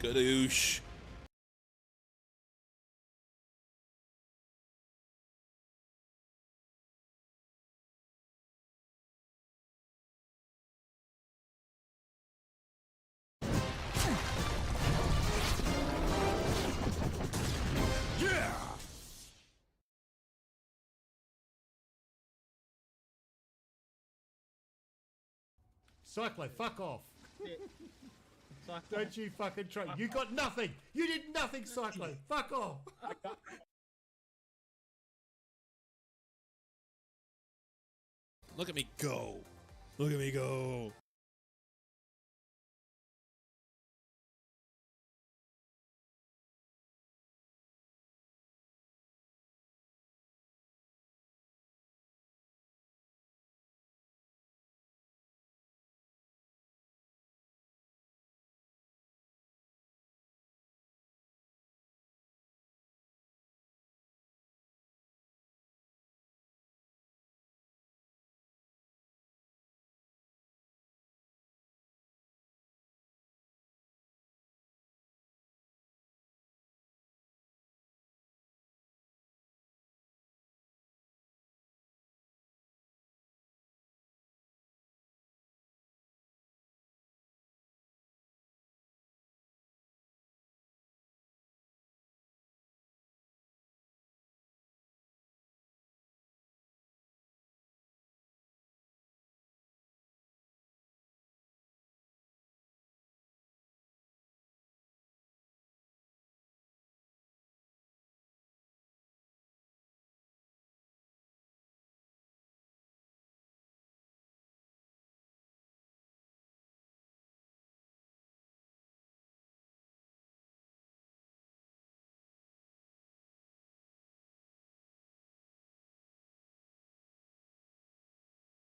Kadoosh. Cyclo, fuck off. Cyclo. Don't you fucking try. You got nothing. You did nothing, Cyclo. Fuck off. Look at me go. Look at me go.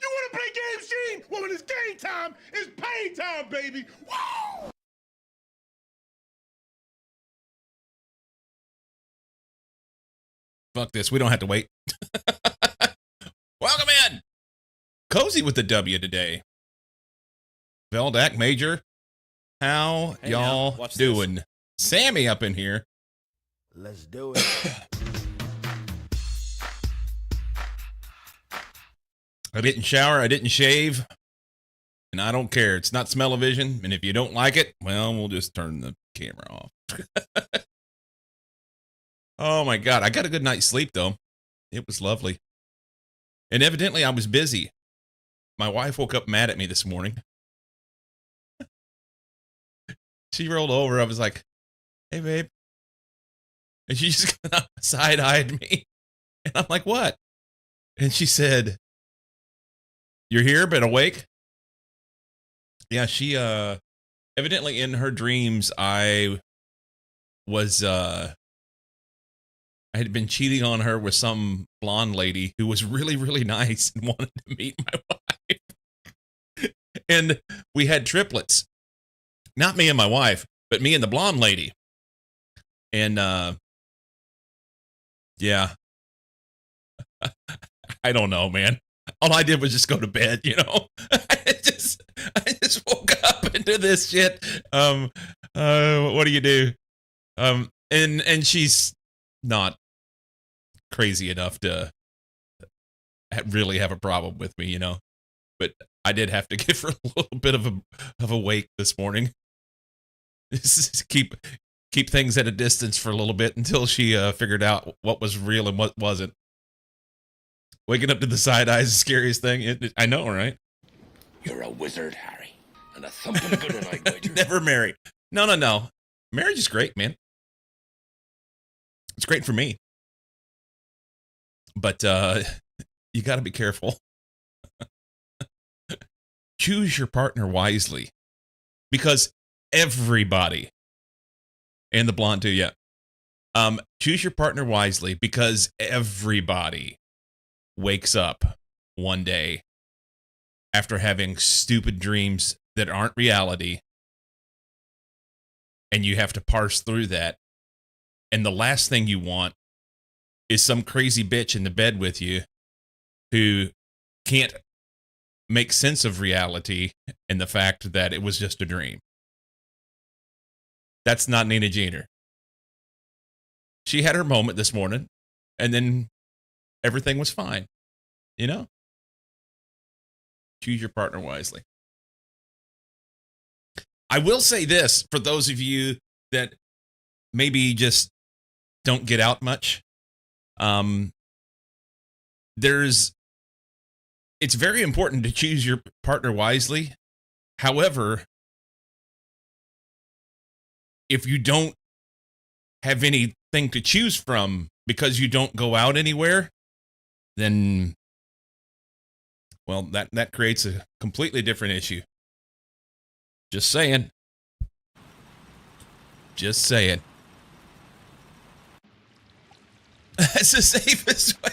You want to play games, Gene? Well, when it's game time, it's pay time, baby. Woo! Fuck this. We don't have to wait. Welcome in. Cozy with the W today. Veldak Major. How Hey, now, y'all watch doing? Sammy up in here. Let's do it. I didn't shower. I didn't shave. And I don't care. It's not smell-o-vision. And if you don't like it, well, we'll just turn the camera off. Oh, my God. I got a good night's sleep, though. It was lovely. And evidently, I was busy. My wife woke up mad at me this morning. She rolled over. I was like, hey, babe. And she just side-eyed me. And I'm like, what? And she said, you're here but awake? Yeah, she evidently in her dreams I had been cheating on her with some blonde lady who was really, really nice and wanted to meet my wife. And we had triplets. Not me and my wife, but me and the blonde lady. And yeah. I don't know, man. All I did was just go to bed, you know. I just woke up into this shit. What do you do? And she's not crazy enough to really have a problem with me, you know. But I did have to give her a little bit of a wake this morning. Just keep things at a distance for a little bit until she figured out what was real and what wasn't. Waking up to the side eyes is the scariest thing. I know, right? You're a wizard, Harry, and a thumping good night, wager. Never marry. No. Marriage is great, man. It's great for me. But you got to be careful. Choose your partner wisely. Because everybody, and the blonde too, yeah. Choose your partner wisely because everybody wakes up one day after having stupid dreams that aren't reality, and you have to parse through that. And the last thing you want is some crazy bitch in the bed with you who can't make sense of reality and the fact that it was just a dream. That's not Nina Jeter. She had her moment this morning, and then everything was fine. You know? Choose your partner wisely. I will say this for those of you that maybe just don't get out much. It's very important to choose your partner wisely. However, if you don't have anything to choose from because you don't go out anywhere, then, well, that creates a completely different issue. Just saying. Just saying. That's the safest way.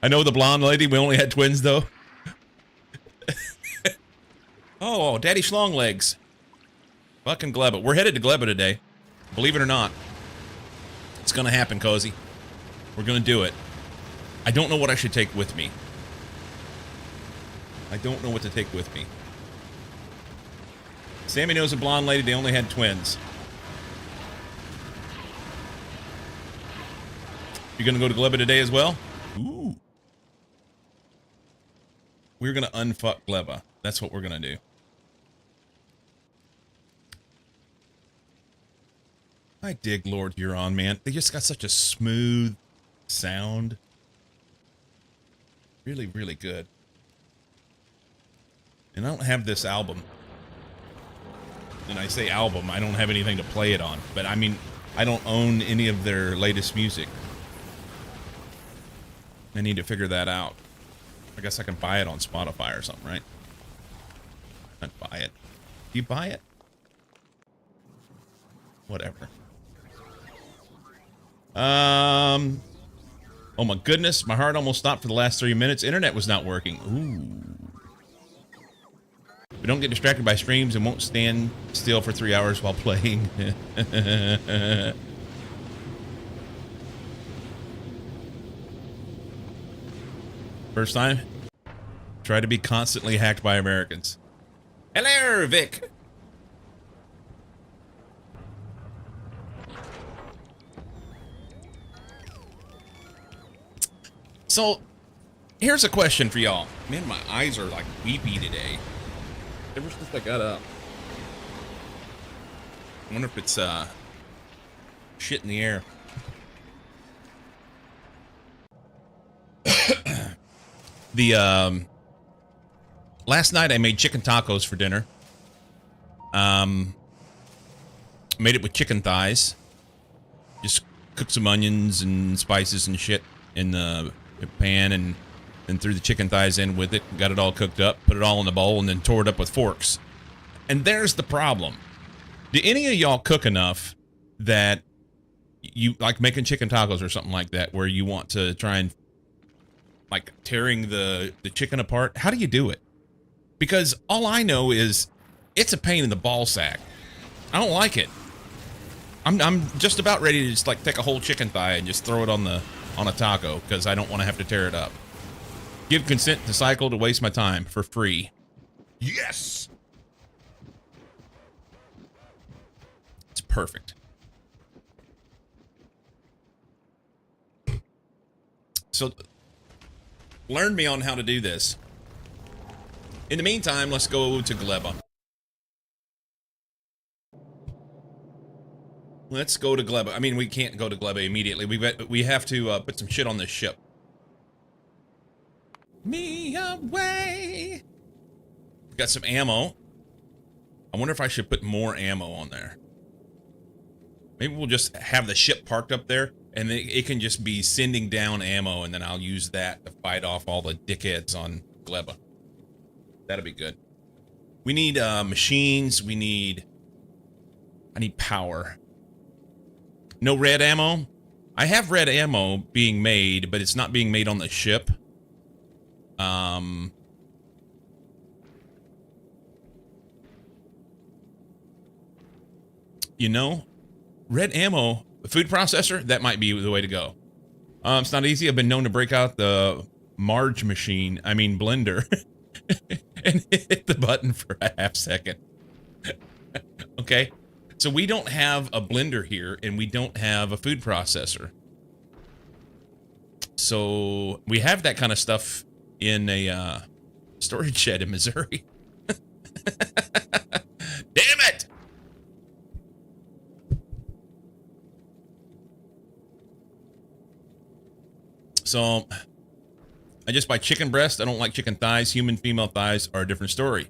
I know the blonde lady. We only had twins, though. Oh, Daddy Schlonglegs. Fucking Gleba. We're headed to Gleba today. Believe it or not. It's going to happen, Cozy. We're going to do it. I don't know what I should take with me. I don't know what to take with me. Sammy knows a blonde lady. They only had twins. You're going to go to Gleba today as well? Ooh. We're going to unfuck Gleba. That's what we're going to do. I dig Lord Huron, man. They just got such a smooth sound. Really, really good. And I don't have this album. And I say album, I don't have anything to play it on. But I mean, I don't own any of their latest music. I need to figure that out. I guess I can buy it on Spotify or something, right? I can't buy it. Do you buy it? Whatever. Oh my goodness, my heart almost stopped for the last 3 minutes. Internet was not working. Ooh. We don't get distracted by streams and won't stand still for 3 hours while playing. First time? Try to be constantly hacked by Americans. Hello, Vic. So, here's a question for y'all. Man, my eyes are like weepy today. Ever since I got up. I wonder if it's shit in the air. Last night I made chicken tacos for dinner. Made it with chicken thighs. Just cooked some onions and spices and shit in the pan and then threw the chicken thighs in with it, got it all cooked up, put it all in the bowl, and then tore it up with forks. And there's the problem. Do any of y'all cook enough that you like making chicken tacos or something like that where you want to try and like tearing the chicken apart? How do you do it? Because all I know is it's a pain in the ball sack. I don't like it. I'm just about ready to just like take a whole chicken thigh and just throw it on a taco because I don't want to have to tear it up. Give consent to cycle to waste my time for free. Yes! It's perfect. So, learn me on how to do this. In the meantime, let's go to Gleba. Let's go to Gleba. I mean, we can't go to Gleba immediately. We have to put some shit on this ship. Me away. Got some ammo. I wonder if I should put more ammo on there. Maybe we'll just have the ship parked up there, and it can just be sending down ammo, and then I'll use that to fight off all the dickheads on Gleba. That'll be good. We need machines. I need power. No red ammo? I have red ammo being made, but it's not being made on the ship. You know, red ammo, food processor, that might be the way to go. It's not easy. I've been known to break out the Marge machine, blender, and hit the button for a half second. Okay, So we don't have a blender here, and we don't have a food processor. So we have that kind of stuff in a storage shed in Missouri. Damn it! So I just buy chicken breast. I don't like chicken thighs. Human female thighs are a different story.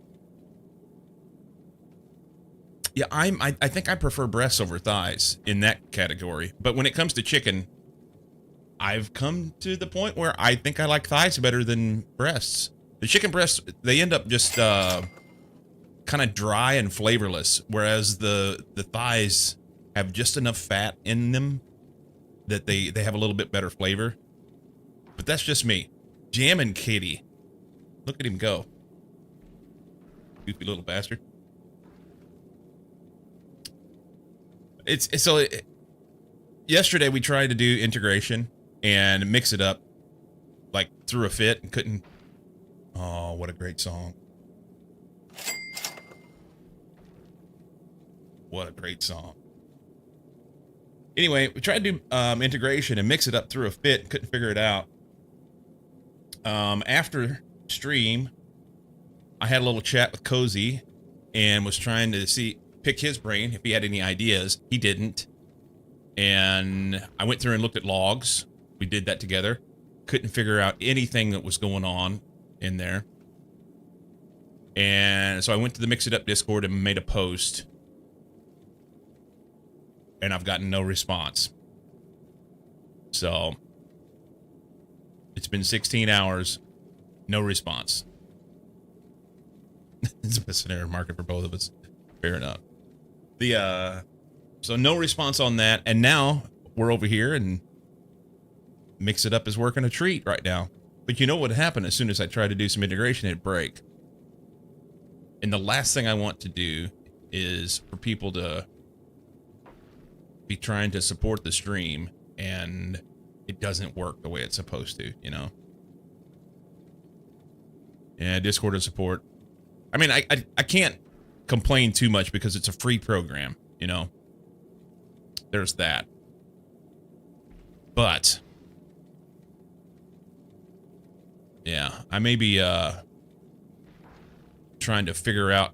Yeah, I think I prefer breasts over thighs in that category. But when it comes to chicken, I've come to the point where I think I like thighs better than breasts. The chicken breasts, they end up just kind of dry and flavorless, whereas the thighs have just enough fat in them that they have a little bit better flavor. But that's just me. Jammin' Kitty. Look at him go. Goofy little bastard. Yesterday we tried to do integration and mix it up, like threw a fit and couldn't. Oh, what a great song. What a great song. Anyway, we tried to do integration and mix it up through a fit and couldn't figure it out. After stream, I had a little chat with Cozy and was trying to pick his brain if he had any ideas. He didn't. And I went through and looked at logs. We did that together. Couldn't figure out anything that was going on in there. And so I went to the Mix It Up Discord and made a post. And I've gotten no response. So it's been 16 hours, no response. It's a bit scenario market for both of us. Fair enough. So no response on that, and now we're over here and Mix It Up is working a treat right now. But you know what happened as soon as I tried to do some integration, it'd break. And the last thing I want to do is for people to be trying to support the stream and it doesn't work the way it's supposed to, you know? Yeah, Discord of support. I mean, I can't complain too much because it's a free program, you know? There's that. But yeah, I may be trying to figure out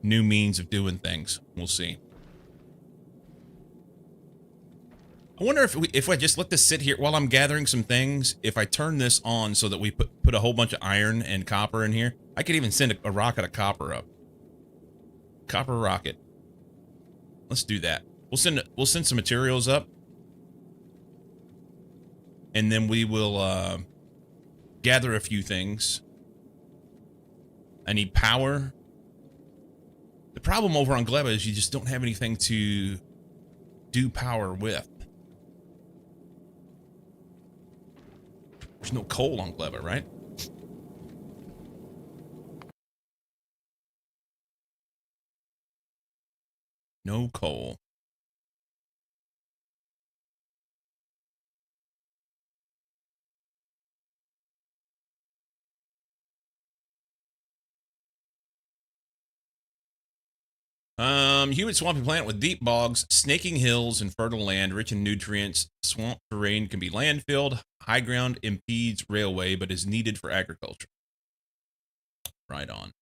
new means of doing things. We'll see. I wonder if I just let this sit here while I'm gathering some things, if I turn this on so that we put a whole bunch of iron and copper in here, I could even send a rocket of copper up. Copper rocket. Let's do that. We'll send some materials up. And then we will gather a few things. I need power. The problem over on Gleba is you just don't have anything to do power with. There's no coal on Gleba, right? No coal. Humid swampy planet with deep bogs, snaking hills, and fertile land rich in nutrients. Swamp terrain can be landfilled. High ground impedes railway, but is needed for agriculture. Right on.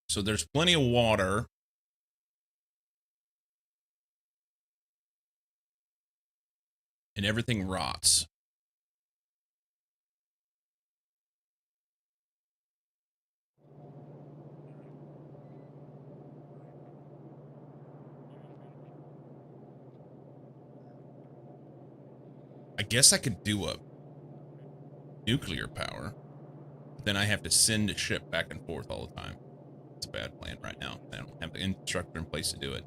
So there's plenty of water. And everything rots. I guess I could do a nuclear power. But then I have to send a ship back and forth all the time. It's a bad plan right now. I don't have the infrastructure in place to do it.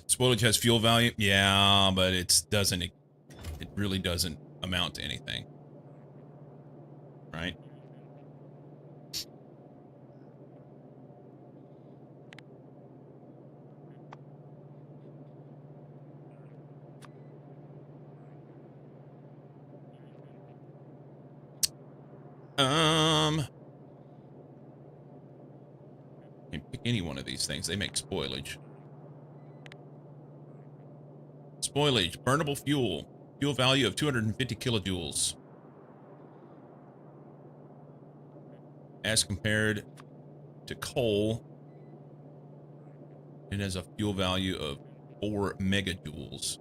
Spoilage has fuel value. Yeah, but it really doesn't amount to anything. Right? You can pick any one of these things. They make spoilage. Spoilage, burnable fuel. Fuel value of 250 kilojoules. As compared to coal, it has a fuel value of 4 megajoules.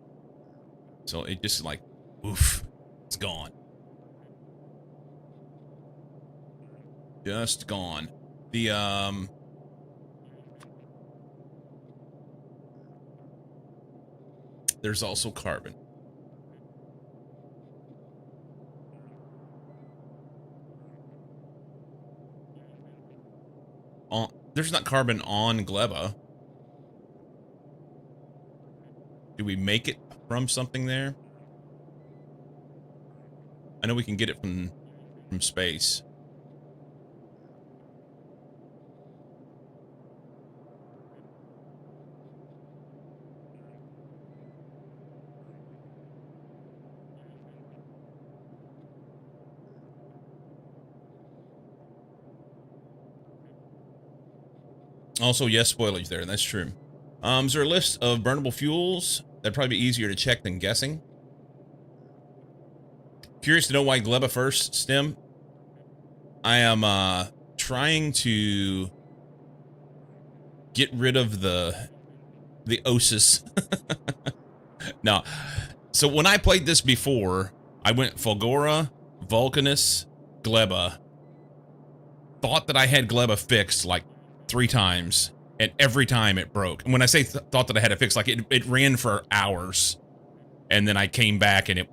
So it just like, oof, it's gone. Just gone. The, there's also carbon. There's not carbon on gleba. Do we make it from something there? I know we can get it from space. Also, yes, spoilage there. That's true. Is there a list of burnable fuels? That'd probably be easier to check than guessing. Curious to know why gleba first, Stem. I am trying to get rid of the Osis. No. So when I played this before, I went Fulgora, Vulcanus, gleba. Thought that I had gleba fixed like 3 times, and every time it broke. And when I say thought that I had it fixed, like it ran for hours, and then I came back and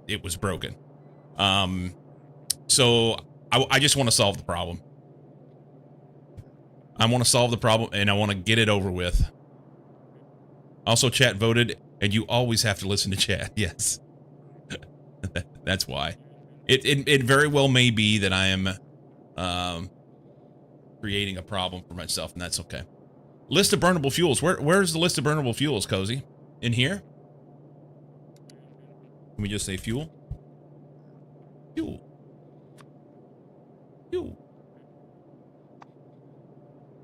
it was broken. So I just want to solve the problem. I want to solve the problem, and I want to get it over with. Also, chat voted, and you always have to listen to chat. Yes. That's why. It very well may be that I am creating a problem for myself, and that's okay. List of burnable fuels. Where's the list of burnable fuels, Cozy? In here? Can we just say fuel? Fuel. Fuel.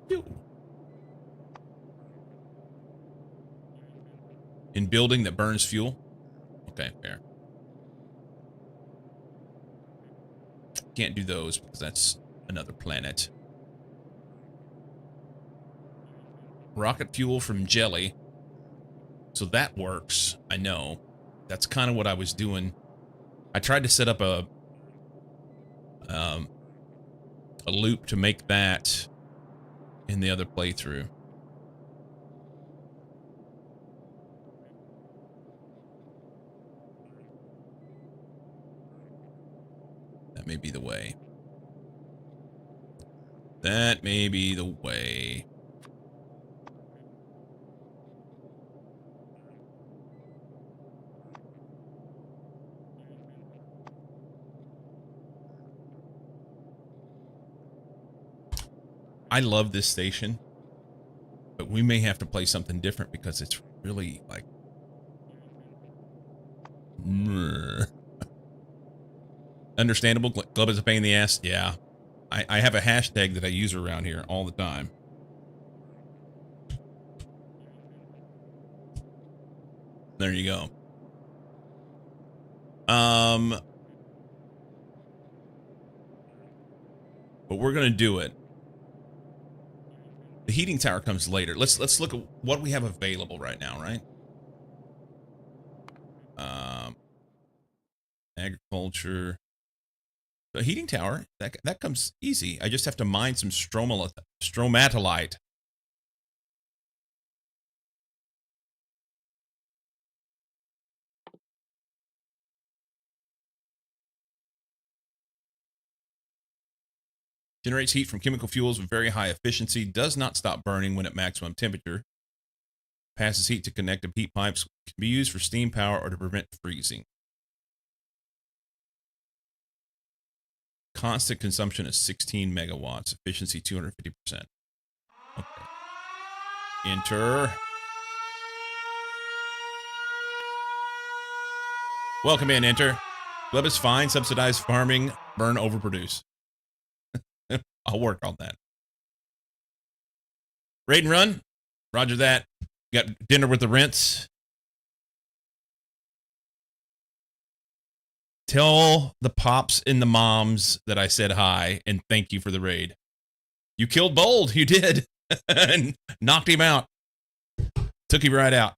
Fuel. In building that burns fuel? Okay, fair. Can't do those because that's another planet. Rocket fuel from jelly. So that works. I know. That's kind of what I was doing. I tried to set up a loop to make that in the other playthrough. That may be the way. That may be the way. I love this station, but we may have to play something different because it's really like... Understandable. Glub is a pain in the ass. Yeah. I have a hashtag that I use around here all the time. There you go. But we're going to do it. The heating tower comes later. Let's look at what we have available right now, right? Agriculture. The heating tower, that comes easy. I just have to mine some stromatolite. Generates heat from chemical fuels with very high efficiency. Does not stop burning when at maximum temperature. Passes heat to connected heat pipes. Can be used for steam power or to prevent freezing. constant consumption of 16 megawatts, efficiency 250%. Okay. Enter. Welcome in, enter. Gleb is fine, subsidized farming, burn, overproduce. I'll work on that. Raid and run. Roger that. Got dinner with the Rents. Tell the pops and the moms that I said hi and thank you for the raid. You killed Bold. You did. And knocked him out. Took him right out.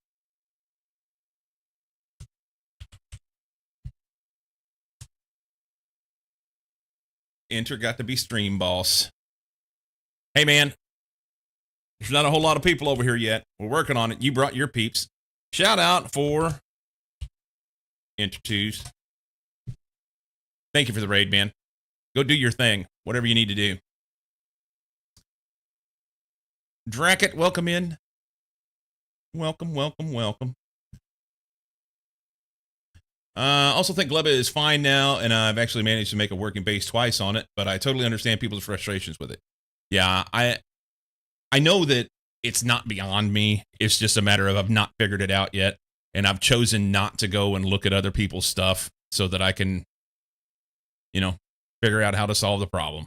Enter got to be stream boss. Hey, man. There's not a whole lot of people over here yet. We're working on it. You brought your peeps. Shout out for Enter Twos. Thank you for the raid, man. Go do your thing. Whatever you need to do. Dracket, welcome in. Welcome, welcome, welcome. Also think Gleba is fine now, and I've actually managed to make a working base twice on it, but I totally understand people's frustrations with it. Yeah, I know that it's not beyond me. It's just a matter of I've not figured it out yet, and I've chosen not to go and look at other people's stuff so that I can, you know, figure out how to solve the problem.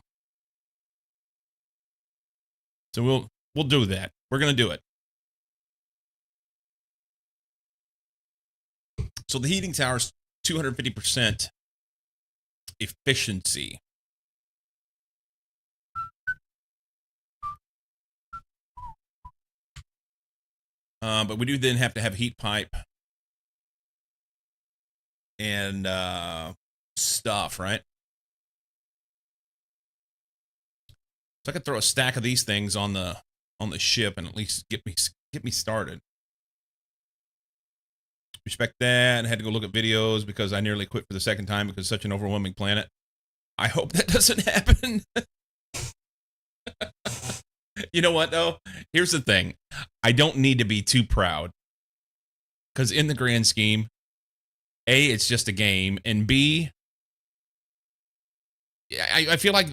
So we'll do that. We're going to do it. So the heating tower's 250% efficiency. But we do then have to have heat pipe and stuff, right? So I could throw a stack of these things on the ship and at least get me started. Respect that. I had to go look at videos because I nearly quit for the second time because it's such an overwhelming planet. I hope that doesn't happen. You know what, though? Here's the thing. I don't need to be too proud. Because in the grand scheme, A, it's just a game. And B, I feel like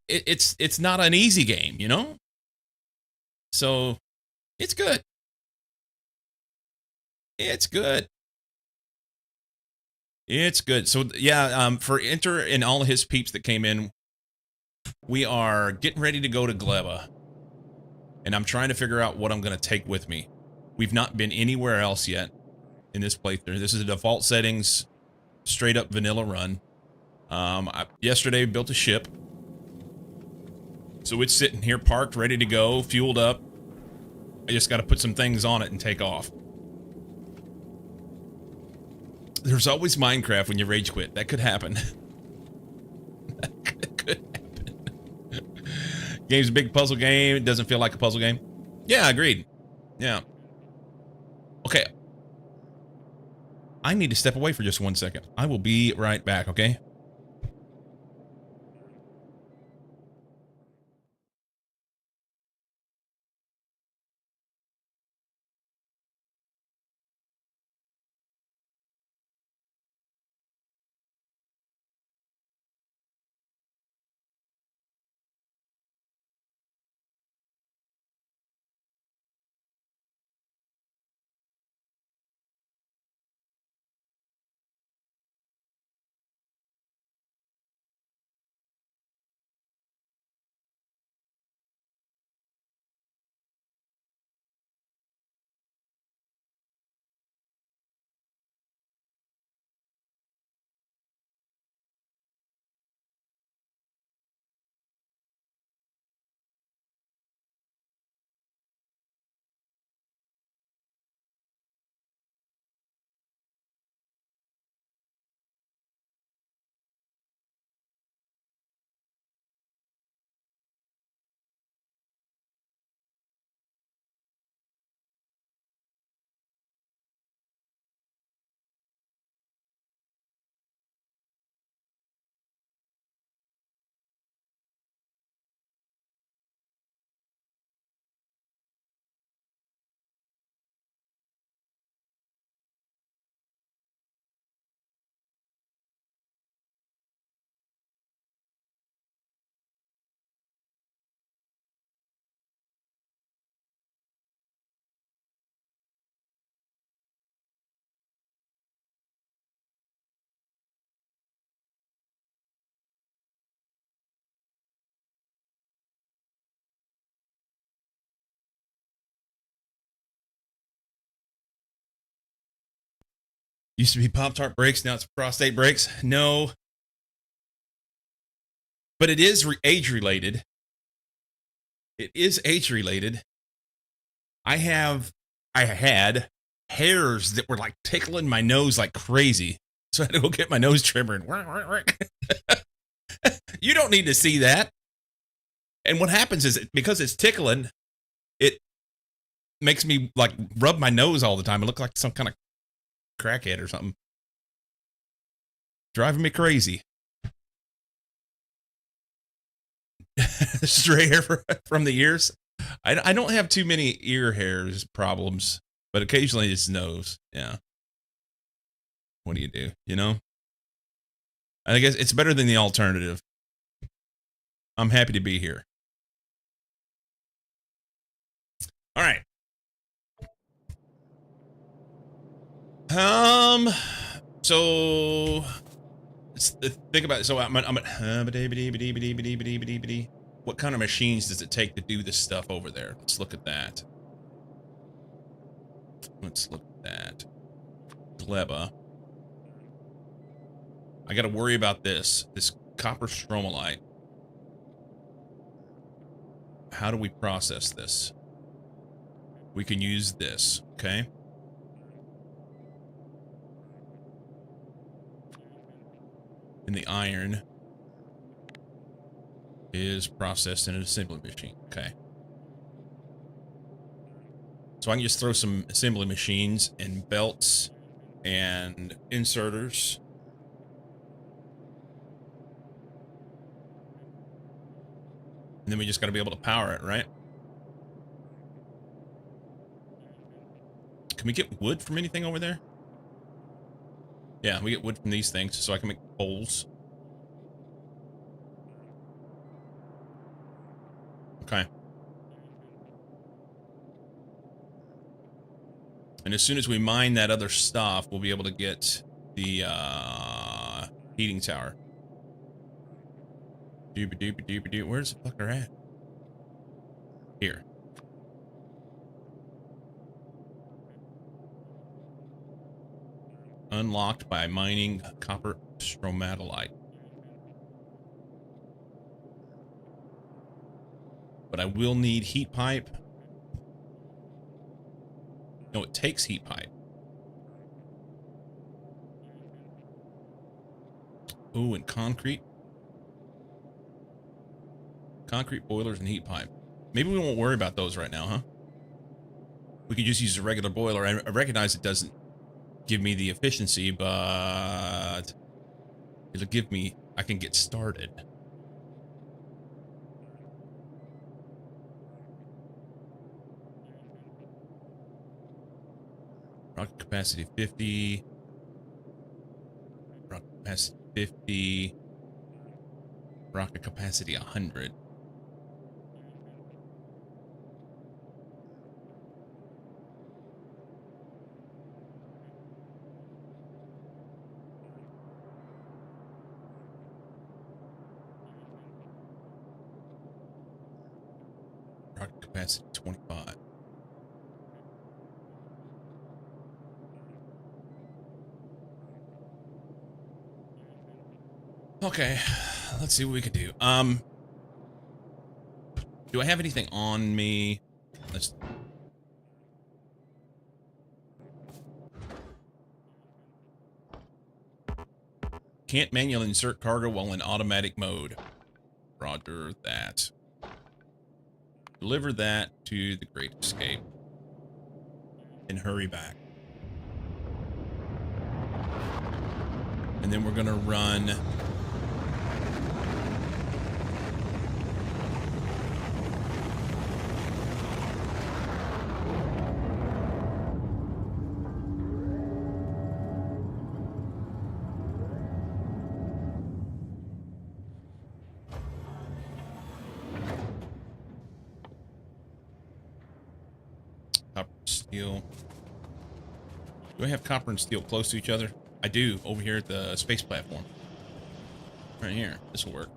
it's not an easy game, you know? So, it's good. It's good. It's good. So, yeah, for Enter and all his peeps that came in, we are getting ready to go to Gleba. And I'm trying to figure out what I'm going to take with me. We've not been anywhere else yet in this playthrough. This is the default settings, straight up vanilla run. Yesterday, built a ship. So it's sitting here parked, ready to go, fueled up. I just got to put some things on it and take off. There's always Minecraft when you rage quit. That could happen. That could happen. Game's a big puzzle game. It doesn't feel like a puzzle game. Yeah, agreed. Yeah. Okay. I need to step away for just 1 second. I will be right back, okay? Used to be Pop-Tart brakes, now it's prostate brakes. No. But it is age related. It is age related. I had hairs that were like tickling my nose like crazy. So I had to go get my nose trimmer and you don't need to see that. And what happens is because it's tickling, it makes me like rub my nose all the time. It look like some kind of crackhead or something. Driving me crazy. Stray hair from the ears. I don't have too many ear hairs problems, but occasionally it's nose. Yeah. What do you do? You know? I guess it's better than the alternative. I'm happy to be here. All right. So let's think about it. So I'm at what kind of machines does it take to do this stuff over there? Let's look at that. Let's look at that. Gleba. I got to worry about this copper stromalite. How do we process this? We can use this, okay? And the iron is processed in an assembly machine, okay? So I can just throw some assembly machines and belts and inserters. And then we just got to be able to power it, right? Can we get wood from anything over there? Yeah, we get wood from these things, so I can make poles. Okay. And as soon as we mine that other stuff, we'll be able to get the heating tower. Doobie-doobie-doobie-doo. Where's the fucker at? Here. Unlocked by mining copper stromatolite. But I will need heat pipe. No, it takes heat pipe. Ooh, and concrete. Concrete boilers and heat pipe. Maybe we won't worry about those right now, huh? We could just use a regular boiler. I recognize it doesn't give me the efficiency, but it'll give me, I can get started. Rocket capacity 50. Rocket capacity 50. Rocket capacity 100. Rocket capacity 25. Okay, let's see what we can do. Do I have anything on me? Let's... Can't manually insert cargo while in automatic mode. Roger that. Deliver that to the Great Escape. And hurry back. And then we're gonna run... Copper, steel. Do I have copper and steel close to each other? I do, over here at the space platform. Right here. This will work.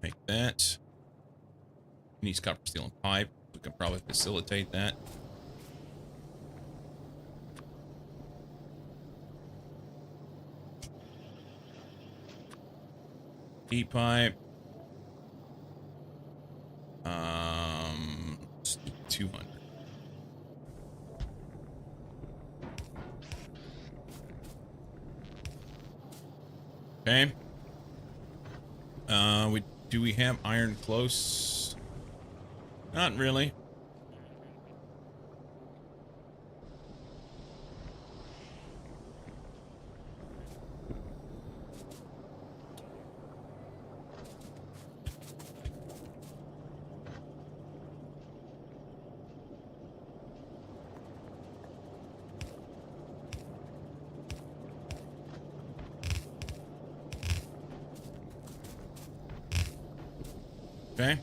Make that. Needs copper, steel, and pipe. We can probably facilitate that. Heat pipe. Let's do 200. Okay. Do we have iron close? Not really. Okay.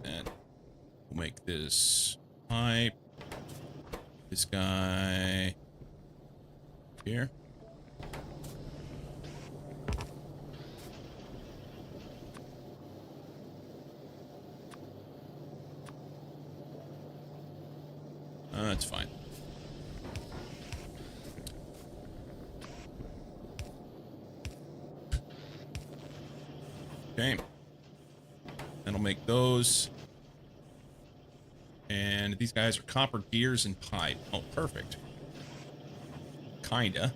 And we'll make this pipe. This guy here. That's fine. Okay. That'll make those. And these guys are copper gears and pipe. Oh, perfect. Kinda.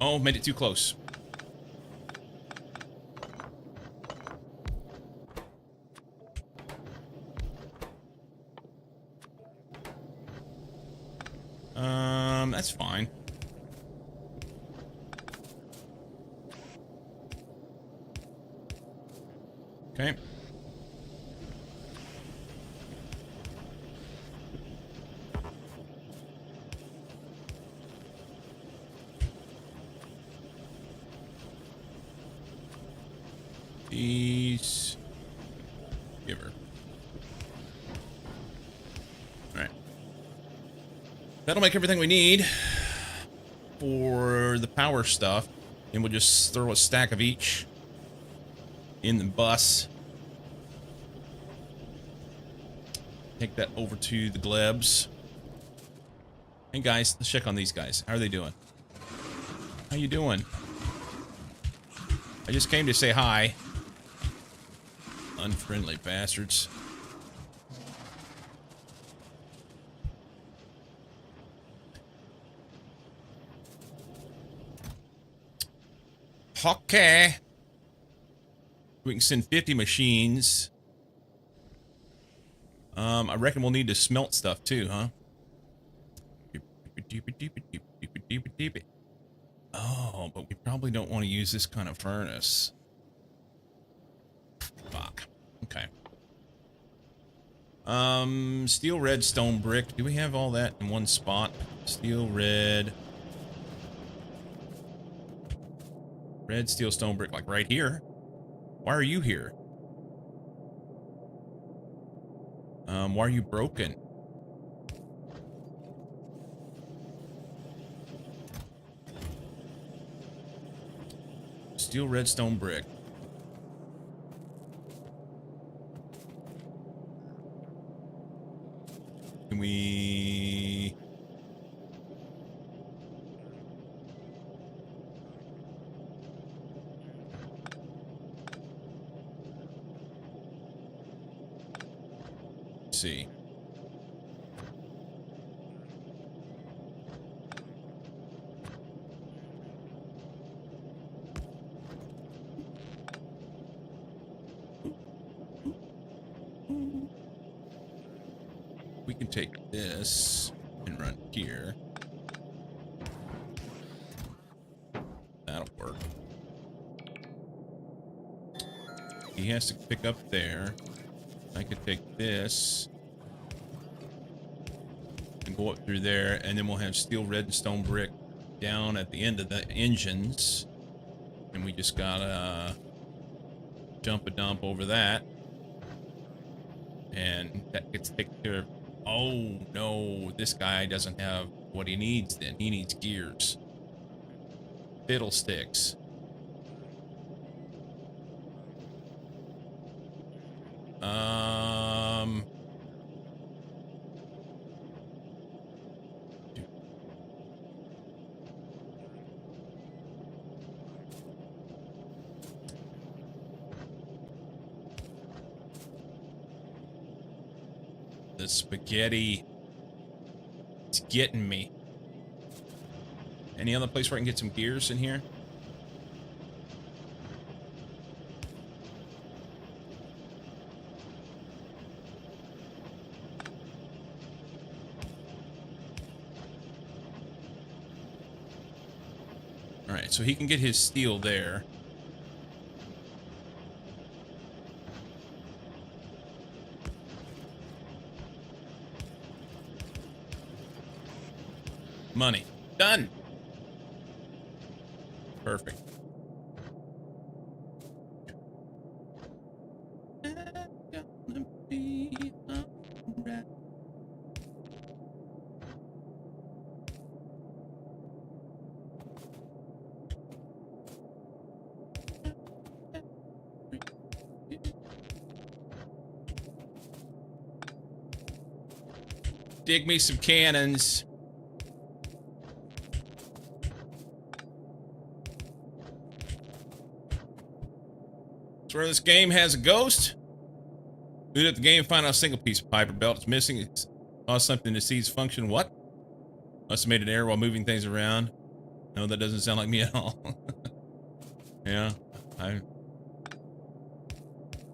Oh, made it too close. That's fine. Okay. These. Give her. Alright. That'll make everything we need for the power stuff. And we'll just throw a stack of each in the bus. Take that over to the Glebs. Hey guys, let's check on these guys. How are they doing? How you doing? I just came to say hi. Unfriendly bastards. Okay. We can send 50 machines. I reckon we'll need to smelt stuff too, huh? Oh, but we probably don't want to use this kind of furnace. Fuck. Okay. Steel, red, stone, brick. Do we have all that in one spot? Steel, red. Red, steel, stone, brick. Like right here. Why are you here? Why are you broken? Steel, red, stone, brick. Can we... see. We can take this and run here. That'll work. He has to pick up there. I could take this and go up through there, and then we'll have steel, red, and stone brick down at the end of the engines. And we just gotta jump a dump over that. And that gets taken care of. Oh, no, this guy doesn't have what he needs then. He needs gears. Fiddlesticks. The spaghetti. It's getting me. Any other place where I can get some gears in here? Alright, so he can get his steel there. Money. Done. Perfect. Dig me some cannons. Swear this game has a ghost. Boot up the game, find out a single piece of piper belt is missing. It's lost something to see its function. What? Must have made an error while moving things around. No, that doesn't sound like me at all. Yeah,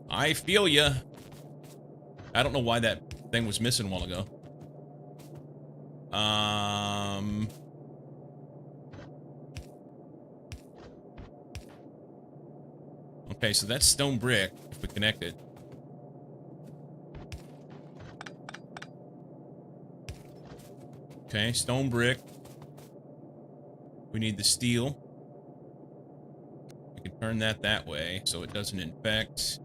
I feel ya. I don't know why that thing was missing a while ago. Okay, so that's stone brick, if we connect it. Okay, stone brick. We need the steel. We can turn that way so it doesn't infect.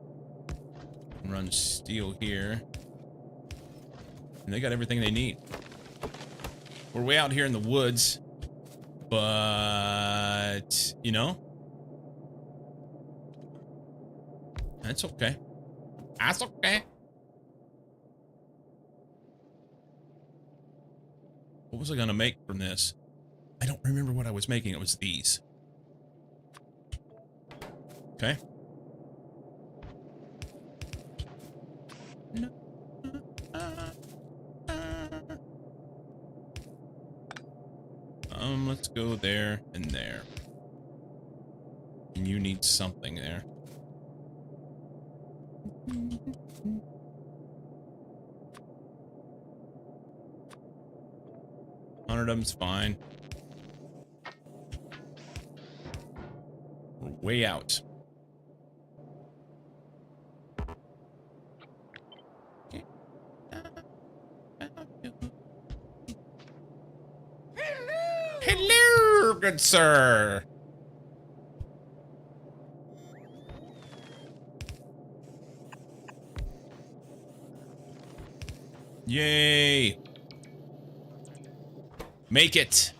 And run steel here. And they got everything they need. We're way out here in the woods. But, you know, that's okay. That's okay. What was I gonna make from this? I don't remember what I was making. It was these. Okay. Let's go there and there. And you need something there. $100 of them's fine. We're way out. Hello, good sir. Yay. Make it.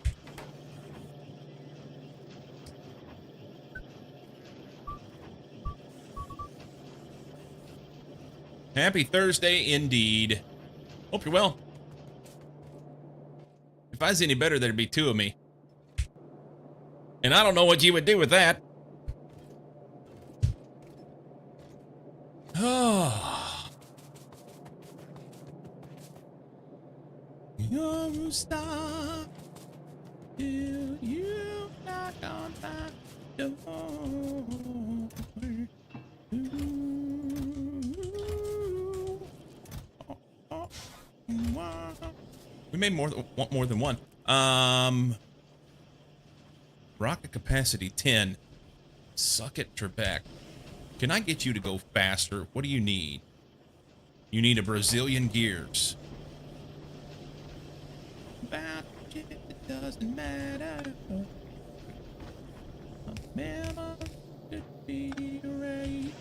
Happy Thursday indeed. Hope you're well. If I was any better, there'd be two of me. And I don't know what you would do with that. Oh. You'll stop till you knock on that door. Ooh. Oh, oh, made more than one. Rocket capacity 10. Suck it, Trebek. Can I get you to go faster? What do you need? You need a Brazilian gears. About it doesn't matter. A memo could be right.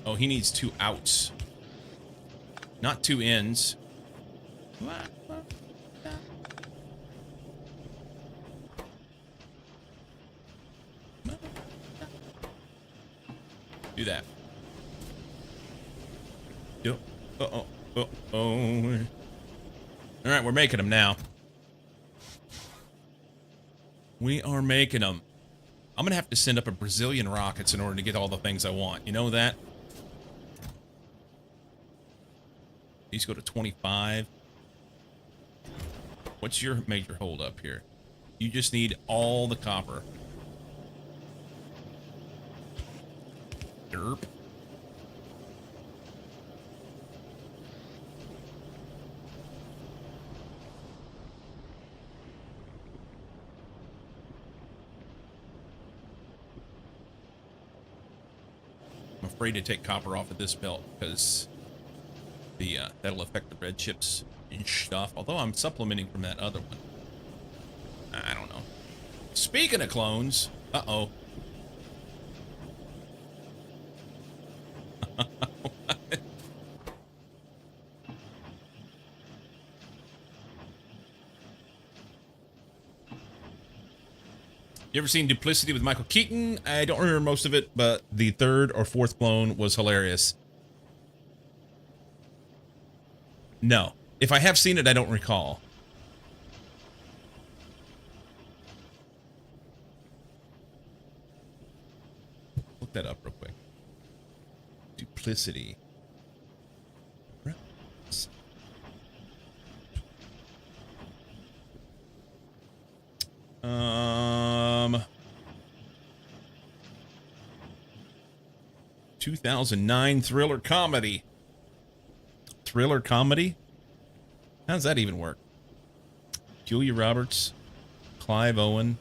Oh, he needs 2 outs. Not 2 ins. Do that. Yep. Uh-oh. Uh-oh. All right, we're making them now. We are making them. I'm going to have to send up a Brazilian rockets in order to get all the things I want. You know that? These go to 25. What's your major holdup here? You just need all the copper. Derp. I'm afraid to take copper off of this belt because the that'll affect the red chips and stuff. Although I'm supplementing from that other one. I don't know. Speaking of clones, uh-oh. You ever seen Duplicity with Michael Keaton? I don't remember most of it, but the 3rd or 4th clone was hilarious. No. If I have seen it, I don't recall. Look that up real quick. Duplicity. 2009 thriller comedy. Thriller comedy? How does that even work? Julia Roberts, Clive Owen.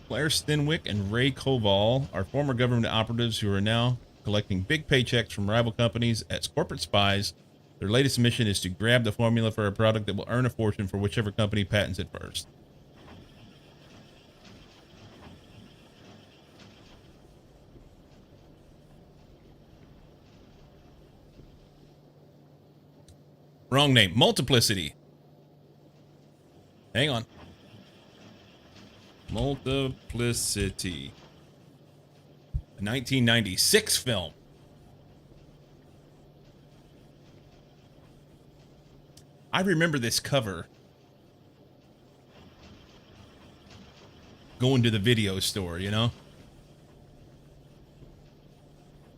Claire Stenwick and Ray Koval are former government operatives who are now collecting big paychecks from rival companies as corporate spies. Their latest mission is to grab the formula for a product that will earn a fortune for whichever company patents it first. Wrong name. Multiplicity. Hang on. Multiplicity. A 1996 film. I remember this cover. Going to the video store, you know?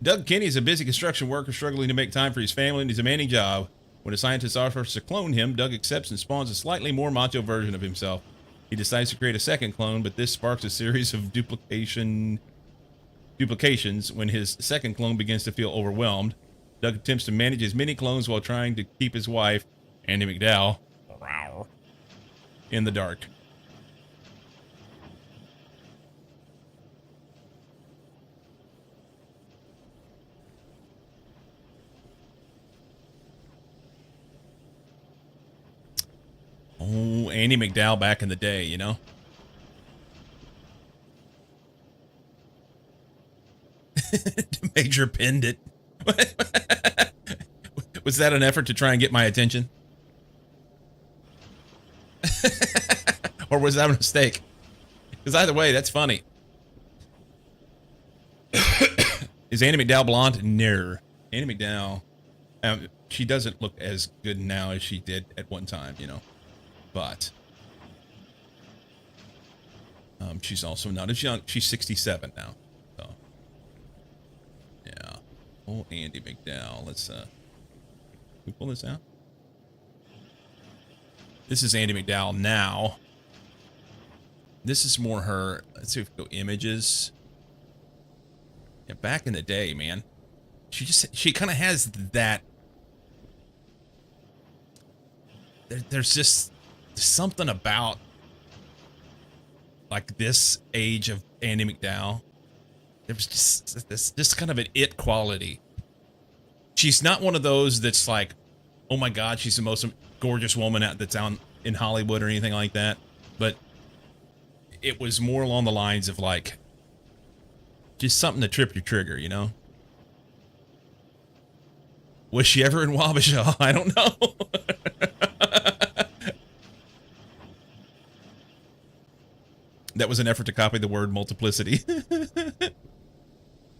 Doug Kenny is a busy construction worker struggling to make time for his family and his demanding job. When a scientist offers to clone him, Doug accepts and spawns a slightly more macho version of himself. He decides to create a second clone, but this sparks a series of duplications when his second clone begins to feel overwhelmed. Doug attempts to manage his many clones while trying to keep his wife, Andie MacDowell, in the dark. Oh, Andie MacDowell back in the day, you know? Major pinned it. Was that an effort to try and get my attention? Or was that a mistake? Because either way, that's funny. Is Andie MacDowell blonde? No. Andie MacDowell, she doesn't look as good now as she did at one time, you know. But she's also not as young. She's 67 now. So yeah. Oh, Andie MacDowell. Let's we pull this out. This is Andie MacDowell now. This is more her. Let's see if we go images. Yeah, back in the day, man. She kind of has that. There's just something about like this age of Andie MacDowell. There was just kind of an it quality. She's not one of those that's like, oh my God, she's the most gorgeous woman that's out in Hollywood or anything like that. But it was more along the lines of like, just something to trip your trigger, you know? Was she ever in Wabasha? I don't know. That was an effort to copy the word multiplicity.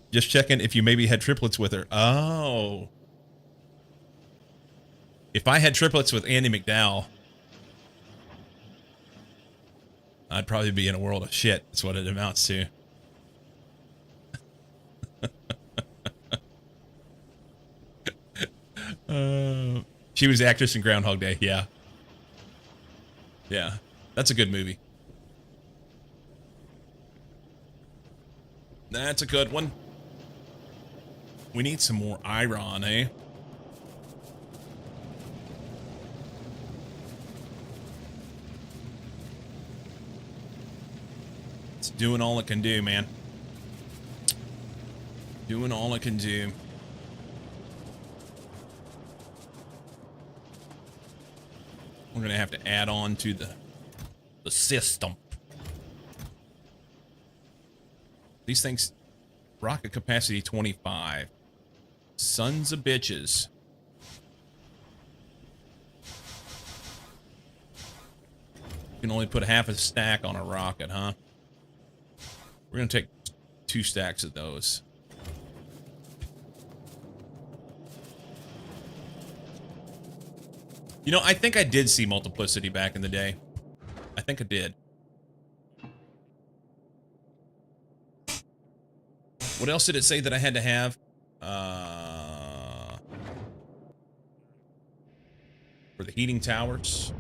Just checking if you maybe had triplets with her. Oh. If I had triplets with Andie MacDowell, I'd probably be in a world of shit. That's what it amounts to. She was the actress in Groundhog Day. Yeah. Yeah. That's a good movie. That's a good one. We need some more iron, eh? It's doing all it can do, man. Doing all it can do. We're gonna have to add on to the system. These things, rocket capacity 25. Sons of bitches. You can only put half a stack on a rocket, huh? We're gonna take 2 stacks of those. You know, I think I did see multiplicity back in the day. I think I did. What else did it say that I had to have? For the heating towers.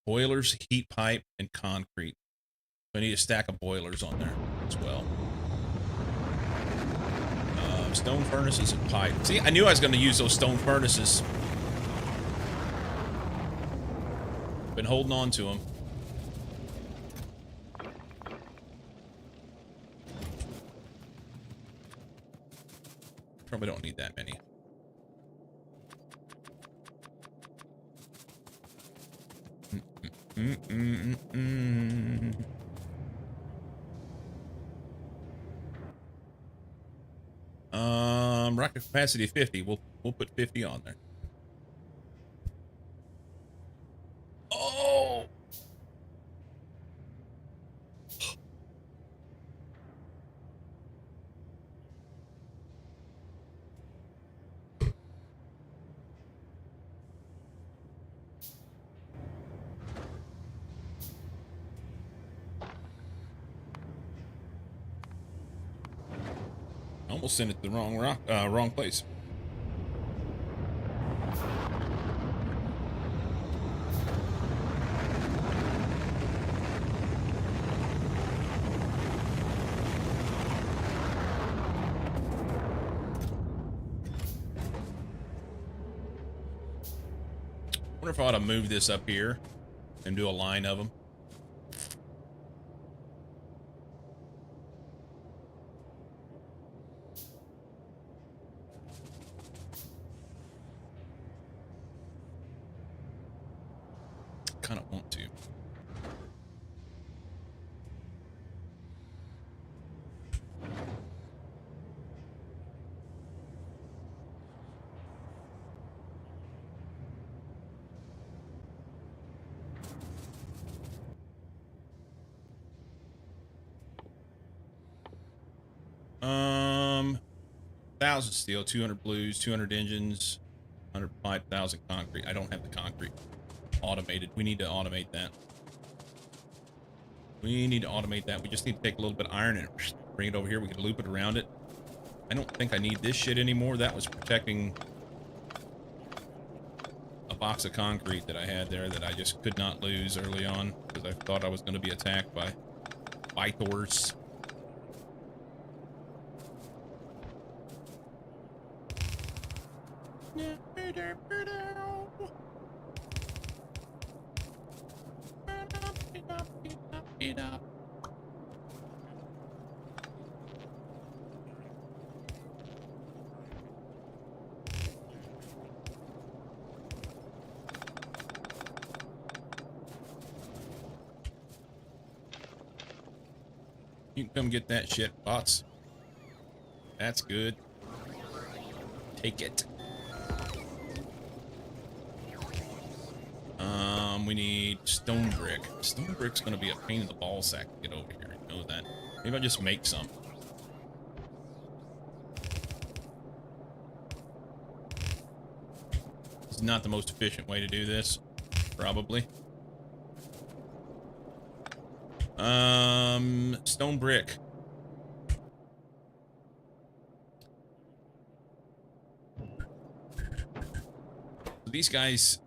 Boilers, heat pipe, and concrete. So I need a stack of boilers on there as well. Stone furnaces and pipe. See, I knew I was going to use those stone furnaces. Been holding on to them. Probably don't need that many. Rocket capacity 50. We'll put 50 on there. Oh. Almost sent it to the wrong place. Wonder if I ought to move this up here and do a line of them. Kind of want to. $1,000 steel, 200 blues, 200 engines, 100 pipe, 1,000 concrete. I don't have the concrete automated. We need to automate that. We need to automate that. We just need to take a little bit of iron and bring it over here. We can loop it around it. I don't think I need this shit anymore. That was protecting box of concrete that I had there that I just could not lose early on because I thought I was going to be attacked by Pythors. You can come get that shit, bots. That's good. Take it. We need stone brick. Stone brick's gonna be a pain in the ball sack to get over here. You know that. Maybe I'll just make some. It's not the most efficient way to do this, probably. Stone brick. These guys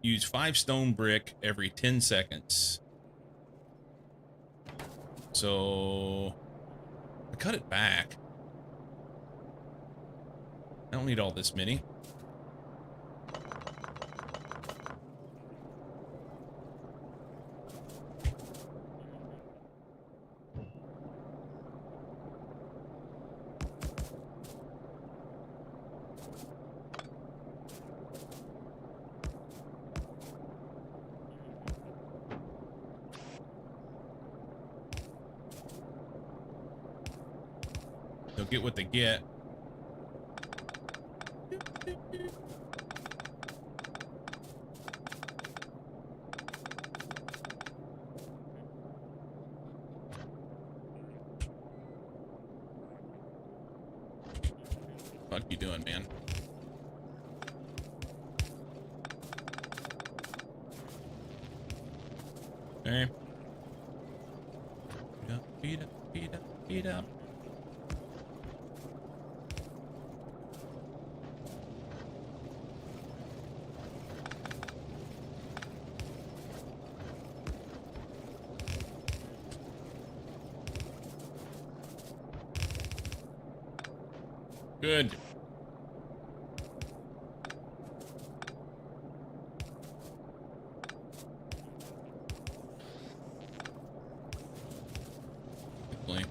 use 5 stone brick every 10 seconds. So I cut it back. I don't need all this many. They'll get what they get. What you doing, man? Okay. Beat up, beat up, beat up. Good. Hopefully,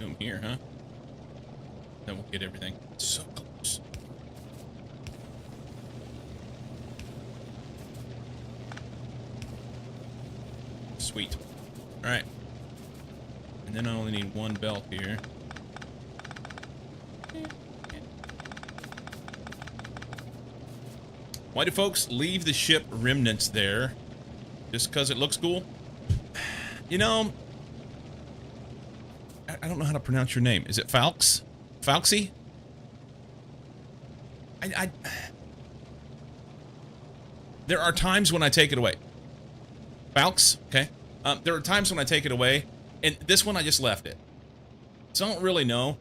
do them here, huh? Then we'll get everything. It's so close. Sweet. All right. And then I only need 1 belt here. Why do folks leave the ship remnants there? Just because it looks cool? You know, I don't know how to pronounce your name. Is it Falx? Falxy? There are times when I take it away. Falx? Okay. There are times when I take it away, and this one I just left it. So I don't really know.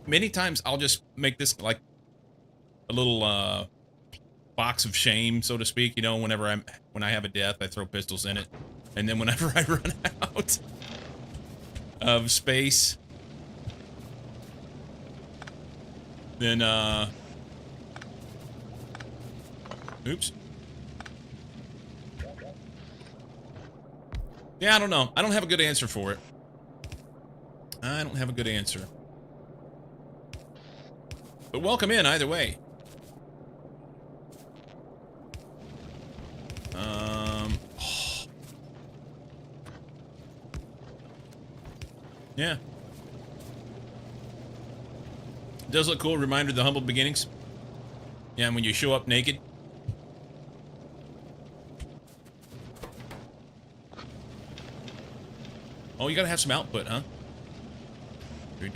Many times I'll just make this like a little, box of shame, so to speak. You know, when I have a death, I throw pistols in it, and then whenever I run out of space, then oops. Yeah, I don't know. I don't have a good answer for it. I don't have a good answer. But welcome in either way. Yeah. Does look cool. Reminder of the humble beginnings. Yeah, and when you show up naked. Oh, you gotta have some output, huh? We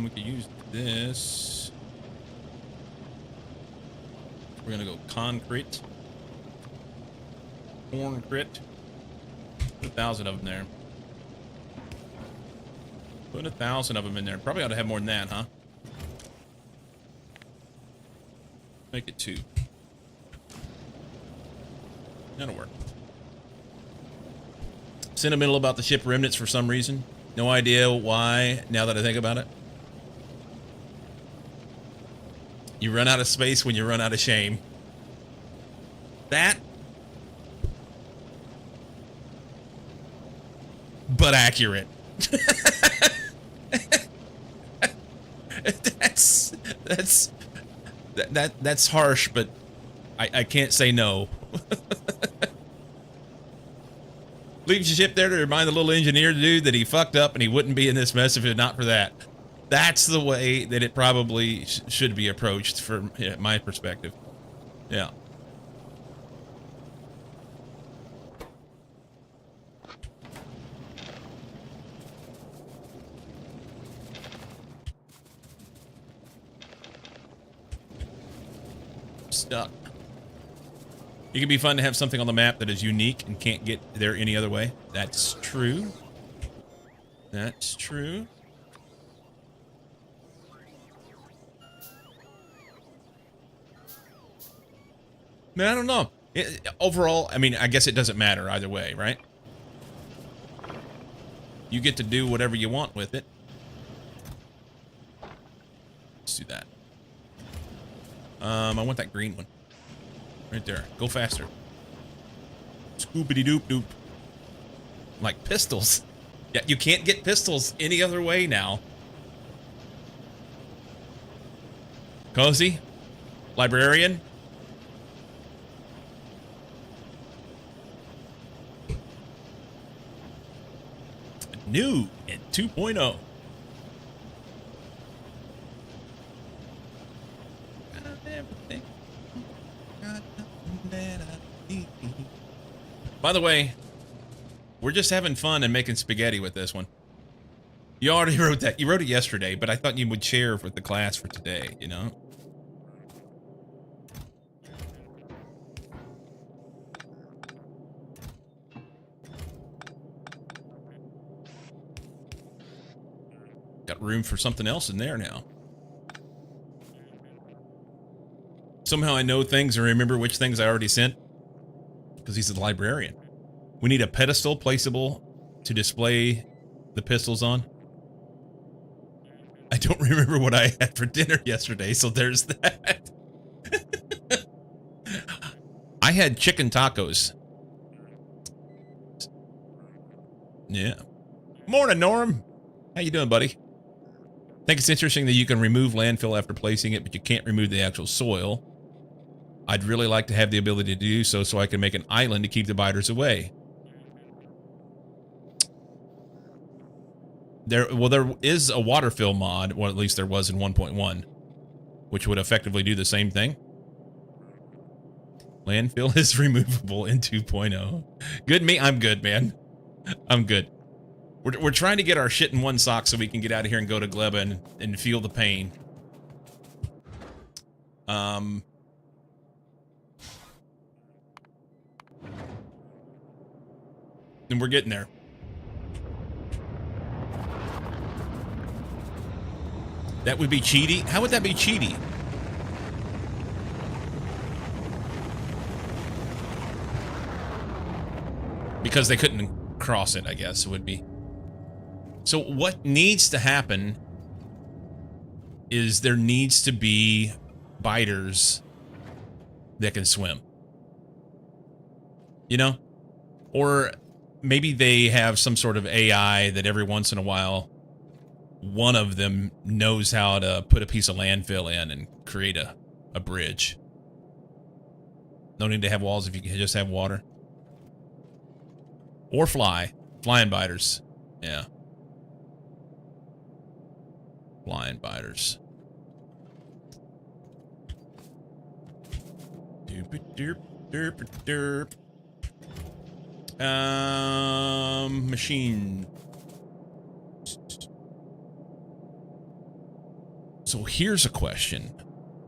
could use this. We're gonna go concrete. Concrete. 1,000 of them there. Put 1,000 of them in there. Probably ought to have more than that, huh? Make it 2. That'll work. Sentimental about the ship remnants for some reason. No idea why, now that I think about it. You run out of space when you run out of shame. That. But accurate. That's harsh, but I can't say no. Leaves your ship there to remind the little engineer dude that he fucked up and he wouldn't be in this mess if it not for that. That's the way that it probably should be approached from my perspective. Yeah. Stuck. It can be fun to have something on the map that is unique and can't get there any other way. That's true. That's true. Man, I don't know. Overall, I mean, I guess it doesn't matter either way, right? You get to do whatever you want with it. Let's do that. I want that green one. Right there. Go faster. Scoopity doop doop. Like pistols. Yeah, you can't get pistols any other way now. Cozy? Librarian? New in 2.0. By the way, we're just having fun and making spaghetti with this one. You already wrote that. You wrote it yesterday, but I thought you would share with the class for today, you know? Got room for something else in there now. Somehow I know things and remember which things I already sent. Because he's the librarian. We need a pedestal placeable to display the pistols on. I don't remember what I had for dinner yesterday, so there's that. I had chicken tacos. Yeah. Morning, Norm. How you doing, buddy? I think it's interesting that you can remove landfill after placing it, but you can't remove the actual soil. I'd really like to have the ability to do so I can make an island to keep the biters away. There is a water fill mod, or at least there was in 1.1, which would effectively do the same thing. Landfill is removable in 2.0. Good me, I'm good, man. I'm good. We're trying to get our shit in one sock so we can get out of here and go to Gleba and feel the pain. And we're getting there. That would be cheaty. How would that be cheaty? Because they couldn't cross it, I guess it would be. So what needs to happen is there needs to be biters that can swim. You know? Or maybe they have some sort of AI that every once in a while, one of them knows how to put a piece of landfill in and create a bridge. No need to have walls if you can just have water. Or flying biters. Yeah. Flying biters. Derp, derp, derp, derp. Machine. So here's a question.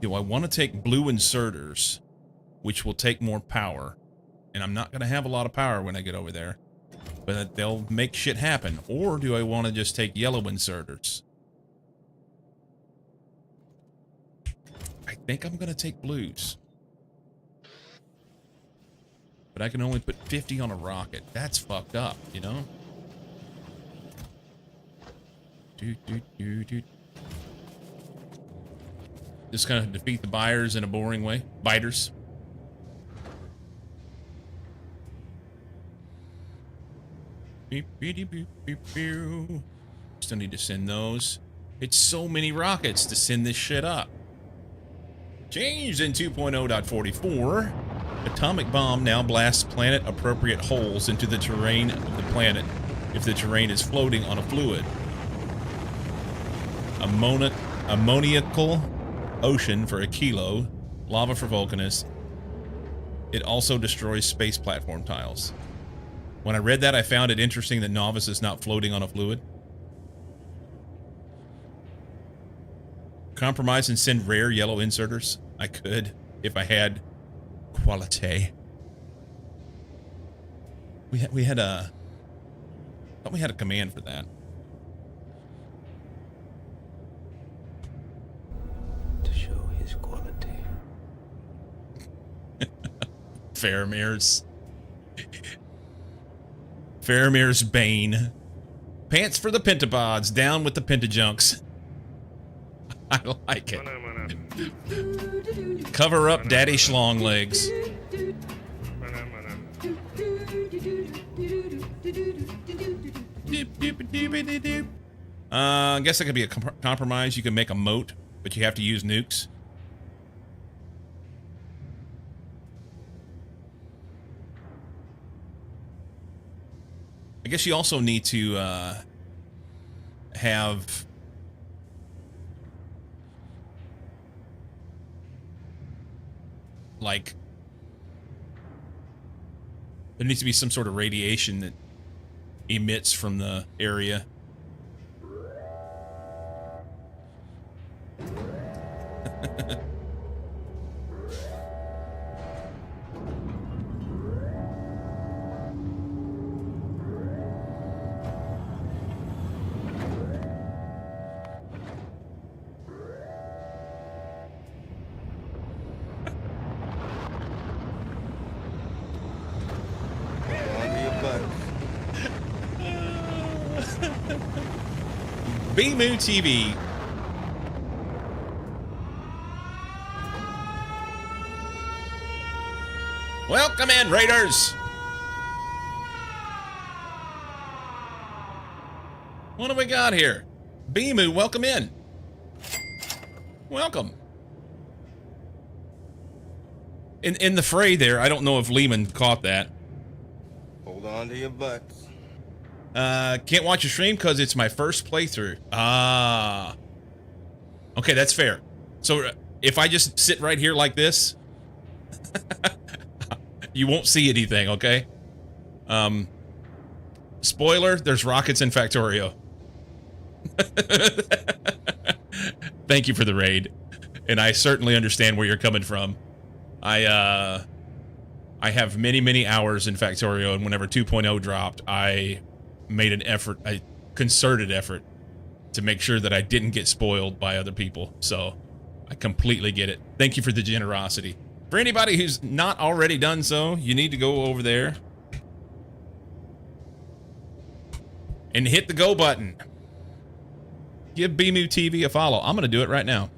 Do I want to take blue inserters which will take more power. And I'm not going to have a lot of power when I get over there. But they'll make shit happen. Or do I want to just take yellow inserters? I think I'm going to take blues. But I can only put 50 on a rocket. That's fucked up, you know? Just kind of defeat the buyers in a boring way. Biters. Still need to send those. It's so many rockets to send this shit up. Changed in 2.0.44. Atomic bomb now blasts planet-appropriate holes into the terrain of the planet if the terrain is floating on a fluid. Ammoniacal ocean for a kilo. Lava for Vulcanus. It also destroys space platform tiles. When I read that, I found it interesting that Novice is not floating on a fluid. Compromise and send rare yellow inserters. I could if I had quality. We had a I thought we had a command for that. To show his quality. Faramir's Bane. Pants for the pentapods. Down with the pentajunks. I like it. Cover up Daddy Schlong legs. I guess that could be a compromise. You can make a moat, but you have to use nukes. I guess you also need to have like there needs to be some sort of radiation that emits from the area. BMU TV. Welcome in, Raiders. What do we got here? BMU, welcome in. Welcome. In the fray there, I don't know if Lehman caught that. Hold on to your butts. Can't watch your stream because it's my first playthrough. Ah. Okay, that's fair. So if I just sit right here like this, you won't see anything, okay? Spoiler, there's rockets in Factorio. Thank you for the raid. And I certainly understand where you're coming from. I have many, many hours in Factorio, and whenever 2.0 dropped, I made an effort, a concerted effort, to make sure that I didn't get spoiled by other people. So I completely get it. Thank you for the generosity. For anybody who's not already done so, you need to go over there and hit the go button. Give BMU TV a follow. I'm going to do it right now.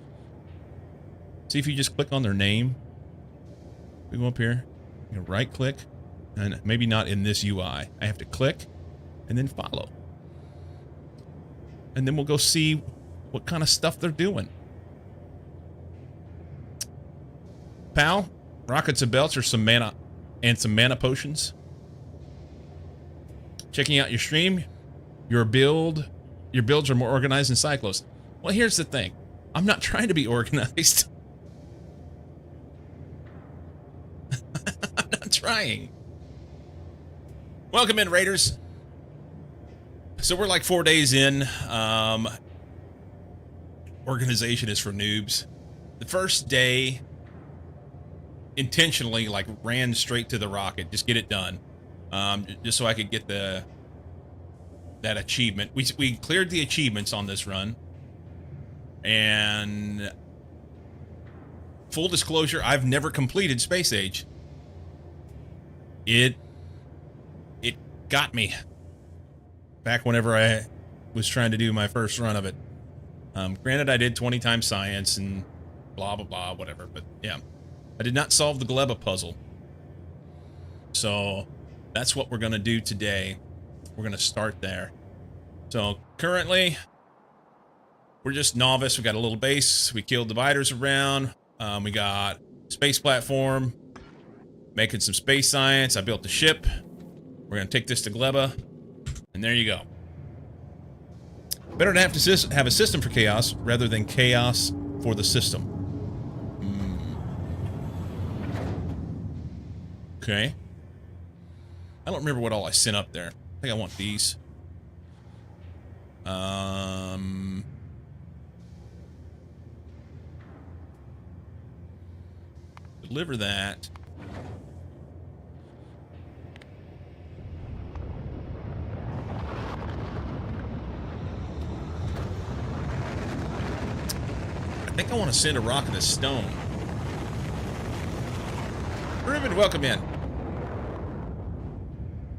See if you just click on their name. We go up here, you right click, and maybe not in this UI. I have to click and then follow. And then we'll go see what kind of stuff they're doing. Pal, rockets and belts or some mana and some mana potions. Checking out your stream. Your builds are more organized than Cyclos. Well, here's the thing. I'm not trying to be organized. I'm not trying. Welcome in, Raiders. So we're like 4 days in. Organization is for noobs. The first day, intentionally like ran straight to the rocket, just get it done, just so I could get that achievement. We cleared the achievements on this run, and full disclosure, I've never completed Space Age. It got me back whenever I was trying to do my first run of it. Granted, I did 20 times science and blah blah blah, whatever, but yeah, I did not solve the Gleba puzzle. So that's what we're gonna do today. We're gonna start there. So currently, we're just novice. We got a little base. We killed dividers around. We got space platform. Making some space science. I built the ship. We're gonna take this to Gleba, and there you go. Better to have a system for chaos rather than chaos for the system. Okay. I don't remember what all I sent up there. I think I want these. Deliver that. I think I want to send a rocket of stone. Ruben, welcome in.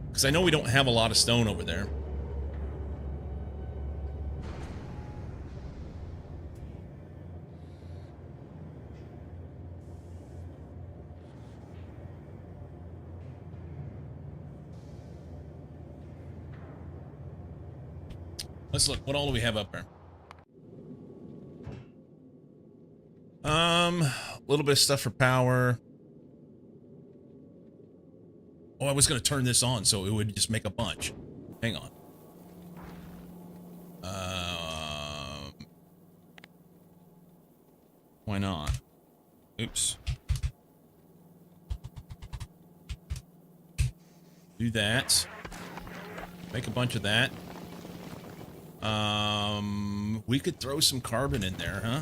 Because I know we don't have a lot of stone over there. Let's look. What all do we have up there? A little bit of stuff for power. Oh, I was going to turn this on so it would just make a bunch. Hang on. Why not? Oops. Do that. Make a bunch of that. We could throw some carbon in there, huh?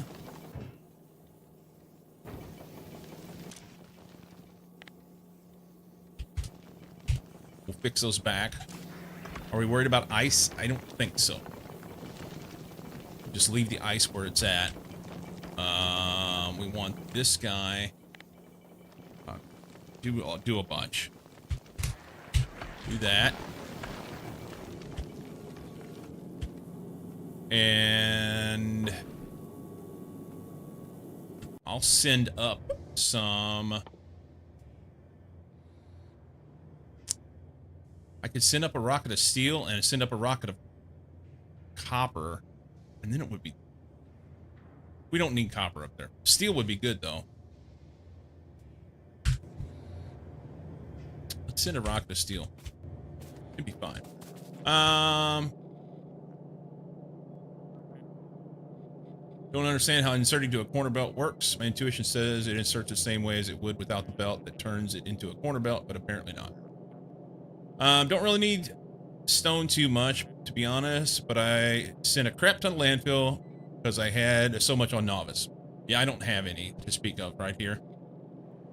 We'll fix those back. Are we worried about ice? I don't think so. Just leave the ice where it's at. We want this guy. Do a bunch. Do that. And I'll send up some. I could send up a rocket of steel and send up a rocket of copper, and then it would be. We don't need copper up there. Steel would be good though. Let's send a rocket of steel. It'd be fine. Don't understand how inserting to a corner belt works. My intuition says it inserts the same way as it would without the belt that turns it into a corner belt, but apparently not. Don't really need stone too much, to be honest, but I sent a crap ton of landfill because I had so much on novice. Yeah, I don't have any to speak of right here.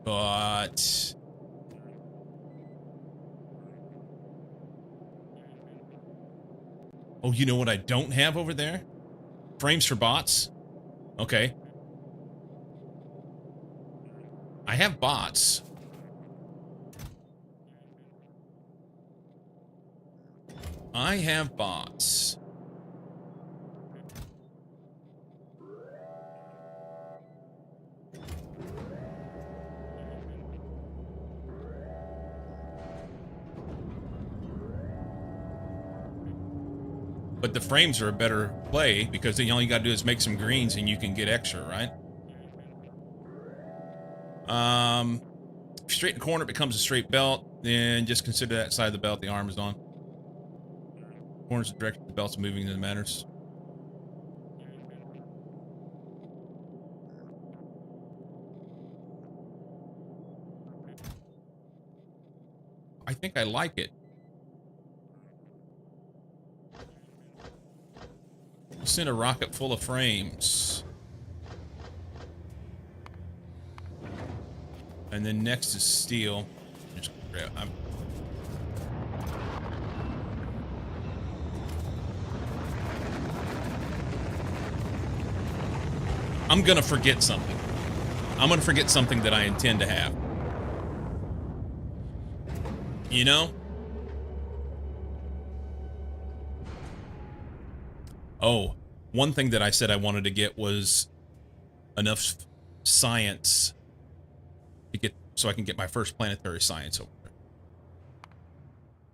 But oh, you know what I don't have over there? Frames for bots. Okay. I have bots. I have bots. But the frames are a better play because then all you gotta do is make some greens and you can get extra, right? Straighten the corner, it becomes a straight belt. Then just consider that side of the belt the arm is on. Corners the direction the belt's moving that matters. I think I like it. We'll send a rocket full of frames. And then next is steel. Just grab. I'm gonna forget something. I'm gonna forget something that I intend to have. You know? Oh, one thing that I said I wanted to get was enough science to get so I can get my first planetary science over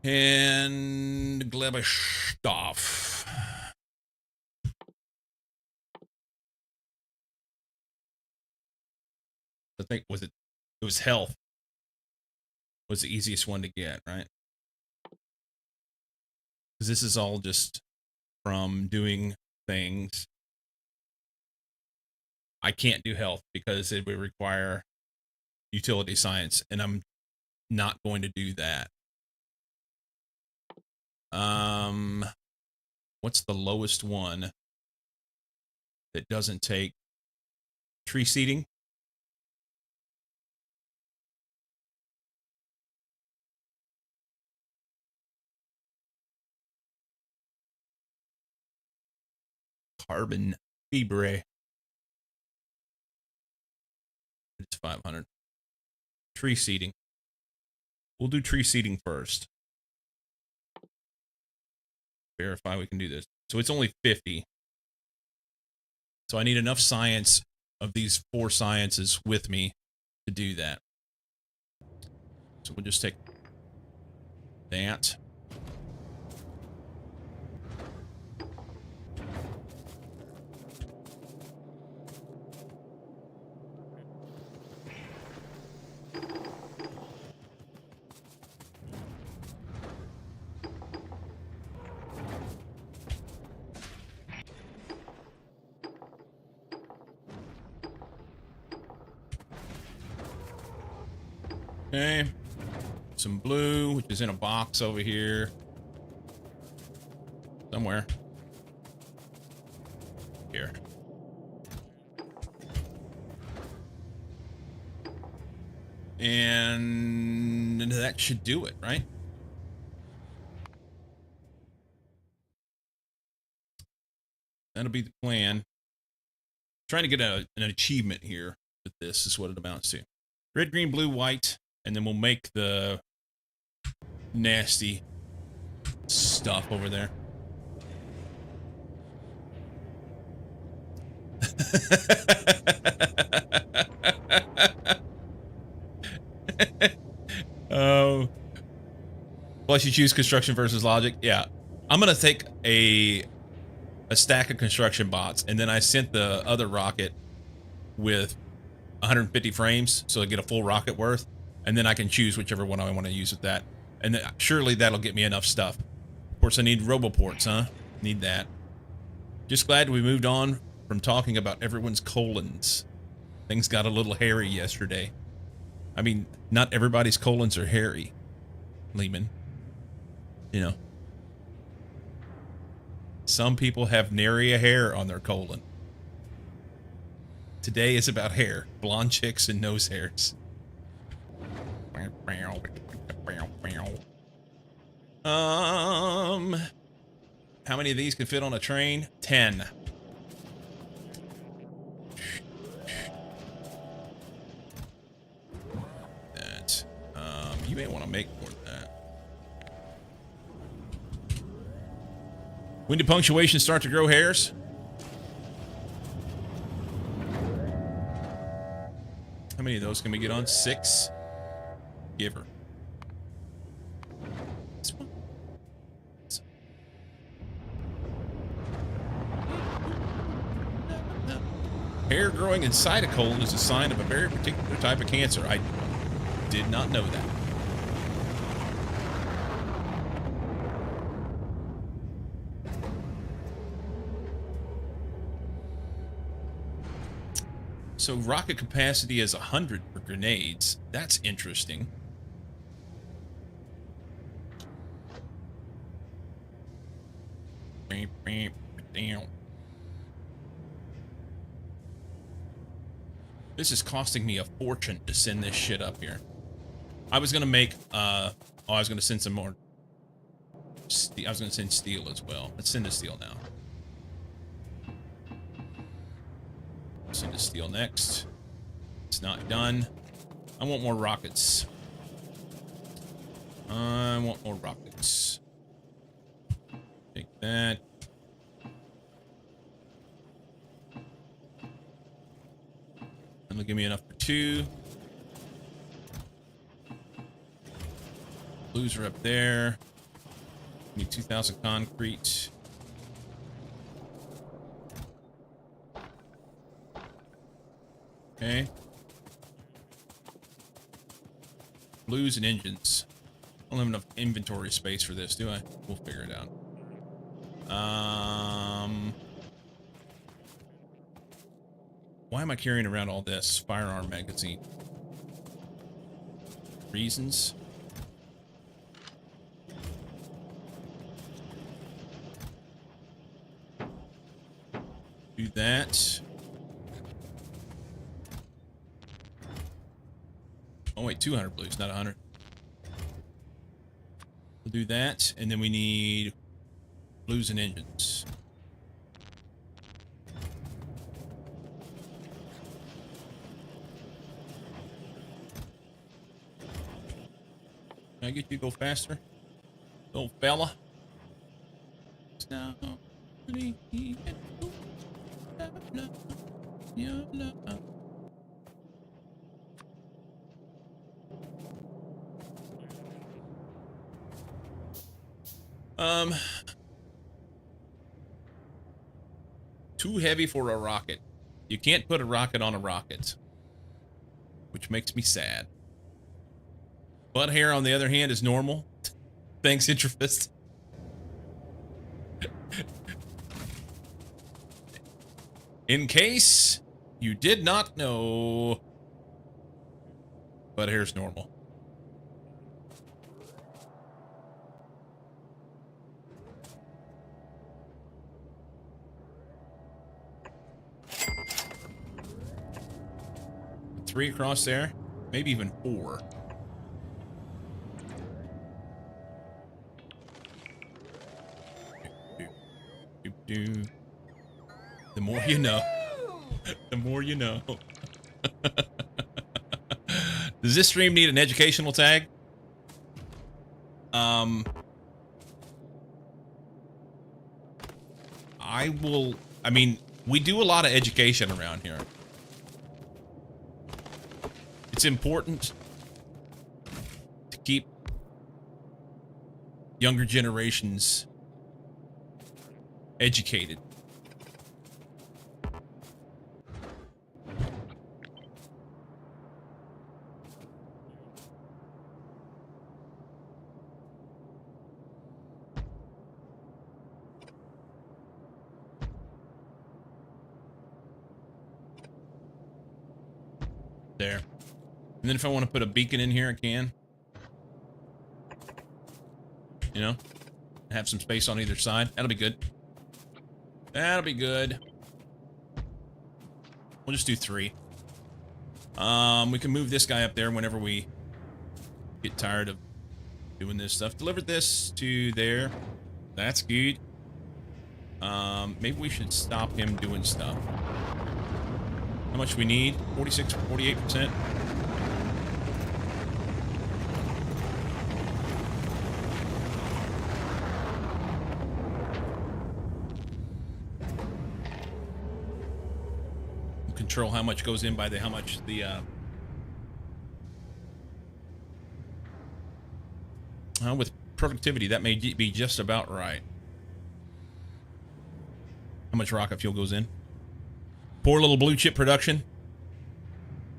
there. And Glebestoff. I think it was health was the easiest one to get, right? Because this is all just from doing things. I can't do health because it would require utility science, and I'm not going to do that. What's the lowest one that doesn't take tree seeding? Carbon fibre. It's 500. Tree seeding. We'll do tree seeding first. Verify we can do this. So it's only 50. So I need enough science of these 4 sciences with me to do that. So we'll just take that. Okay. Some blue, which is in a box over here. Somewhere. Here. And that should do it, right? That'll be the plan. Trying to get an achievement here with this is what it amounts to. Red, green, blue, white, and then we'll make the nasty stuff over there. Oh. Plus you choose construction versus logic. Yeah. I'm gonna take a stack of construction bots, and then I sent the other rocket with 150 frames, so I get a full rocket worth, and then I can choose whichever one I want to use with that. And then surely that'll get me enough stuff. Of course, I need roboports, huh? Need that. Just glad we moved on from talking about everyone's colons. Things got a little hairy yesterday. I mean, not everybody's colons are hairy, Lehman. You know. Some people have nary a hair on their colon. Today is about hair. Blonde chicks and nose hairs. How many of these can fit on a train? 10. That. You may want to make more than that. When did punctuation start to grow hairs? How many of those can we get on? 6? Give her. Hair growing inside a colon is a sign of a very particular type of cancer. I did not know that. So rocket capacity is 100 for grenades. That's interesting. This is costing me a fortune to send this shit up here. I was gonna make, I was gonna send some more. I was gonna send steel as well. Let's send the steel now. Send the steel next. It's not done. I want more rockets. I want more rockets. Take that. That'll give me enough for 2. Blues are up there. Need 2,000 concrete. Okay. Blues and engines. I don't have enough inventory space for this, do I? We'll figure it out. Why am I carrying around all this firearm magazine? Reasons? Do that. Oh wait, 200 blues, not 100. We'll do that, and then we need blues and engines. Can I get you to go faster? Little fella. Too heavy for a rocket. You can't put a rocket on a rocket, which makes me sad. Butt hair, on the other hand, is normal. Thanks, Intrafist. In case you did not know, butt hair is normal. Three across there, maybe even 4. The more you know. The more you know. Does this stream need an educational tag? I mean, we do a lot of education around here. It's important to keep younger generations educated. There. And then if I want to put a beacon in here, I can. You know? Have some space on either side. That'll be good. That'll be good. We'll just do 3. We can move this guy up there whenever we get tired of doing this stuff. Deliver this to there. That's good. Maybe we should stop him doing stuff. How much we need? 46, 48%. Control how much goes in by the, how much the, with productivity, that may be just about right. How much rocket fuel goes in? Poor little blue chip production.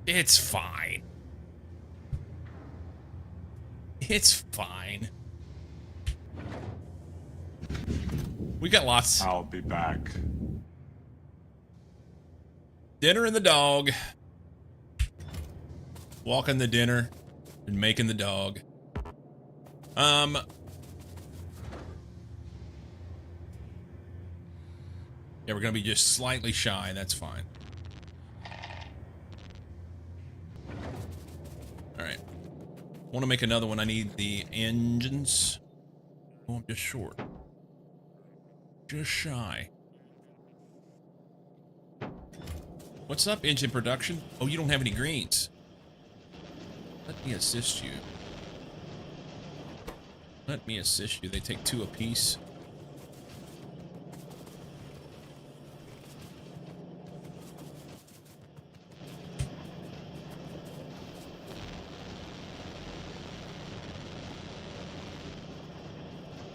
It's fine. It's fine. We got lots. I'll be back. Dinner and the dog. Walking the dinner and making the dog. Yeah, we're gonna be just slightly shy. That's fine. All right. Want to make another one. I need the engines. Oh, I'm just short. Just shy. What's up, engine production? Oh, you don't have any greens. Let me assist you. Let me assist you. They take 2 apiece.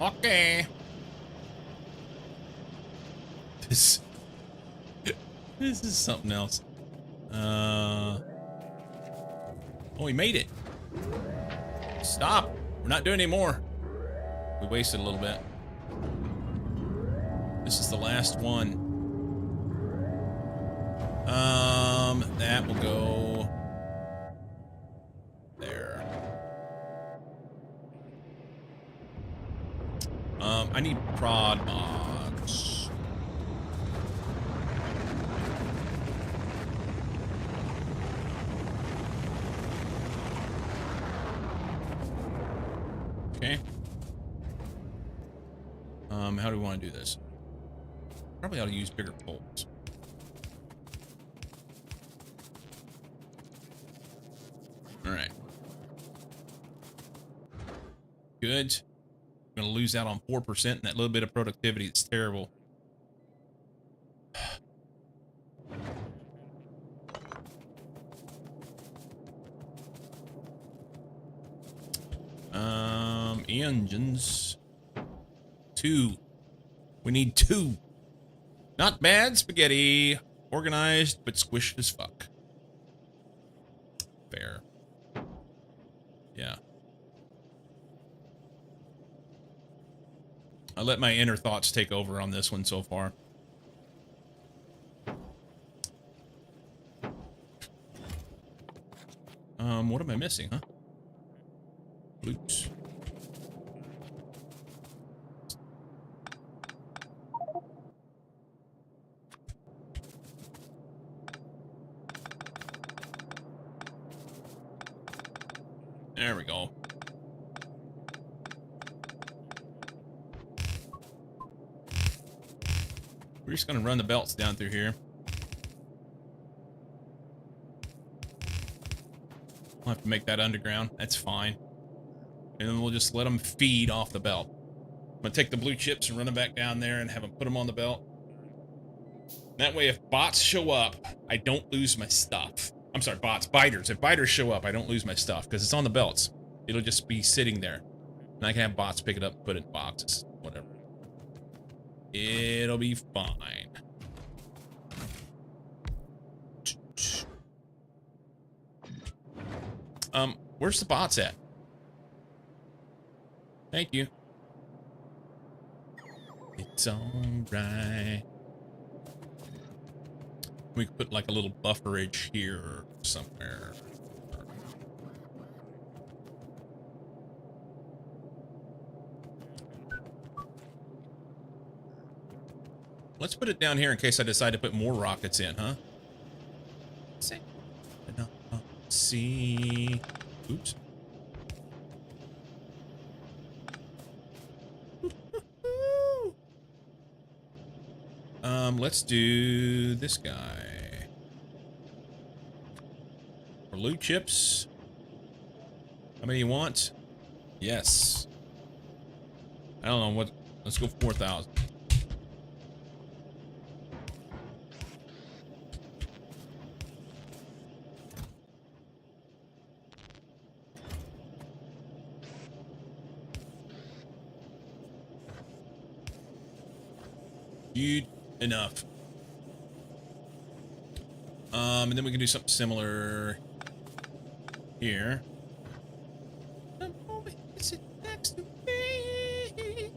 Okay. This is something else. Oh, we made it. Stop. We're not doing any more. We wasted a little bit. This is the last one. That will go there. I need prod mods. Okay. How do we want to do this? Probably ought to use bigger poles. All right. Good. I'm going to lose out on 4% and that little bit of productivity. It's terrible. Engines. 2. We need 2. Not bad, spaghetti. Organized, but squished as fuck. Fair. Yeah. I let my inner thoughts take over on this one so far. What am I missing, huh? Oops. There we go. We're just gonna run the belts down through here. I'll have to make that underground. That's fine. And then we'll just let them feed off the belt. I'm gonna take the blue chips and run them back down there and have them put them on the belt. That way, if bots show up, I don't lose my stuff. I'm sorry, bots, biters. If biters show up, I don't lose my stuff because it's on the belts. It'll just be sitting there. And I can have bots pick it up and put it in boxes. Whatever. It'll be fine. Where's the bots at? Thank you. It's alright. We could put like a little bufferage here somewhere. Let's put it down here in case I decide to put more rockets in, huh? See. Oops. Let's do this guy. For loot chips. How many you want? Yes. I don't know what. Let's go 4,000. Good enough. And then we can do something similar here. Sit next to me.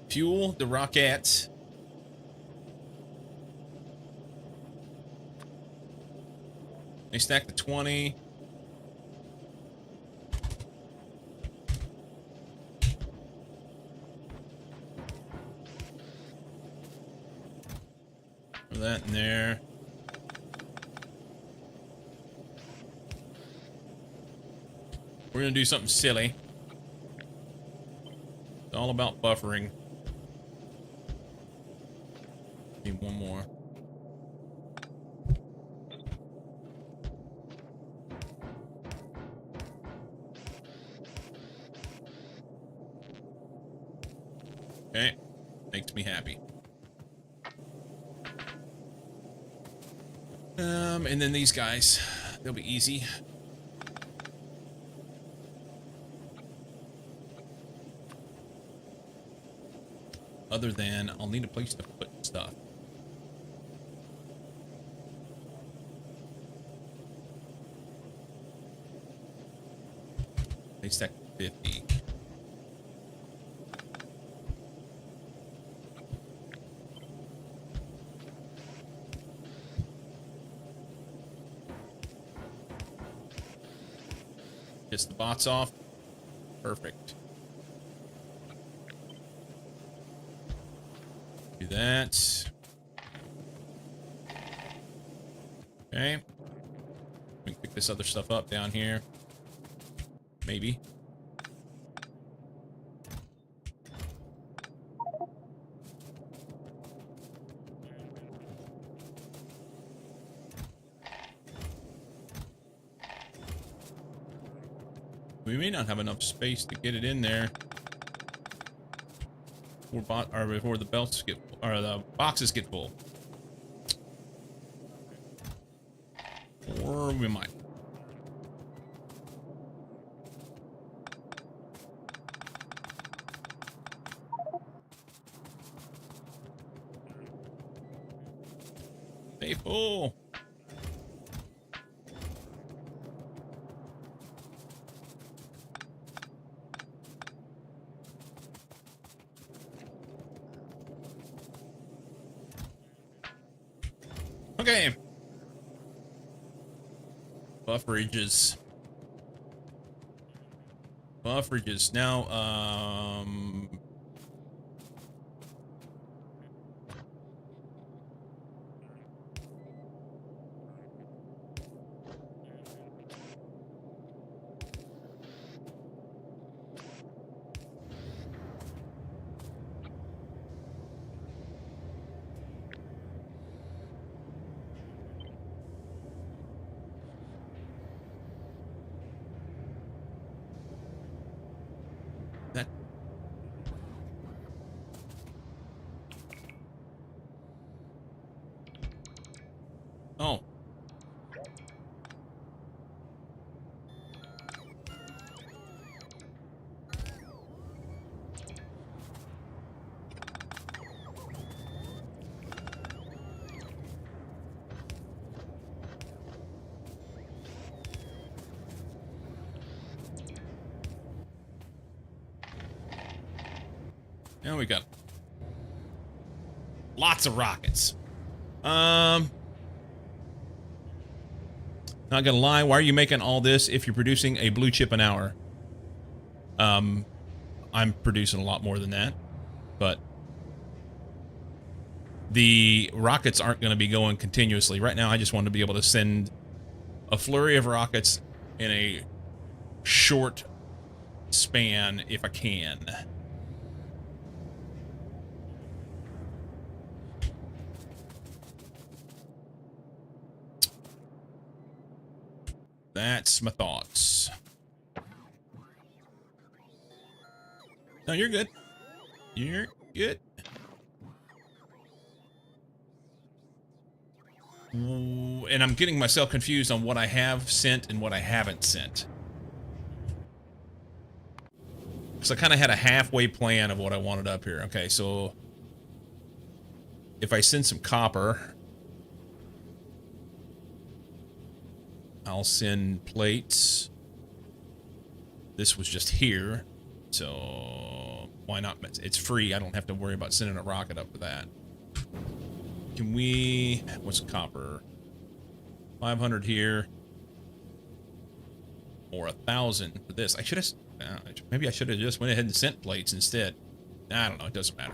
Fuel the rocket. They stack the 20. That in there. We're gonna do something silly. It's all about buffering. Need one more. Okay, makes me happy. And then these guys, they'll be easy. Other than I'll need a place to put stuff. They stack 50. Gets the bots off. Perfect. Do that. Okay. We can pick this other stuff up down here. Maybe. We may not have enough space to get it in there before the belts get or the boxes get full. Or we might. Stay full. Okay. Bufferages. Bufferages. Now, that oh. Now we got lots of rockets. Not gonna lie, why are you making all this if you're producing a blue chip an hour? I'm producing a lot more than that, but the rockets aren't going to be going continuously. Right now, I just want to be able to send a flurry of rockets in a short span if I can. That's my thoughts. No, you're good. You're good. Ooh, and I'm getting myself confused on what I have sent and what I haven't sent. So I kind of had a halfway plan of what I wanted up here. Okay, so if I send some copper, I'll send plates. This was just here, so why not? It's free. I don't have to worry about sending a rocket up for that. Can we... What's copper? 500 here. Or 1,000 for this. I should have... maybe I should have just went ahead and sent plates instead. I don't know. It doesn't matter.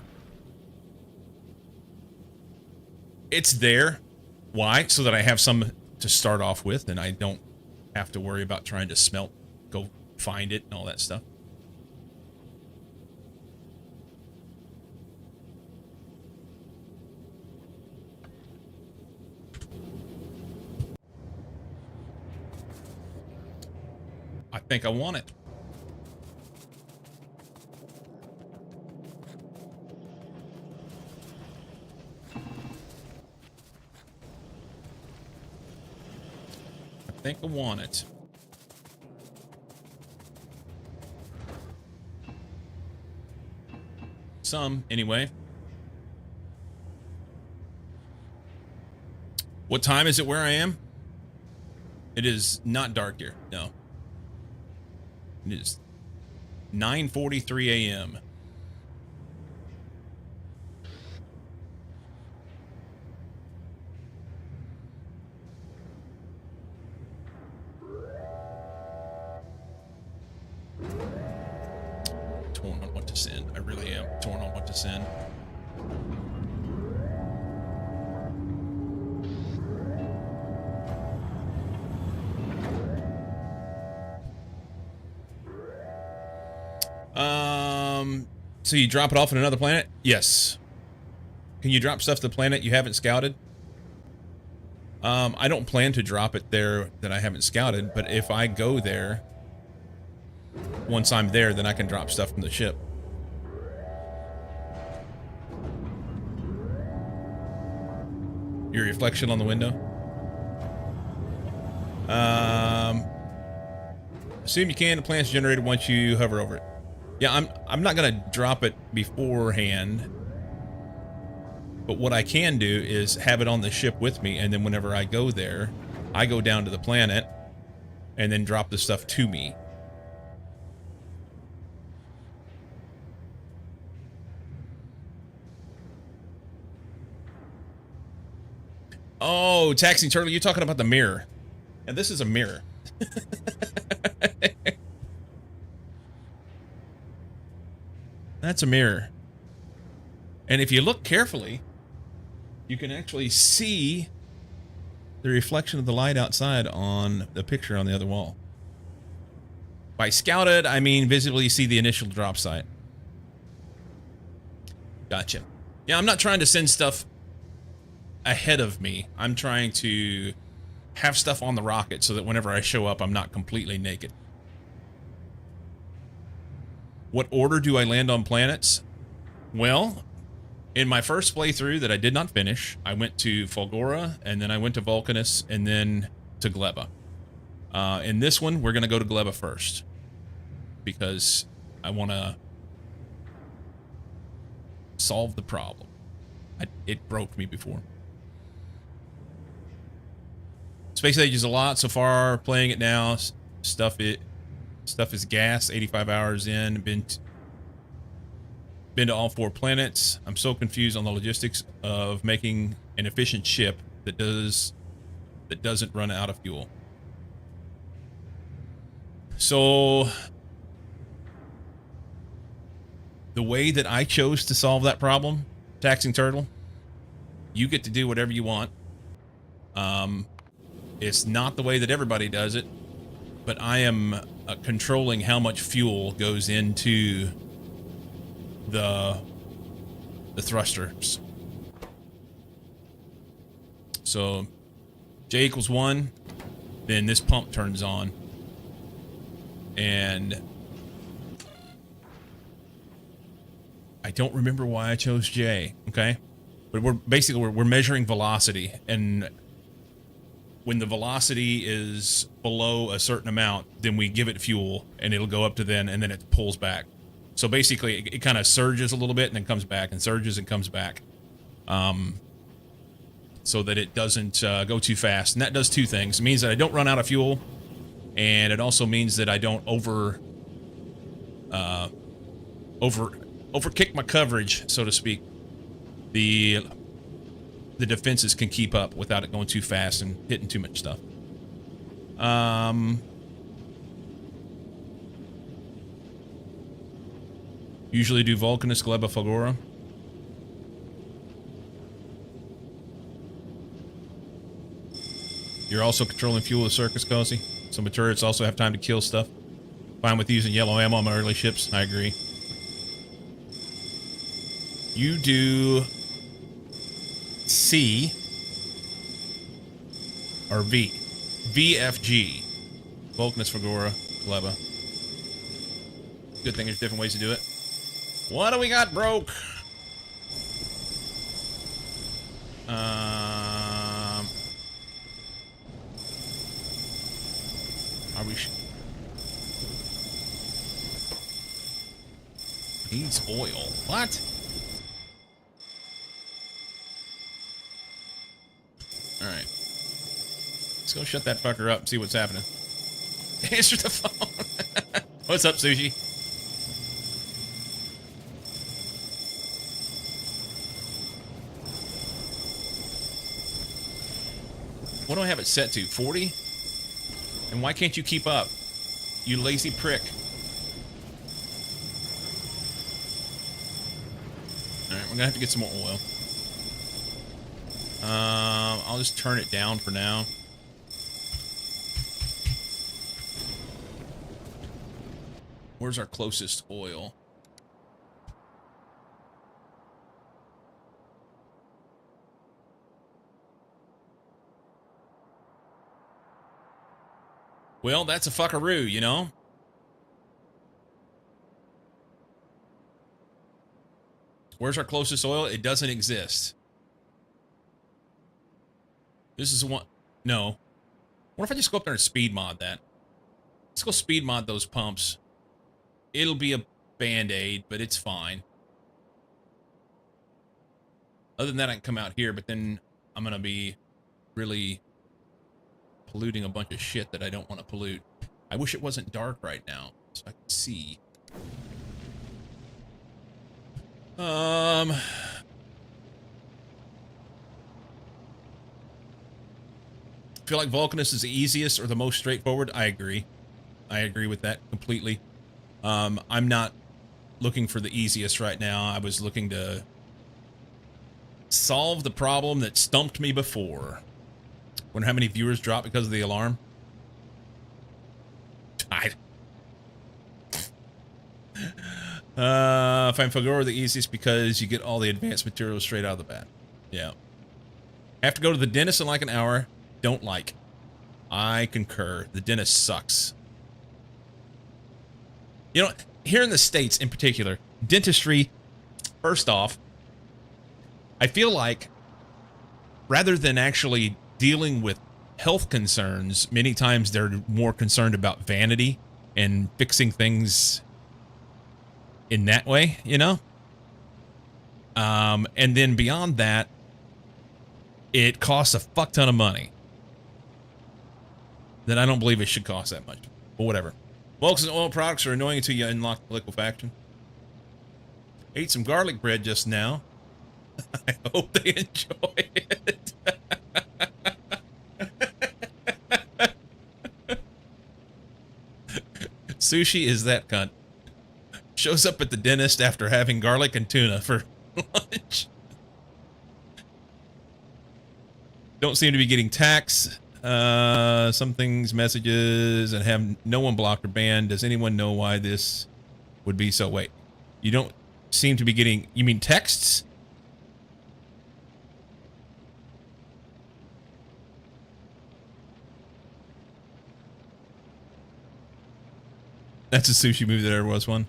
It's there. Why? So that I have some to start off with, and I don't have to worry about trying to go find it and all that stuff. I think I want it. I think I want it. Some, anyway. What time is it where I am? It is not dark here, no. It is 9:43 a.m. Torn on what to send. I really am torn on what to send. So you drop it off on another planet? Yes. Can you drop stuff to the planet you haven't scouted? I don't plan to drop it there that I haven't scouted, but if I go there, once I'm there, then I can drop stuff from the ship. Your reflection on the window? Assume you can. The planet's generated once you hover over it. Yeah, I'm not gonna drop it beforehand, but what I can do is have it on the ship with me, and then whenever I go there, I go down to the planet and then drop the stuff to me. Oh, Taxing Turtle, you're talking about the mirror. And this is a mirror. That's a mirror. And if you look carefully, you can actually see the reflection of the light outside on the picture on the other wall. By scouted, I mean visibly see the initial drop site. Gotcha. Yeah, I'm not trying to send stuff ahead of me. I'm trying to have stuff on the rocket so that whenever I show up, I'm not completely naked. What order do I land on planets? Well, in my first playthrough that I did not finish, I went to Fulgora, and then I went to Vulcanus, and then to Gleba. In this one, we're going to go to Gleba first, because I want to solve the problem. It broke me before. Space Age is a lot so far. Playing it now, stuff is gas. 85 hours in. Been to all 4 planets. I'm so confused on the logistics of making an efficient ship that doesn't run out of fuel. So the way that I chose to solve that problem, Taxing Turtle, you get to do whatever you want. It's not the way that everybody does it, but I am controlling how much fuel goes into the thrusters. So J equals 1, then this pump turns on, and I don't remember why I chose J. Okay, but we're measuring velocity, and when the velocity is below a certain amount, then we give it fuel, and it'll go up to then, and then it pulls back. So basically, it kind of surges a little bit, and then comes back, and surges and comes back, so that it doesn't go too fast. And that does 2 things. It means that I don't run out of fuel, and it also means that I don't overkick my coverage, so to speak. The defenses can keep up without it going too fast and hitting too much stuff. Usually do Vulcanus, Gleba, Fulgora. You're also controlling fuel of Circus, Cozy. Some turrets also have time to kill stuff. Fine with using yellow ammo on my early ships. I agree. You do C or V. VFG. Vulcanus, Fagora, Gleba. Good thing there's different ways to do it. What do we got broke? Are we... Needs oil. What? Alright. Let's go shut that fucker up and see what's happening. Answer the phone. What's up, Sushi? What do I have it set to? 40? And why can't you keep up? You lazy prick. Alright, we're gonna have to get some more oil. I'll just turn it down for now. Where's our closest oil? Well, that's a fuckaroo, you know? Where's our closest oil? It doesn't exist. This is one... No. What if I just go up there and speed mod that? Let's go speed mod those pumps. It'll be a band-aid, but it's fine. Other than that, I can come out here, but then I'm going to be really polluting a bunch of shit that I don't want to pollute. I wish it wasn't dark right now, so I can see. Feel like Vulcanus is the easiest or the most straightforward? I agree. I agree with that completely. I'm not looking for the easiest right now. I was looking to solve the problem that stumped me before. Wonder how many viewers dropped because of the alarm? I find Fagora the easiest because you get all the advanced materials straight out of the bat. Yeah. Have to go to the dentist in like an hour. Don't like. I concur. The dentist sucks. You know, here in the States in particular, dentistry, first off, I feel like rather than actually dealing with health concerns, many times they're more concerned about vanity and fixing things in that way, you know? And then beyond that, it costs a fuck ton of money. Then I don't believe it should cost that much. But whatever. Vulcan's oil products are annoying until you unlock liquefaction. Ate some garlic bread just now. I hope they enjoy it. Sushi is that cunt. Shows up at the dentist after having garlic and tuna for lunch. Don't seem to be getting tax. Some things, messages, and have no one blocked or banned. Does anyone know why this would be so? Wait, you don't seem to be getting... You mean texts? That's a sushi movie that ever was one.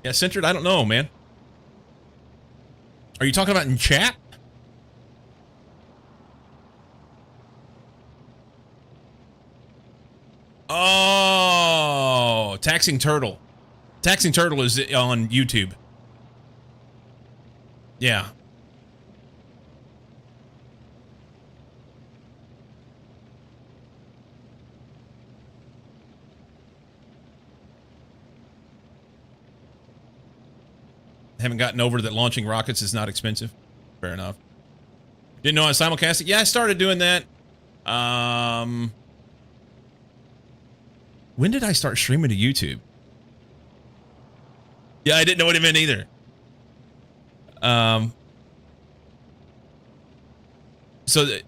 Yeah, Centered, I don't know, man. Are you talking about in chat? Oh, Taxing Turtle. Taxing Turtle is on YouTube. Yeah. Haven't gotten over that launching rockets is not expensive. Fair enough. Didn't know I was simulcasting? Yeah, I started doing that. When did I start streaming to YouTube? Yeah, I didn't know what it meant either. So the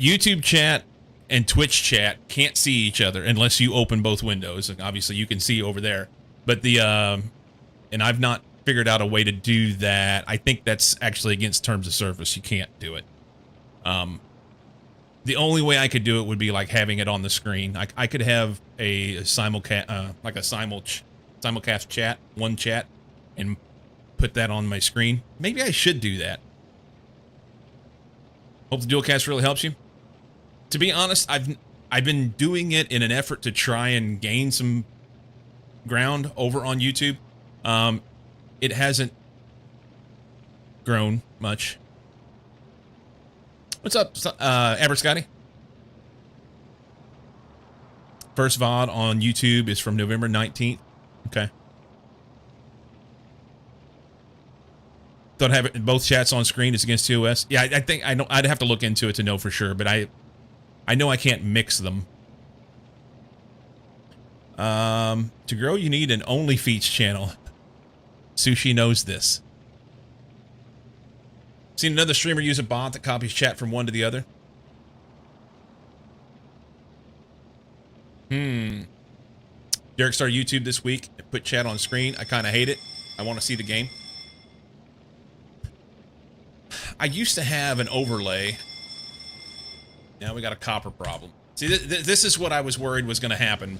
YouTube chat and Twitch chat can't see each other unless you open both windows. And obviously, you can see over there. But and I've not figured out a way to do that. I think that's actually against terms of service. You can't do it. The only way I could do it would be like having it on the screen. I could have a simulcast, like a simulcast chat, one chat, and put that on my screen. Maybe I should do that. Hope the Dualcast really helps you. To be honest, I've been doing it in an effort to try and gain some ground over on YouTube. It hasn't grown much. What's up, Aber Scotty? First VOD on YouTube is from November 19th. Okay. Don't have it, both chats on screen is against TOS. Yeah, I think I'd have to look into it to know for sure, but I know I can't mix them. To grow, you need an OnlyFeats channel. Sushi knows this. Seen another streamer use a bot that copies chat from one to the other? Derek started YouTube this week. Put chat on screen. I kind of hate it. I want to see the game. I used to have an overlay. Now we got a copper problem. See, this is what I was worried was going to happen.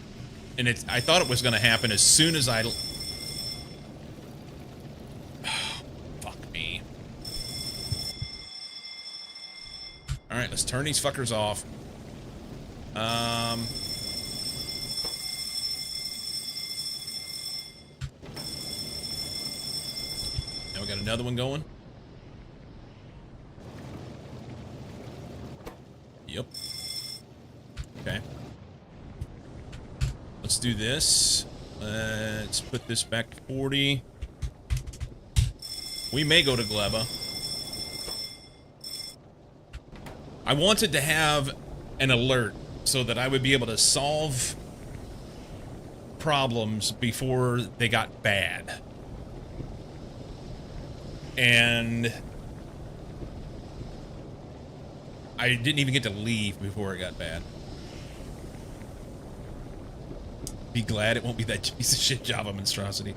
And I thought it was going to happen as soon as I... Fuck me. Alright, let's turn these fuckers off. Now we got another one going. Yep. Okay. Let's do this. Let's put this back to 40. We may go to Gleba. I wanted to have an alert so that I would be able to solve problems before they got bad. And I didn't even get to leave before it got bad. Be glad it won't be that piece of shit Java monstrosity.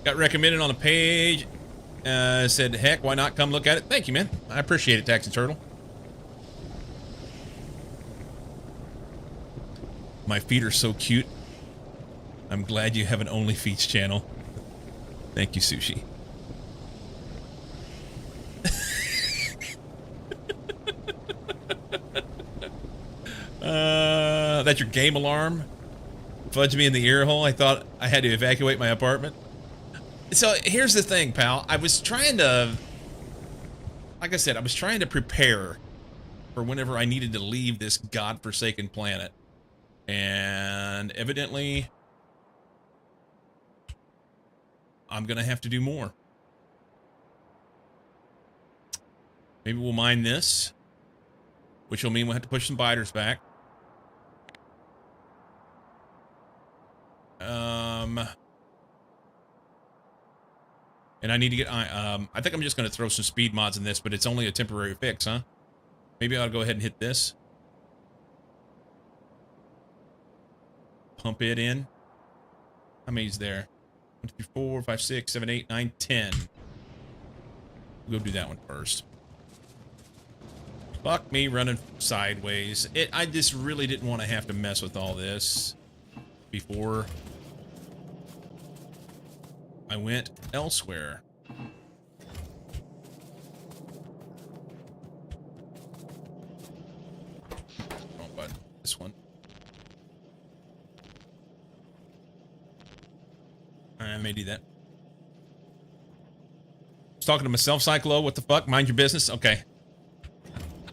Got recommended on the page. Said, heck, why not come look at it? Thank you, man. I appreciate it, Taxi Turtle. My feet are so cute. I'm glad you have an OnlyFeats channel. Thank you, Sushi. That's your game alarm? Fudge me in the ear hole. I thought I had to evacuate my apartment. So here's the thing, pal. I was trying to... Like I said, I was trying to prepare for whenever I needed to leave this godforsaken planet. And evidently... I'm gonna have to do more. Maybe we'll mine this, which will mean we'll have to push some biters back. And I need to get, I think I'm just gonna throw some speed mods in this, but it's only a temporary fix, huh? Maybe I'll go ahead and hit this. Pump it in. How many's there? 1, 2, 3, 4, 5, 6, 7, 8, 9, 10. We'll go do that one first. Fuck me running sideways. I just really didn't want to have to mess with all this before I went elsewhere. Wrong button. This one. I may do that. I was talking to myself, Cyclo. What the fuck? Mind your business. Okay.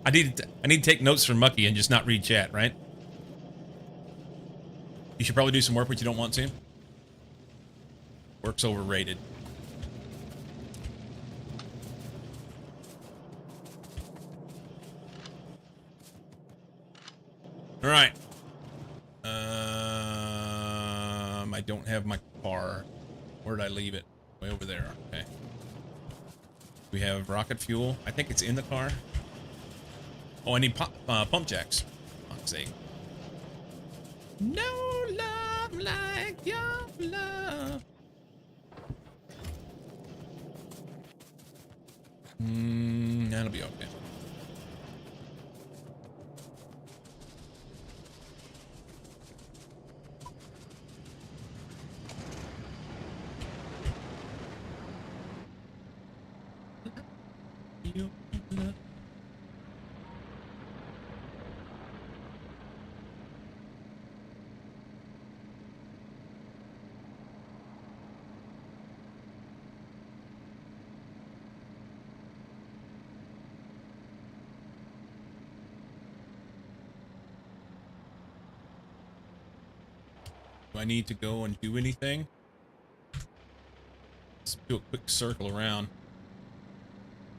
I need to take notes from Mucky and just not read chat, right? You should probably do some work, but you don't want to. Work's overrated. All right. I don't have my car. Where did I leave it? Way over there. Okay. We have rocket fuel. I think it's in the car. Oh, I need pump jacks. For fuck's sake. No love like your love. That'll be okay. You love. Do I need to go and do anything? Let's do a quick circle around.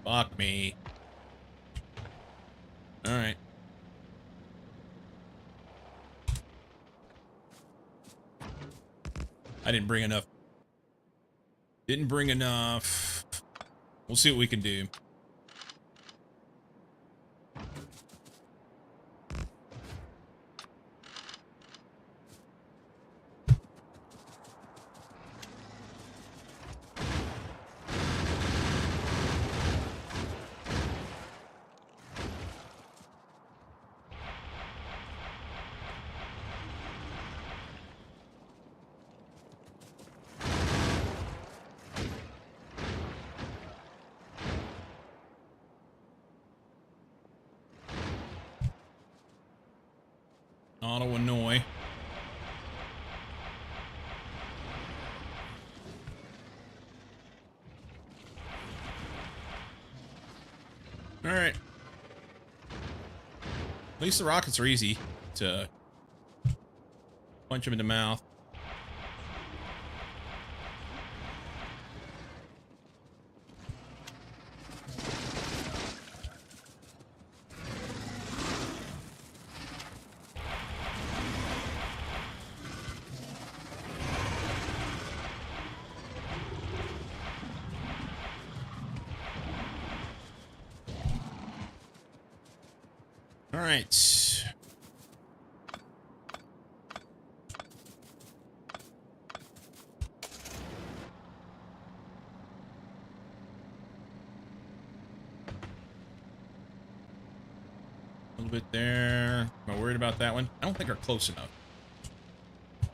Fuck me. Alright. I didn't bring enough. Didn't bring enough. We'll see what we can do. Auto annoy. All right. At least the rockets are easy to punch them in the mouth. All right. A little bit there. Am I worried about that one? I don't think we're close enough. If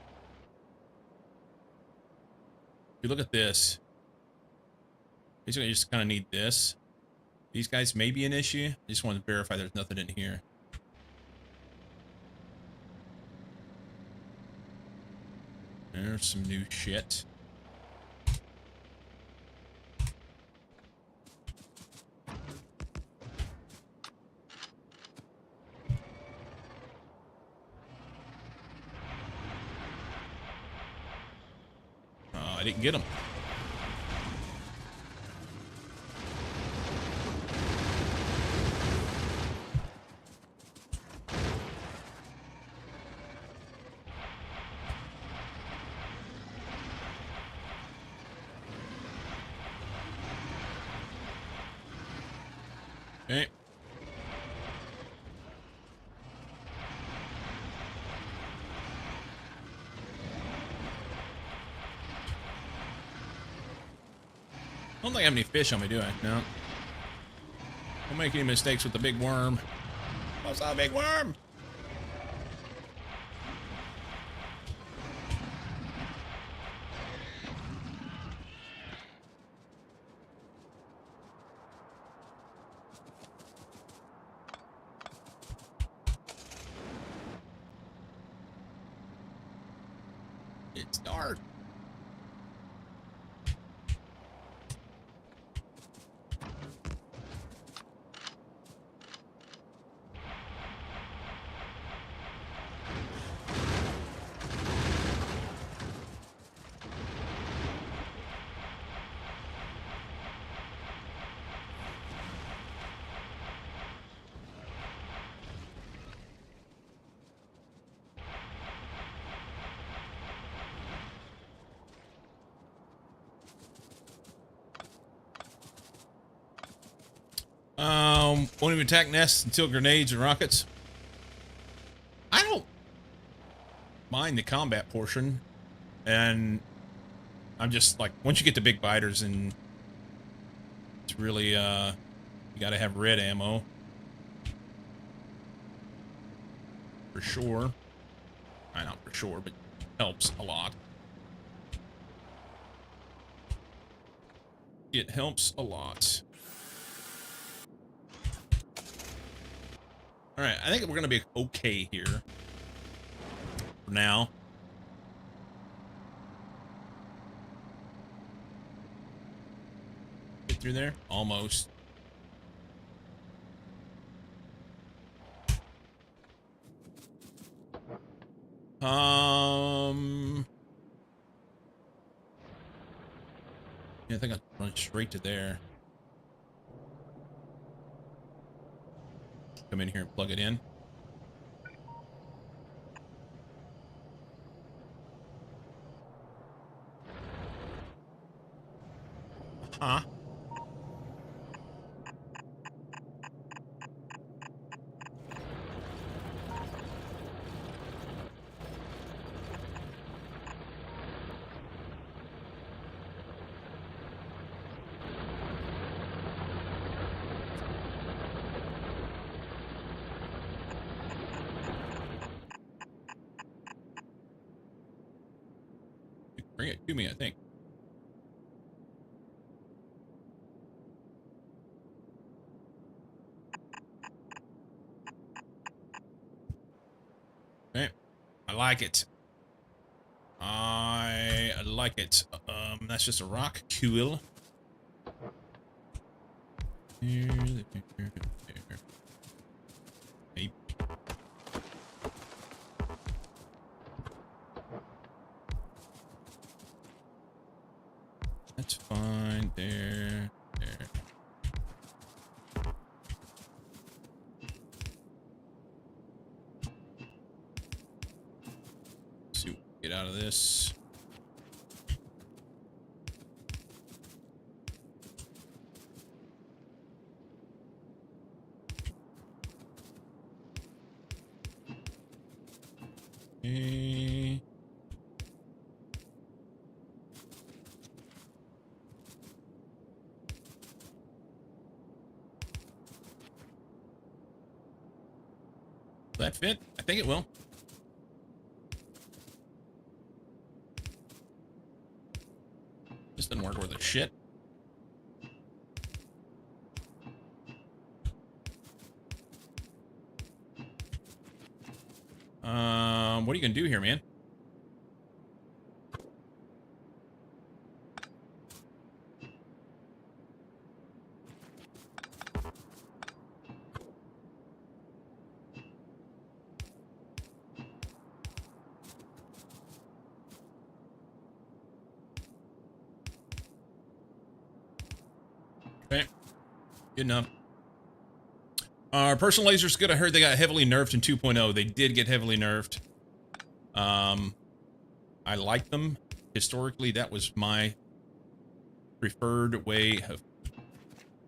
you look at this, basically you just kind of need this. These guys may be an issue. I just want to verify there's nothing in here. There's some new shit. Oh, I didn't get them. Okay. I don't think I have any fish on me, do I? No. Don't make any mistakes with the big worm. What's that big worm? It's dark. Won't even attack nests until grenades and rockets. I don't mind the combat portion, and I'm just like, once you get the big biters, and it's really you gotta have red ammo for sure. I not for sure, but it helps a lot. It helps a lot. All right, I think we're gonna be okay here for now. Get through there? Almost. Yeah, I think I'll run straight to there. Come in here and plug it in. Huh? Bring it to me, I think. Okay. I like it. I like it. That's just a rock. Cool. Hey. That's fine. There. Let's see what we get out of this. Okay. Will that fit? I think it will. This didn't work worth a shit. What are you gonna do here, man? Okay, good enough. Our personal laser's good. I heard they got heavily nerfed in 2.0. They did get heavily nerfed. I like them. Historically, that was my preferred way of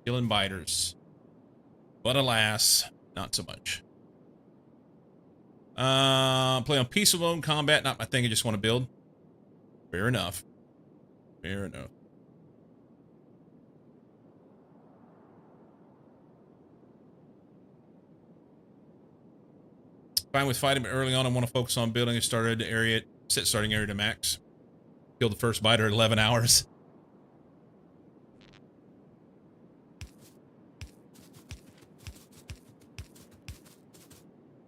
killing biters. But alas, not so much. Play on peaceful mode combat, not my thing. I just want to build. Fair enough. Fair enough. Fine with fighting, but early on I want to focus on building a starting area to max. Kill the first biter at 11 hours.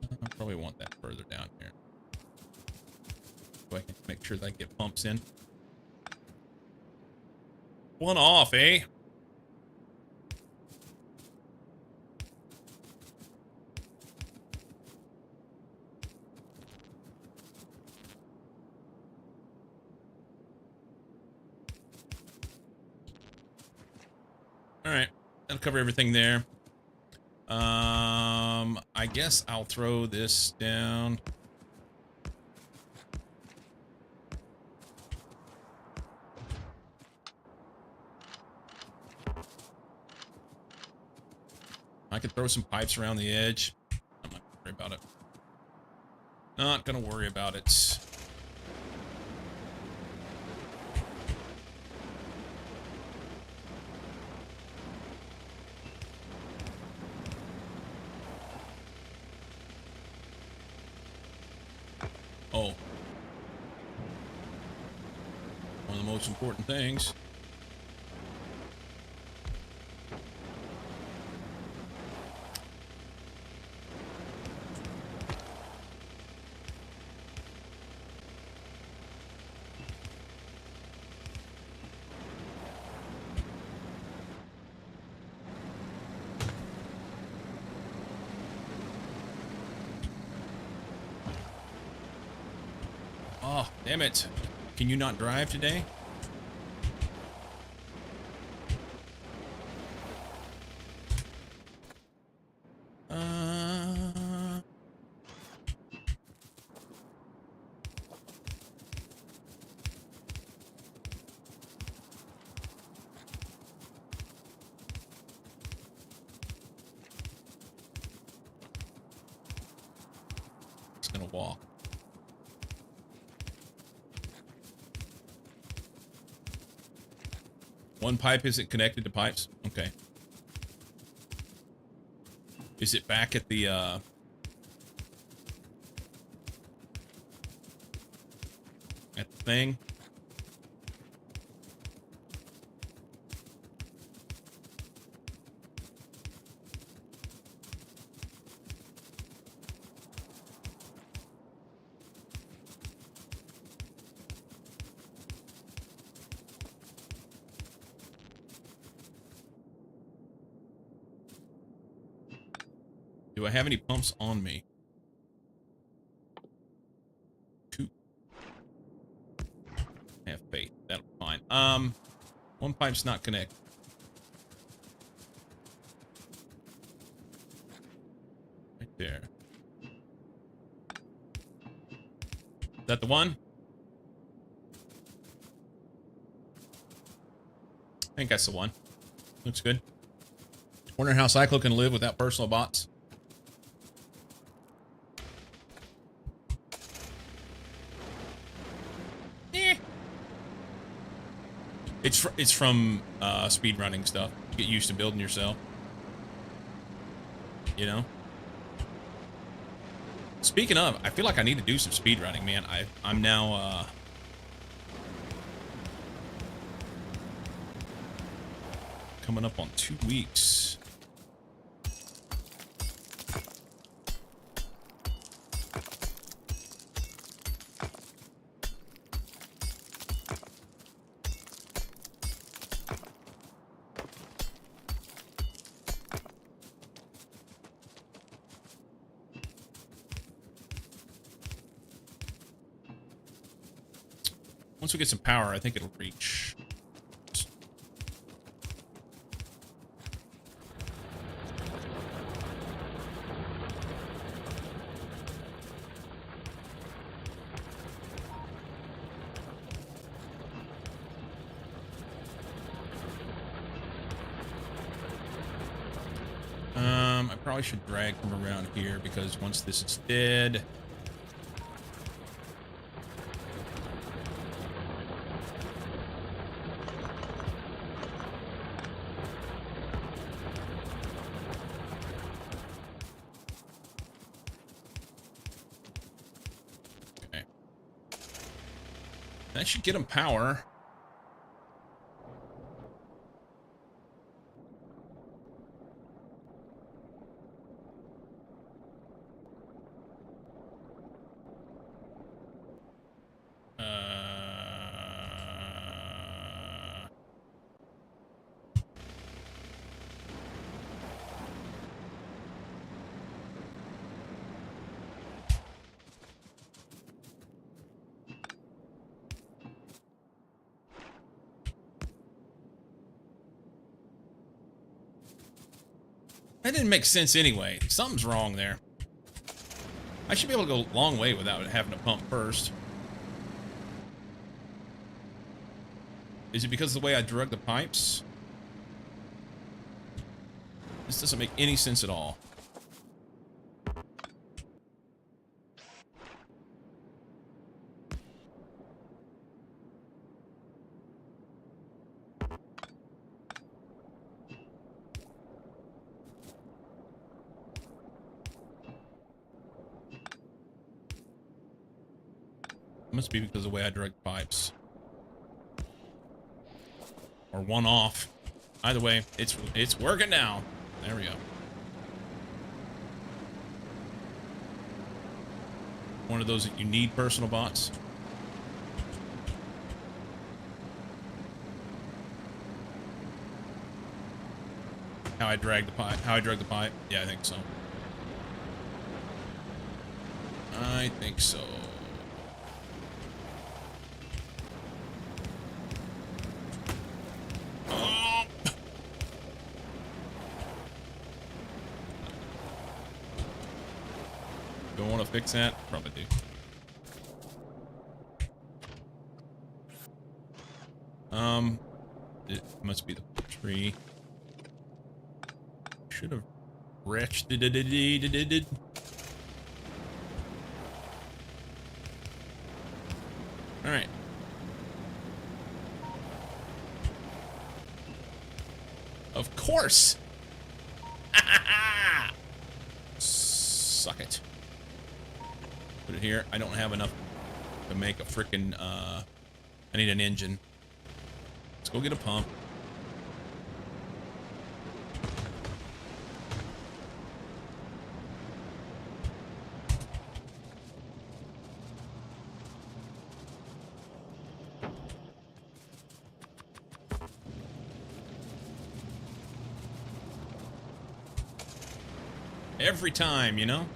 I probably want that further down here, so I can make sure that I get pumps in. One off, eh? All right, that'll cover everything there. I guess I'll throw this down. I could throw some pipes around the edge. I'm not gonna worry about it. Not gonna worry about it. Oh. One of the most important things. Oh, damn it. Can you not drive today? It's gonna walk. One pipe isn't connected to pipes? Okay. Is it back at the, at the thing? Do I have any pumps on me? 2. I have faith. That'll be fine. One pipe's not connected. Right there. Is that the one? I think that's the one. Looks good. Wondering how Cyclo can live without personal bots. It's from speedrunning stuff. Get used to building yourself. You know? Speaking of, I feel like I need to do some speedrunning, man. I'm now coming up on 2 weeks. Once we get some power, I think it'll reach. I probably should drag from around here because once this is dead. That should get him power. That didn't make sense anyway. Something's wrong there. I should be able to go a long way without having to pump first. Is it because of the way I drug the pipes? This doesn't make any sense at all. Must be because of the way I direct pipes. Or one off. Either way, it's working now. There we go. One of those that you need personal bots. How I drag the pipe. How I drag the pipe. Yeah, I think so. I think so. Don't want to fix that? Probably do. It must be the tree. Should have wretched it. All right. Of course. Suck it. Put it here. I don't have enough to make a frickin' I need an engine. Let's go get a pump. Every time, you know?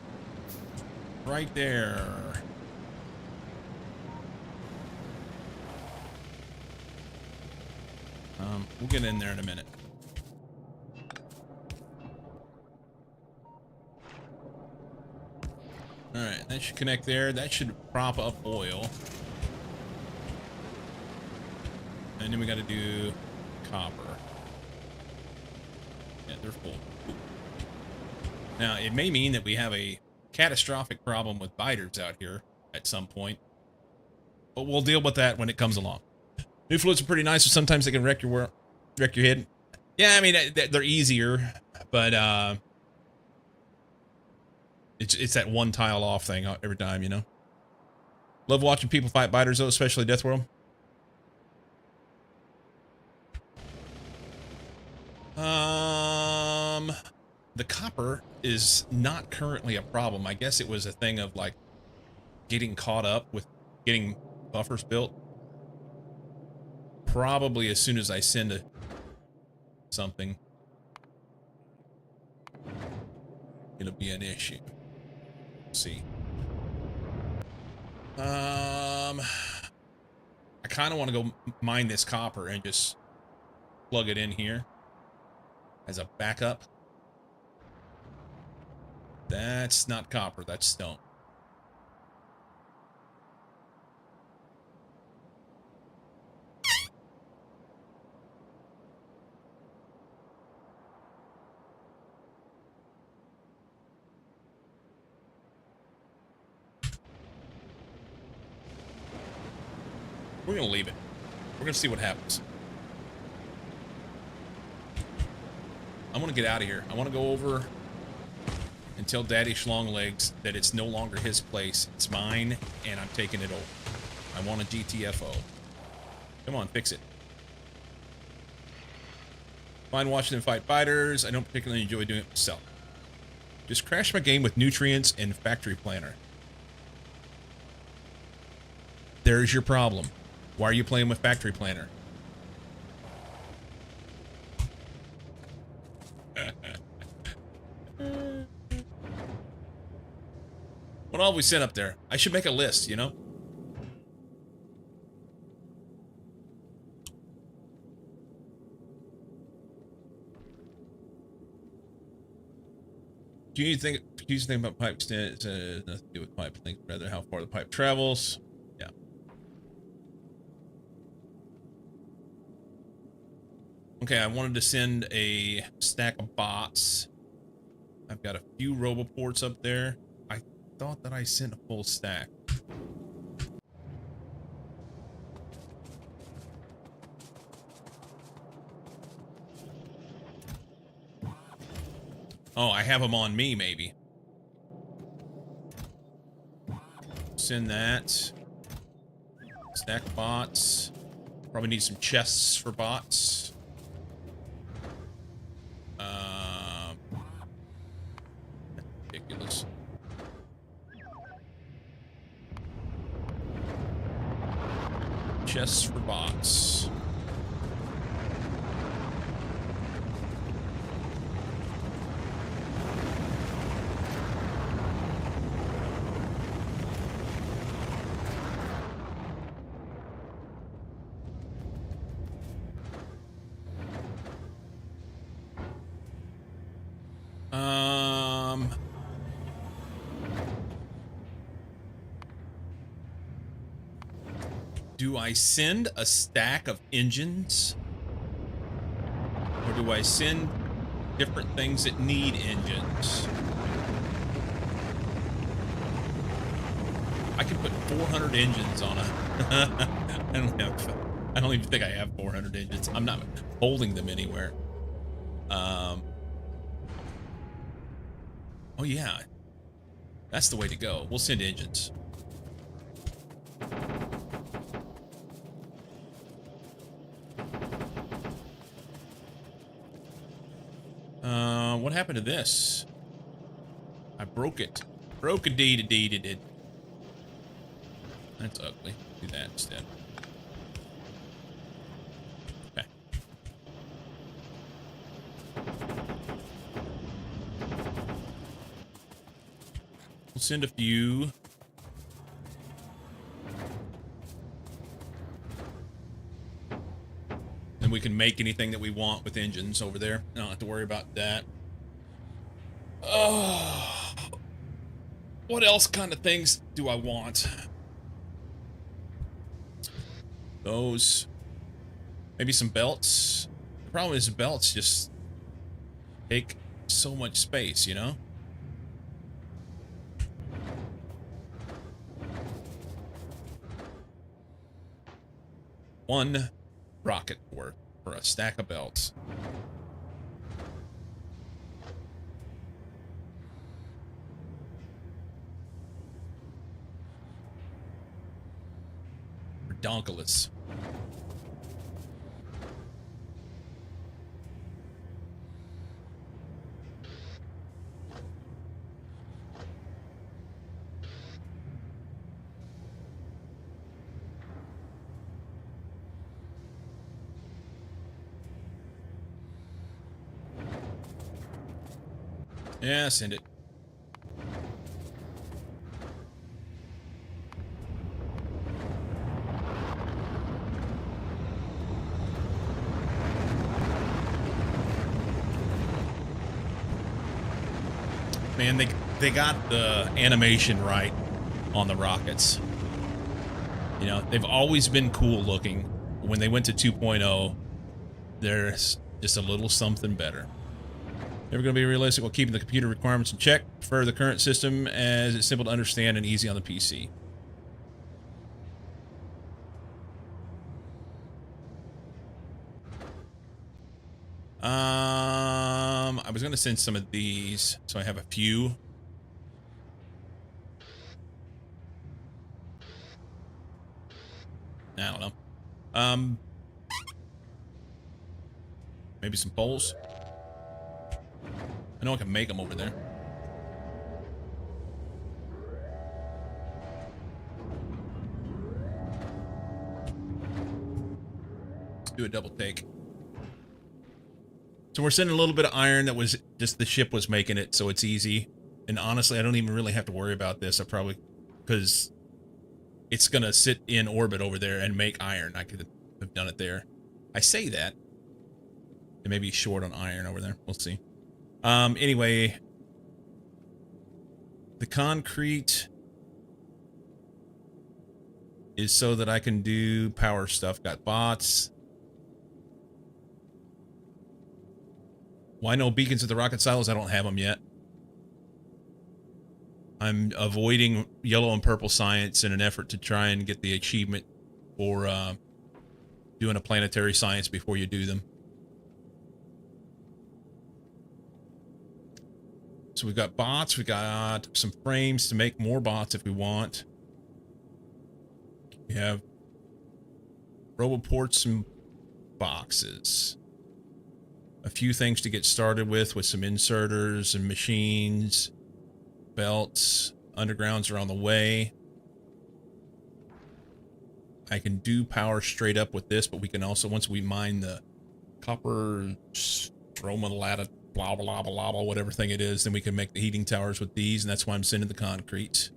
Right there. We'll get in there in a minute. Alright, that should connect there. That should prop up oil. And then we gotta do copper. Yeah, they're full. Now, it may mean that we have a catastrophic problem with biters out here at some point. But we'll deal with that when it comes along. New floats are pretty nice, but sometimes they can wreck your head. Yeah, I mean, they're easier, but it's that one tile off thing every time, you know? Love watching people fight biters, though, especially Death World. The copper is not currently a problem. I guess it was a thing of, like, getting caught up with getting buffers built. Probably as soon as I send something, it'll be an issue. Let's see. I kind of want to go mine this copper and just plug it in here as a backup. That's not copper, that's stone. We're gonna leave it. We're gonna see what happens. I want to get out of here. I want to go over and tell Daddy Schlonglegs that it's no longer his place. It's mine, and I'm taking it over. I want a GTFO. Come on, fix it. Fine watching them fight fighters. I don't particularly enjoy doing it myself. Just crash my game with Nutrients and Factory Planner. There's your problem. Why are you playing with Factory Planner? What all we sent up there? I should make a list, you know? Do you think about pipe stands? Nothing to do with pipe length, rather how far the pipe travels. Yeah. Okay, I wanted to send a stack of bots. I've got a few roboports up there. I thought that I sent a full stack. Oh, I have them on me, maybe. Send that. Stack bots. Probably need some chests for bots. Ridiculous. Chests for bots. Do I send a stack of engines? Or do I send different things that need engines? I could put 400 engines on a... I don't even think I have 400 engines. I'm not holding them anywhere. Oh yeah. That's the way to go. We'll send engines. What happened to this? I broke it. Broke a deed. That's ugly. Do that instead. Okay. We'll send a few. And we can make anything that we want with engines over there. I don't have to worry about that. Oh, what else kind of things do I want? Those. Maybe some belts. The problem is belts just take so much space, you know? One rocket worth for a stack of belts. Redonkulous. Yeah, send it. Man, they got the animation right on the rockets. You know, they've always been cool looking. When they went to 2.0, there's just a little something better. Never going to be realistic while keeping the computer requirements in check. Prefer the current system as it's simple to understand and easy on the PC. I was going to send some of these, so I have a few. I don't know. Maybe some poles. I know I can make them over there. Let's do a double take. So we're sending a little bit of iron that was just the ship was making it, so it's easy. And honestly, I don't even really have to worry about this. I probably, because it's going to sit in orbit over there and make iron. I could have done it there. I say that. It may be short on iron over there. We'll see. Anyway, the concrete is so that I can do power stuff. Got bots. Why no beacons at the rocket silos? I don't have them yet. I'm avoiding yellow and purple science in an effort to try and get the achievement for doing a planetary science before you do them. So we've got bots, we got some frames to make more bots if we want. We have roboports and boxes. A few things to get started with some inserters and machines, belts, undergrounds are on the way. I can do power straight up with this, but we can also, once we mine the copper stromalata, blah, blah, blah, blah, whatever thing it is, then we can make the heating towers with these, and that's why I'm sending the concrete.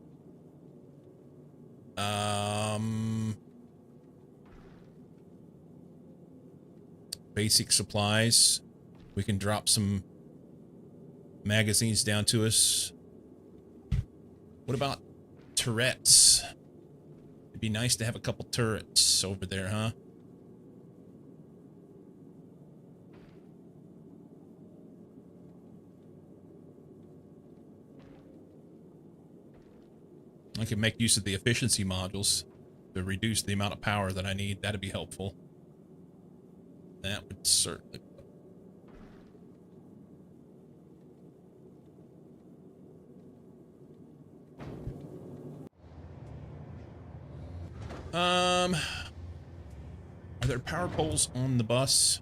Basic supplies. We can drop some magazines down to us. What about turrets? It'd be nice to have a couple turrets over there, huh? I can make use of the efficiency modules to reduce the amount of power that I need. That'd be helpful. That would certainly. Are there power poles on the bus?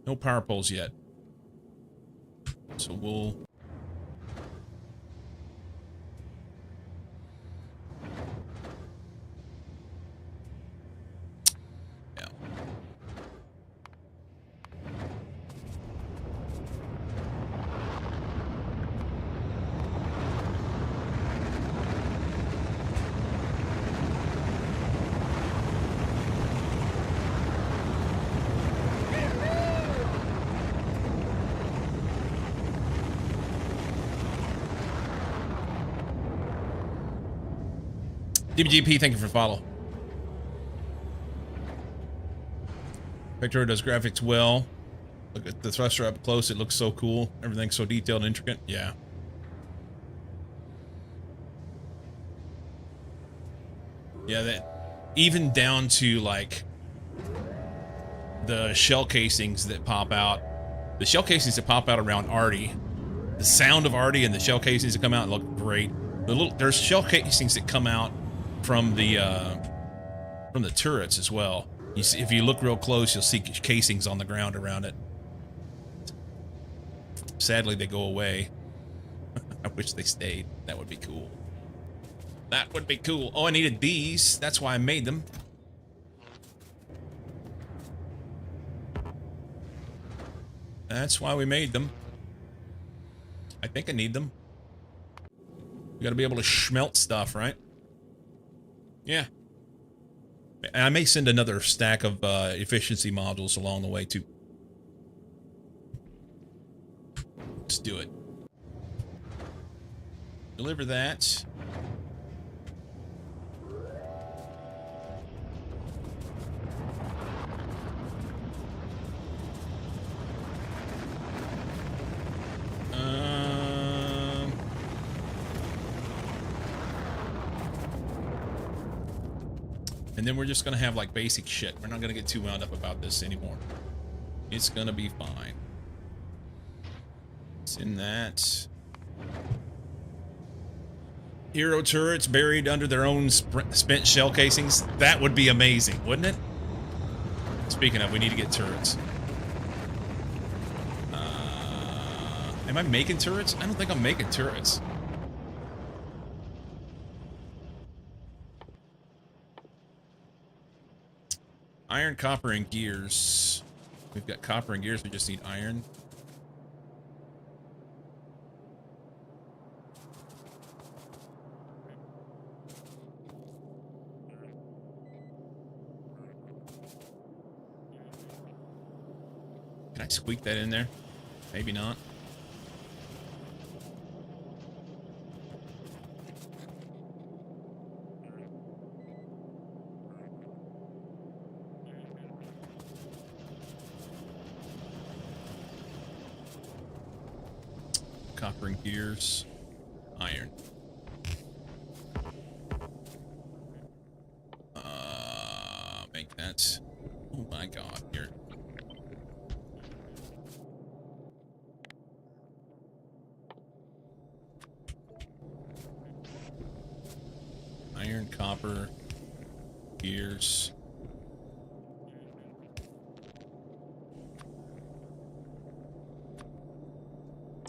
No power poles yet. So we'll... Yeah. DBGP, thank you for follow. Vector does graphics well. Look at the thruster up close. It looks so cool. Everything's so detailed and intricate. Yeah. Yeah, that even down to like the shell casings that pop out. The shell casings that pop out around Artie. The sound of Artie and the shell casings that come out look great. There's shell casings that come out from the turrets as well. You see, if you look real close, you'll see casings on the ground around it. Sadly, they go away. I wish they stayed. That would be cool. That would be cool. Oh, I needed these. That's why I made them. That's why we made them. I think I need them. We gotta be able to smelt stuff, right? Yeah. I may send another stack of efficiency modules along the way, too. Let's do it. Deliver that. And then we're just gonna have like basic shit. We're not gonna get too wound up about this anymore. It's gonna be fine. It's in that. Hero turrets buried under their own spent shell casings. That would be amazing, wouldn't it? Speaking of, we need to get turrets. Am I making turrets? I don't think I'm making turrets. Iron, copper, and gears. We've got copper and gears. We just need iron. Can I squeak that in there? Maybe not. Copper and gears. Iron. Make that. Oh my god, here. Iron, copper, gears.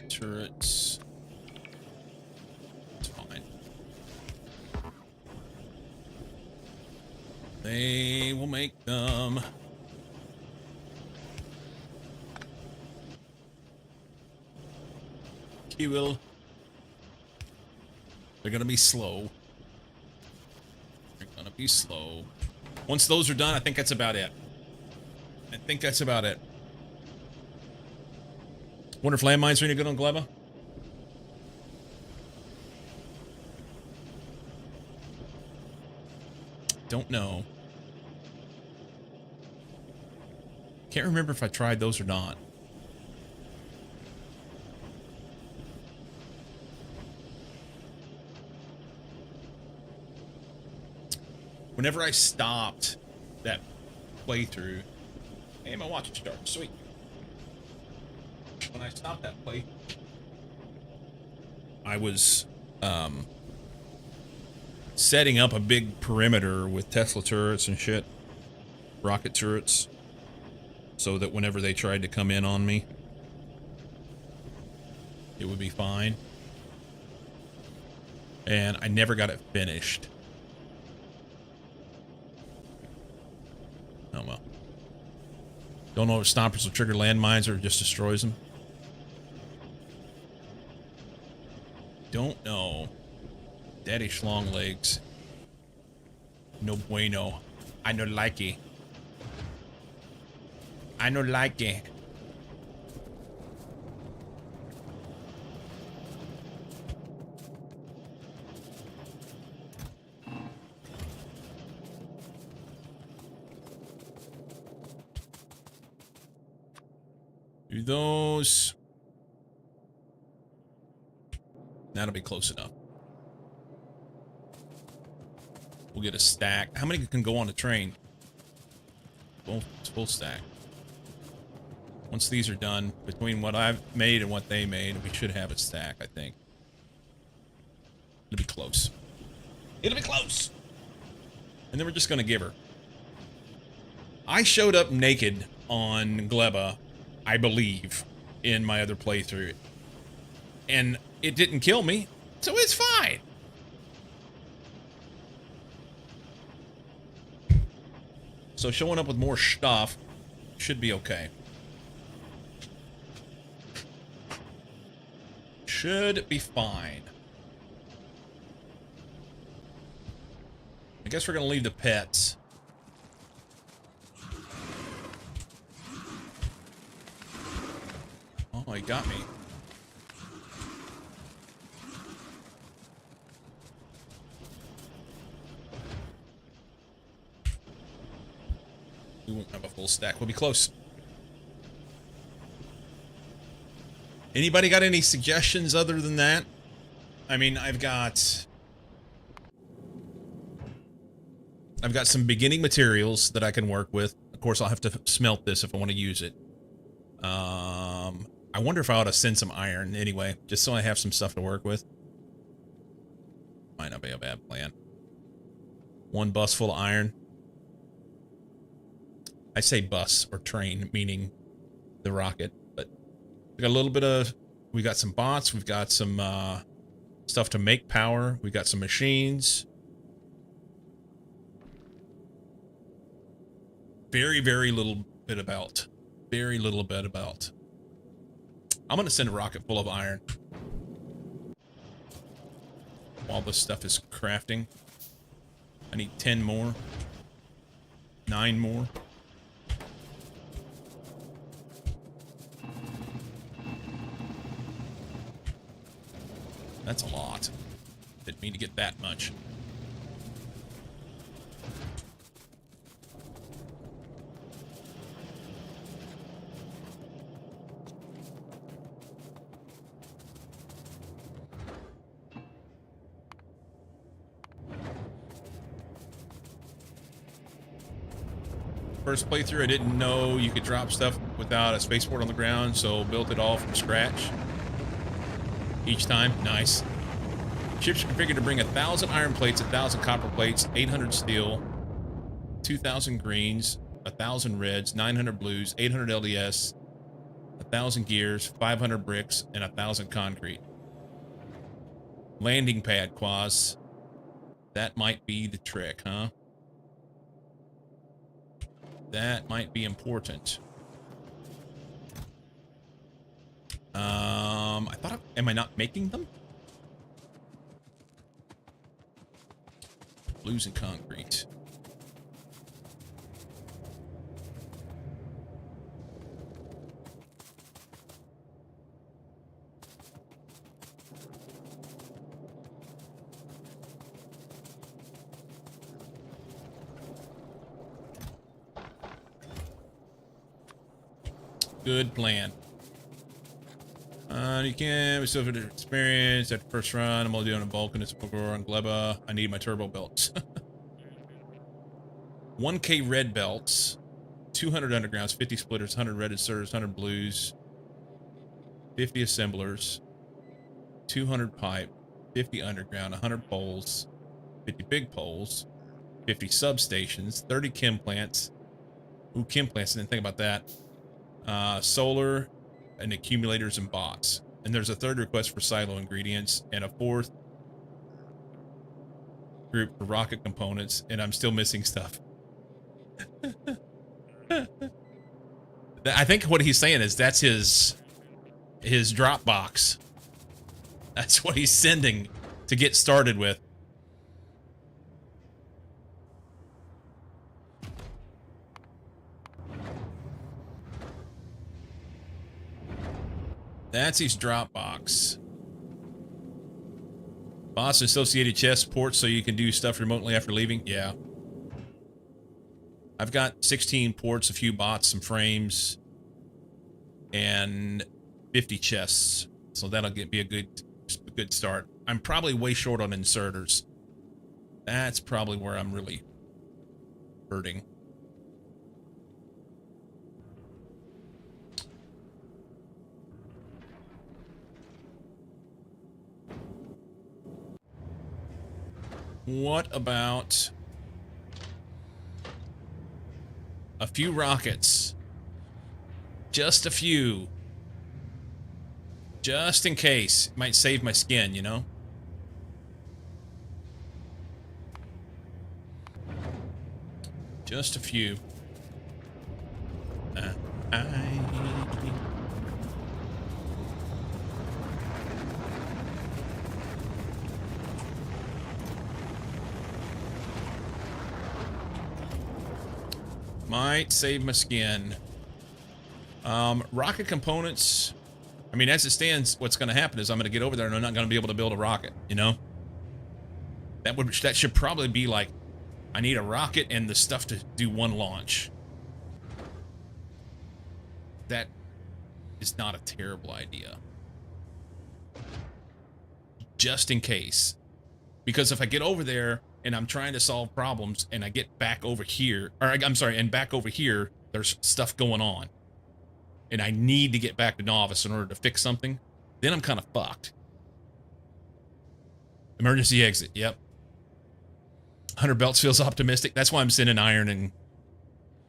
Turrets. It's fine. They will make them. He will. They're gonna be slow. They're gonna be slow. Once those are done, I think that's about it. I think that's about it. Wonder if landmines are any good on Gleba? Don't know. Can't remember if I tried those or not. Whenever I stopped that playthrough, hey, my watch started. Sweet. When I stopped that play, I was setting up a big perimeter with Tesla turrets and shit, rocket turrets, so that whenever they tried to come in on me, it would be fine. And I never got it finished. Oh well. Don't know if stompers will trigger landmines or just destroys them. Don't know. Daddy schlong legs. No bueno. I no like it. I no like it. Do those. That'll be close enough. We'll get a stack. How many can go on the train? Full stack. Once these are done, between what I've made and what they made, we should have a stack, I think. It'll be close. It'll be close! And then we're just gonna give her. I showed up naked on Gleba, I believe, in my other playthrough. And it didn't kill me, so it's fine. So showing up with more stuff should be okay. Should be fine. I guess we're gonna leave the pets. Oh, he got me. We won't have a full stack. We'll be close. Anybody got any suggestions other than that? I mean, I've got some beginning materials that I can work with. Of course, I'll have to smelt this if I want to use it. I wonder if I ought to send some iron anyway, just so I have some stuff to work with. Might not be a bad plan. One bus full of iron. I say bus or train, meaning the rocket, but we got a little bit of, we got some bots, we've got some stuff to make power, we got some machines. Very, very little bit about. Very little bit about. I'm gonna send a rocket full of iron while this stuff is crafting. I need 10 more. 9 more. That's a lot. Didn't mean to get that much. First playthrough, I didn't know you could drop stuff without a spaceport on the ground, so built it all from scratch. Each time, nice. Ships are configured to bring 1,000 iron plates, 1,000 copper plates, 800 steel, 2,000 greens, 1,000 reds, 900 blues, 800 LDS, 1,000 gears, 500 bricks, and 1,000 concrete. Landing pad quas. That might be the trick, huh? That might be important. I thought, am I not making them? Blues and concrete. Good plan. You can we still have experience at the first run. I'm only doing a Vulcan, it's on Gleba. I need my turbo belts. 1K red belts, 200 undergrounds, 50 splitters, 100 red inserters, 100 blues, 50 assemblers, 200 pipe, 50 underground, 100 poles, 50 big poles, 50 substations, 30 chem plants. Ooh, chem plants, I didn't think about that. Solar and accumulators and bots. And there's a third request for silo ingredients and a fourth group for rocket components, and I'm still missing stuff. I think what he's saying is that's his Dropbox. That's what he's sending to get started with. That's his Dropbox. Boss associated chest ports so you can do stuff remotely after leaving. Yeah. I've got 16 ports, a few bots, some frames, and 50 chests. So that'll be a good start. I'm probably way short on inserters. That's probably where I'm really hurting. What about a few rockets? Just a few. Just in case. It might save my skin, you know? Just a few. Might save my skin. Rocket components. I mean, as it stands, what's going to happen is I'm going to get over there and I'm not going to be able to build a rocket, you know? That should probably be like, I need a rocket and the stuff to do one launch. That is not a terrible idea. Just in case. Because if I get over there and I'm trying to solve problems and I get back over here, or I'm sorry, and back over here, there's stuff going on. And I need to get back to Novice in order to fix something, then I'm kind of fucked. Emergency exit, yep. 100 belts feels optimistic. That's why I'm sending iron, and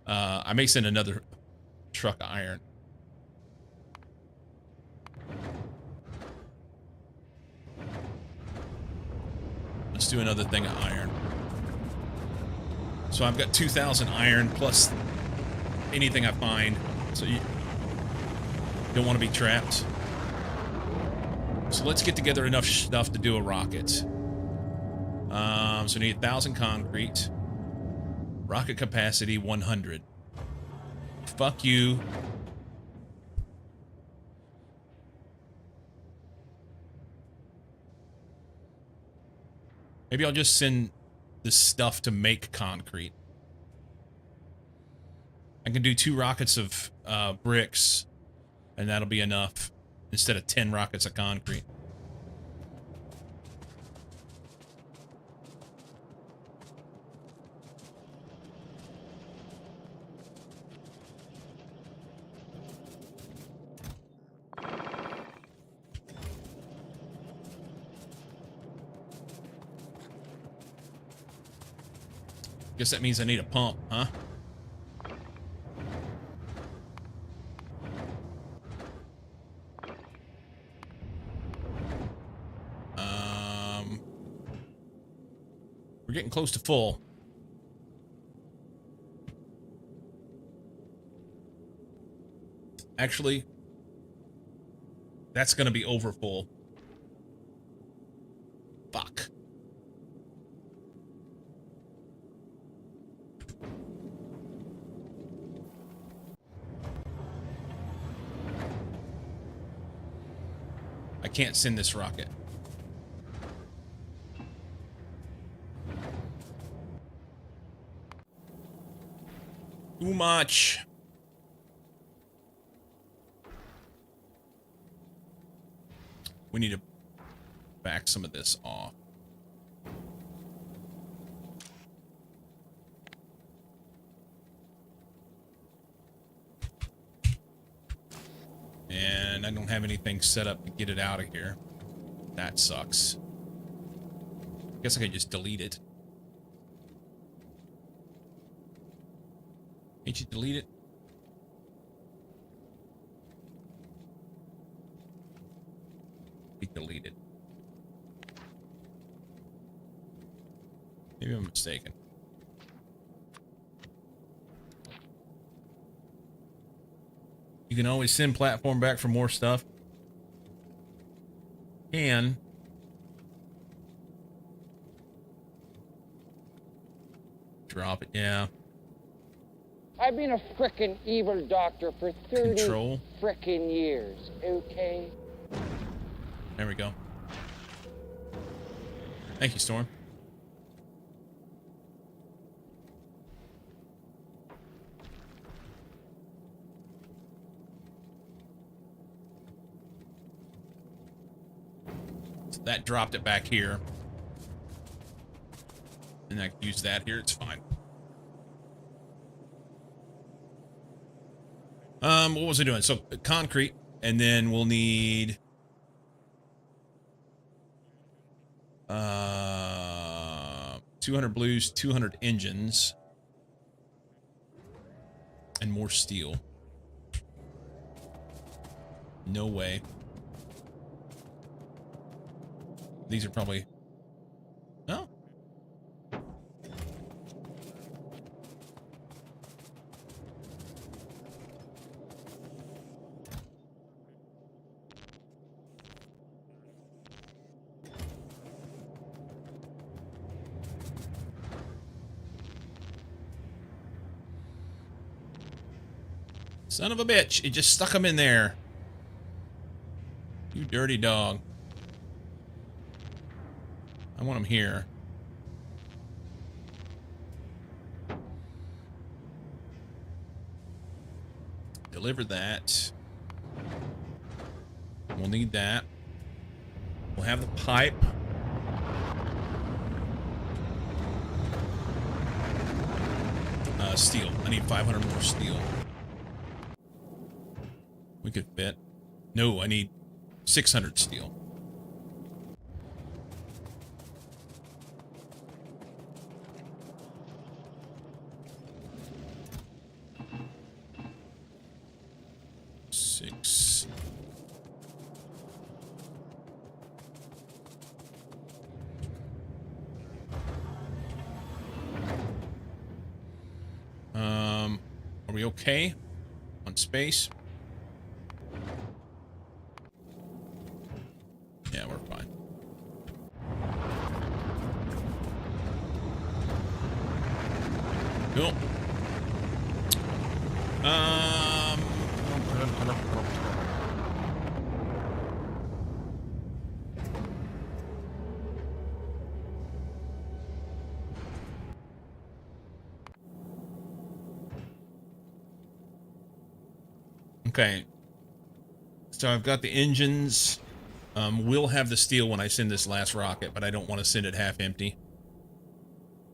I may send another truck of iron. Let's do another thing of iron. So I've got 2,000 iron plus anything I find. So you don't want to be trapped. So let's get together enough stuff to do a rocket. So we need 1,000 concrete. Rocket capacity 100. Fuck you. Maybe I'll just send the stuff to make concrete. I can do 2 rockets of bricks, and that'll be enough instead of 10 rockets of concrete. Guess that means I need a pump, huh? We're getting close to full. Actually, that's going to be over full. Fuck. I can't send this rocket. Too much. We need to back some of this off. And I don't have anything set up to get it out of here. That sucks. Guess I could just delete it. Can't you delete it? Be deleted. Maybe I'm mistaken. You can always send platform back for more stuff. And drop it, yeah. I've been a frickin' evil doctor for 30 Control. frickin' years, okay? There we go. Thank you, Storm. So that dropped it back here. And I can use that here, it's fine. What was I doing? So concrete, and then we'll need 200 blues, 200 engines, and more steel. No way. These are probably... No? Son of a bitch. It just stuck them in there. You dirty dog. I want them here. Deliver that. We'll need that. We'll have the pipe. Steel. I need 500 more steel. We could fit. No, I need 600 steel. Six. Are we okay on space? Yeah, we're fine. Cool. Okay. So I've got the engines. We'll have the steel when I send this last rocket, but I don't want to send it half empty.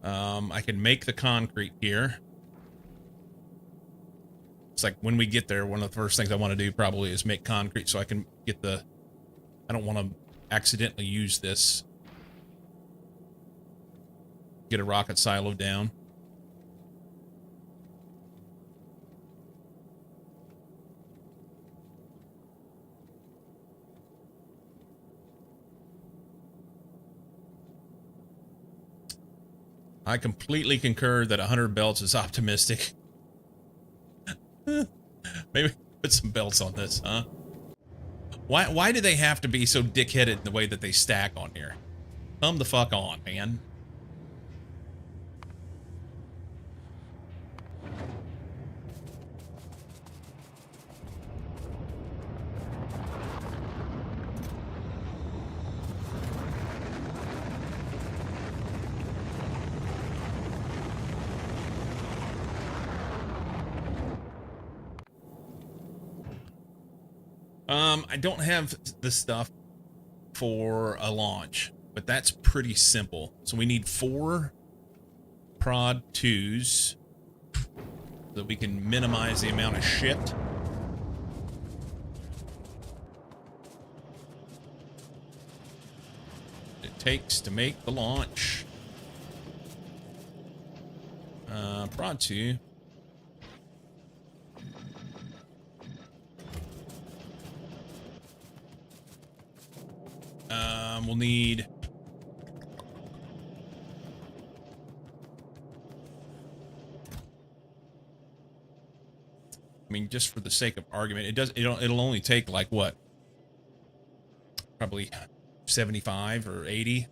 I can make the concrete here. It's like when we get there, one of the first things I want to do probably is make concrete so I can get the... I don't want to accidentally use this. Get a rocket silo down. I completely concur that 100 belts is optimistic. Maybe put some belts on this, huh? Why do they have to be so dickheaded in the way that they stack on here? Come the fuck on, man. I don't have the stuff for a launch, but that's pretty simple. So we need 4 prod 2s so that we can minimize the amount of shit. It takes to make the launch. Prod 2. We'll need I mean, just for the sake of argument, it'll only take like what? Probably 75 or 80.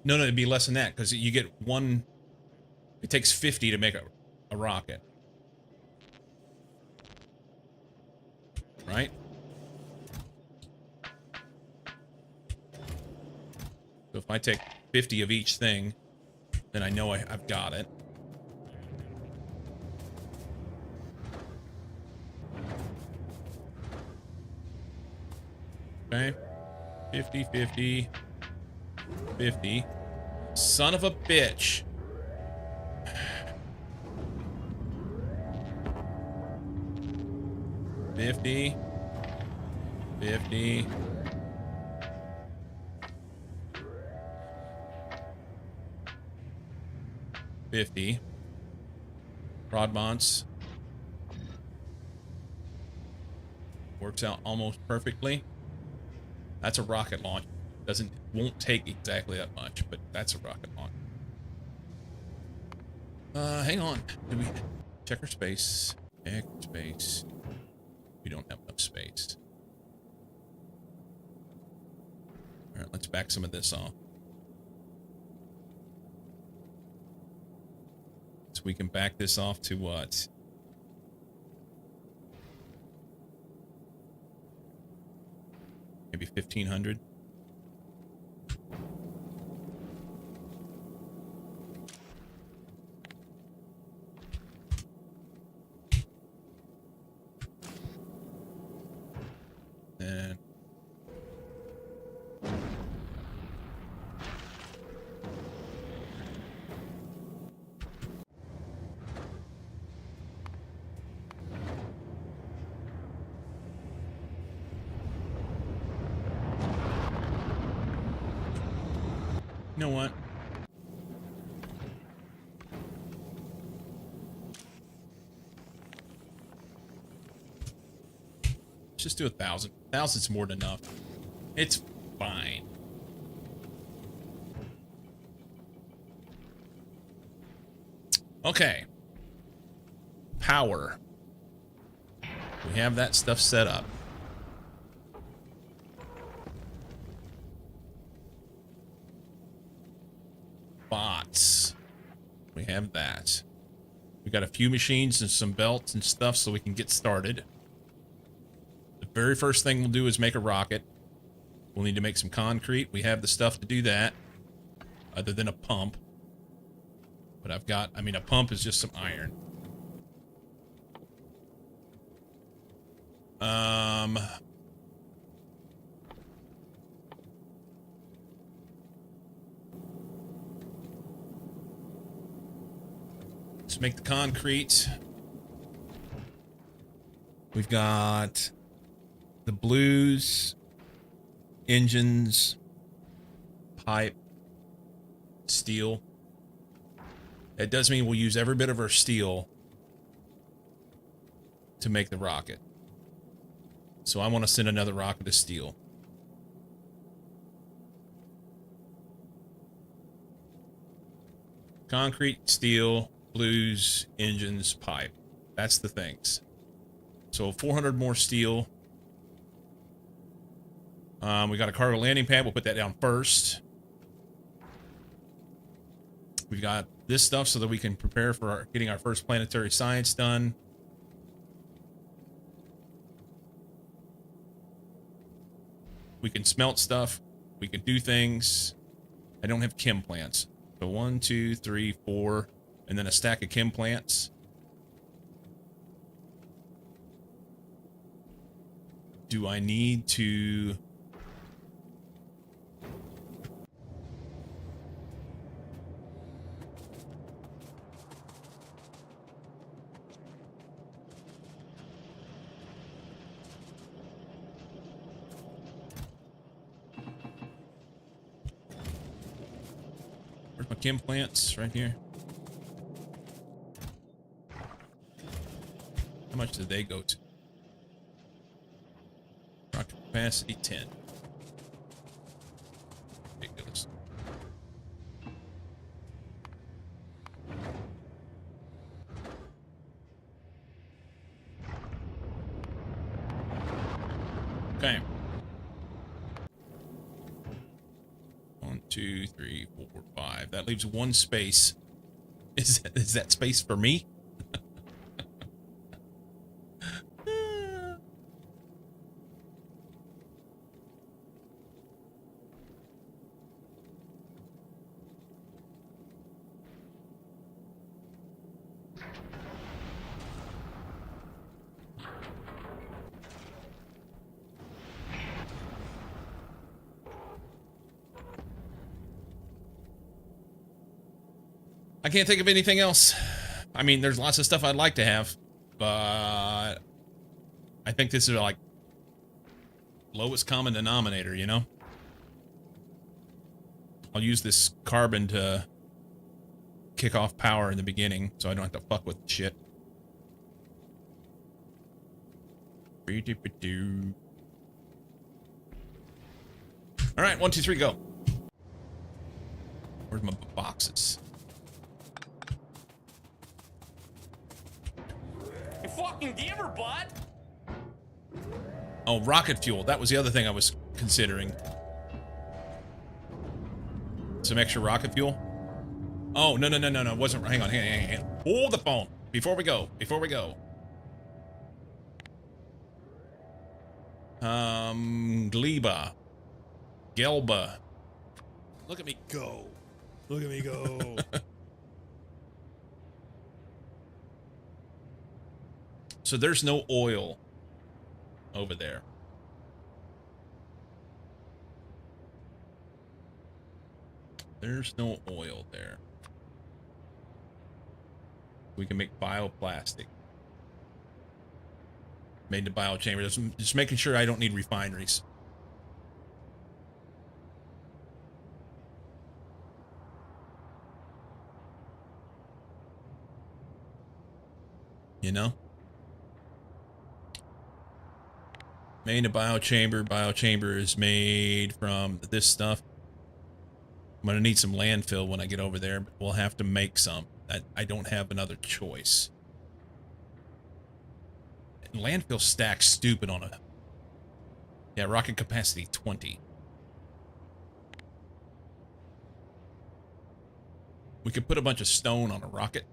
No, it'd be less than that because you get one. It takes 50 to make a rocket, right? So if I take 50 of each thing, then I know I've got it. Okay. 50, 50, 50. Son of a bitch. $50, $50, $50. Rodmonts. Works out almost perfectly. That's a rocket launch. Won't take exactly that much, but that's a rocket launch. Hang on. Did we check our space? Check space. We don't have enough space. All right, let's back some of this off. So we can back this off to what? Maybe 1,500. And you know what? Let's just do 1,000. 1,000's more than enough. It's fine. Okay. Power. We have that stuff set up. Bots. We have that. We got a few machines and some belts and stuff so we can get started. The very first thing we'll do is make a rocket. We'll need to make some concrete. We have the stuff to do that, other than a pump. But I've got, I mean, a pump is just some iron. Let's make the concrete. We've got the blues, engines, pipe, steel. It does mean we'll use every bit of our steel to make the rocket. So I want to send another rocket of steel. Concrete, steel, blues, engines, pipe. That's the things. So 400 more steel. We got a cargo landing pad. We'll put that down first. We've got this stuff so that we can prepare for getting our first planetary science done. We can smelt stuff. We can do things. I don't have chem plants. So 1, 2, 3, 4, and then a stack of chem plants. Do I need to... Where's my chem plants? Right here. How much did they go to? Rocket capacity 10. Ridiculous. Okay. 1, 2, 3, 4, 5. That leaves one space. Is that space for me? I can't think of anything else. I mean, there's lots of stuff I'd like to have, but I think this is like lowest common denominator, you know? I'll use this carbon to kick off power in the beginning so I don't have to fuck with shit. All right, 1, 2, 3, go. Where's my boxes? You fucking gamer, bud! Oh, rocket fuel. That was the other thing I was considering. Some extra rocket fuel. Oh, no. It wasn't. Hang on. Hold the phone. Before we go. Gleba. Gelba. Look at me go. So there's no oil over there. There's no oil there. We can make bioplastic. Made in biochamber. Just making sure I don't need refineries. You know? Made in a biochamber. Biochamber is made from this stuff. I'm going to need some landfill when I get over there, but we'll have to make some. I don't have another choice. And landfill stacks stupid on a... Yeah, rocket capacity 20. We could put a bunch of stone on a rocket.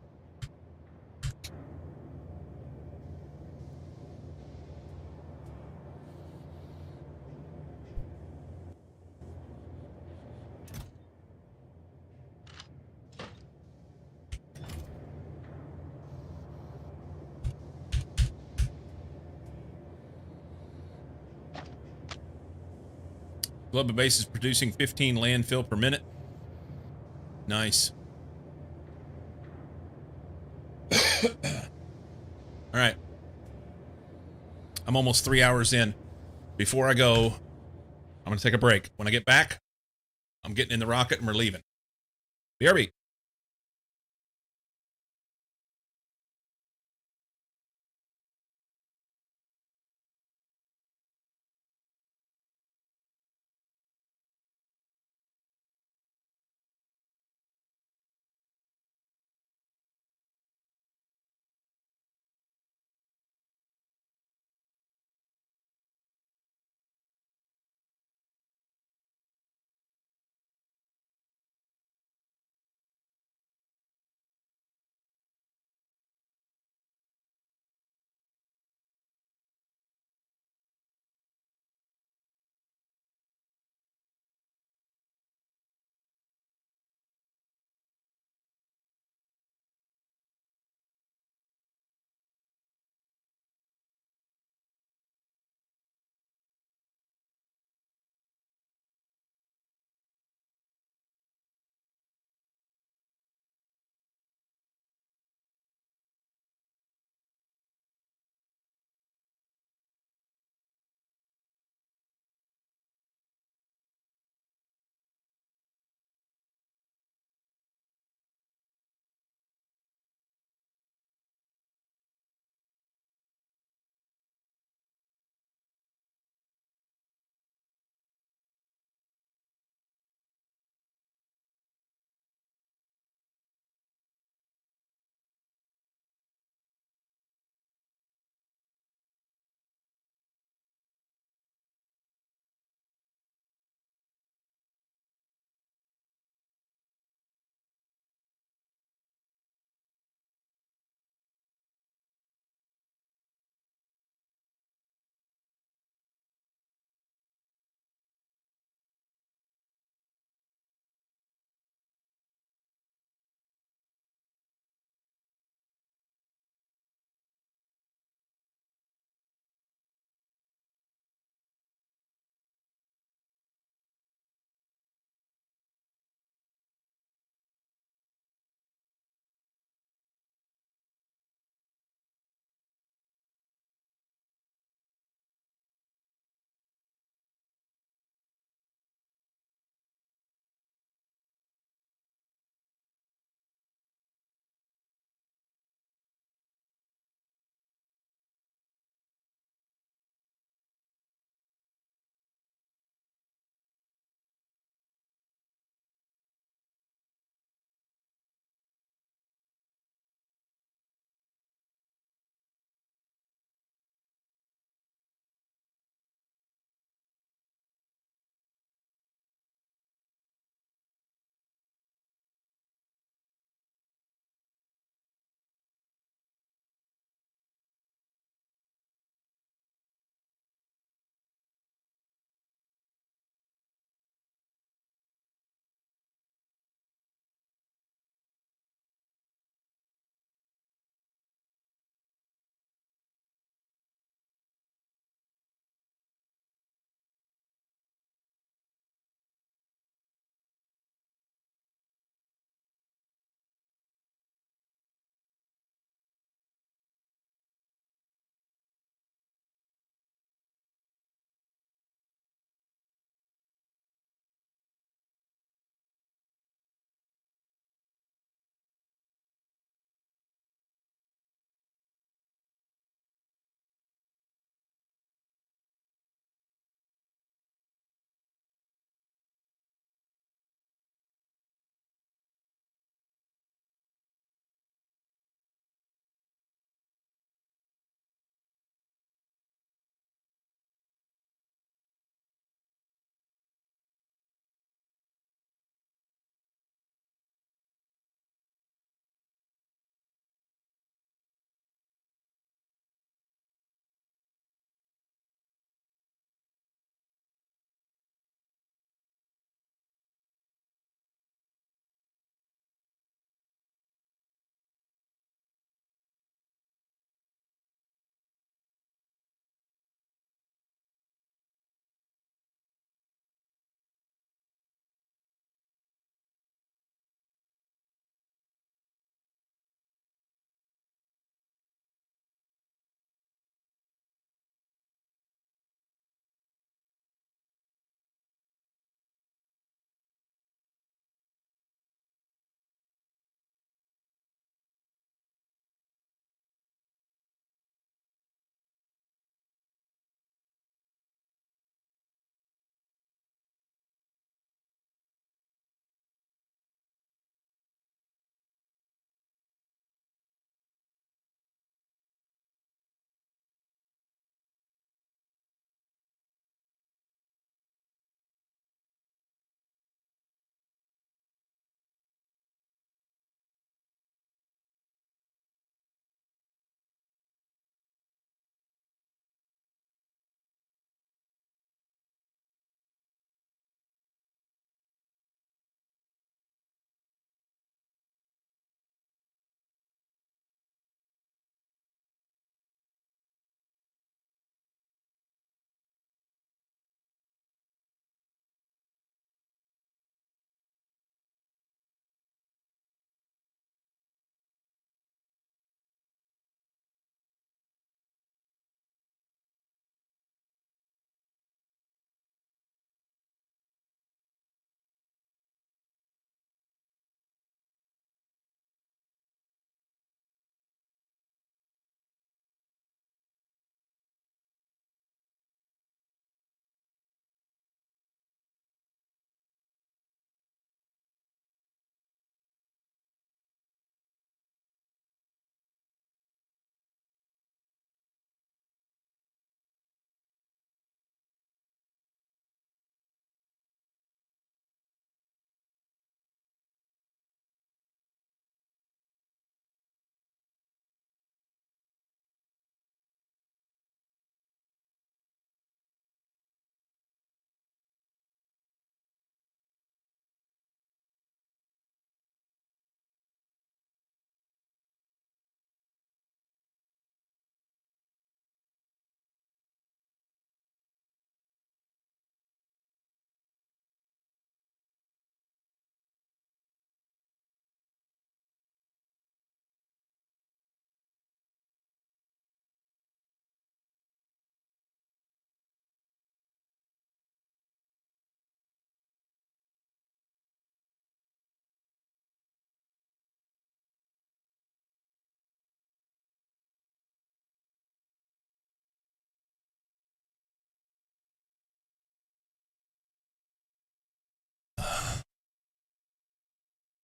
Gleba base is producing 15 landfill per minute. Nice. All right. I'm almost 3 hours in. Before I go, I'm going to take a break. When I get back, I'm getting in the rocket and we're leaving. BRB.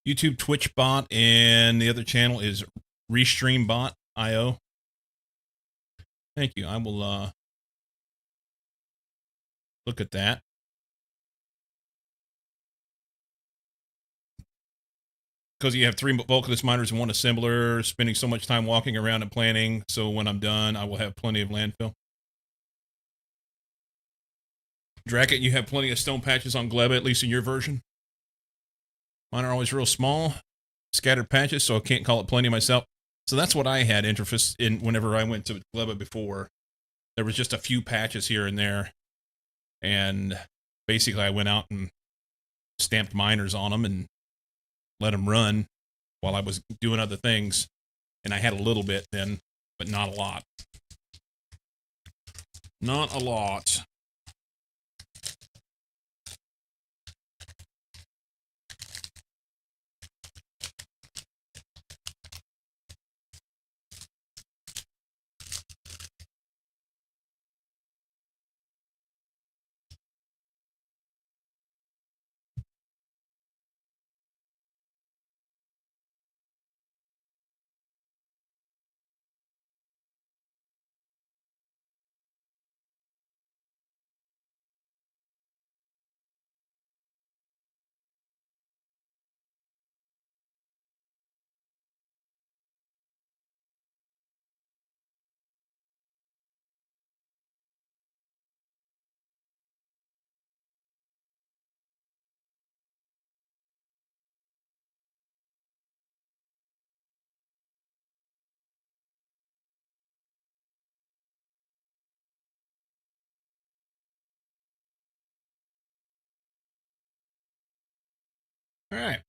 YouTube Twitch bot, and the other channel is RestreamBot.io. Thank you. I will look at that. Because you have 3 Vulcanus miners and 1 assembler, spending so much time walking around and planning, so when I'm done, I will have plenty of landfill. Dracket, you have plenty of stone patches on Gleba, at least in your version. Mine are always real small, scattered patches, so I can't call it plenty myself. So that's what I had interest in whenever I went to Gleba before. There was just a few patches here and there, and basically I went out and stamped miners on them and let them run while I was doing other things, and I had a little bit then, but not a lot. Not a lot. All right.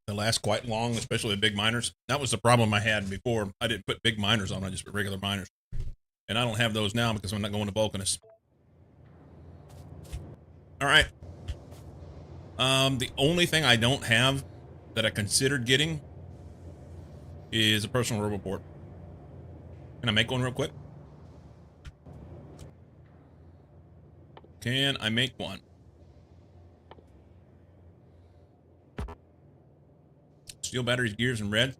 They last quite long, especially the big miners. That was the problem I had before. I didn't put big miners on, I just put regular miners. And I don't have those now because I'm not going to Vulcanus. All right. The only thing I don't have that I considered getting is a personal roboport. Can I make one real quick? Can I make one? Steel batteries, gears, and red.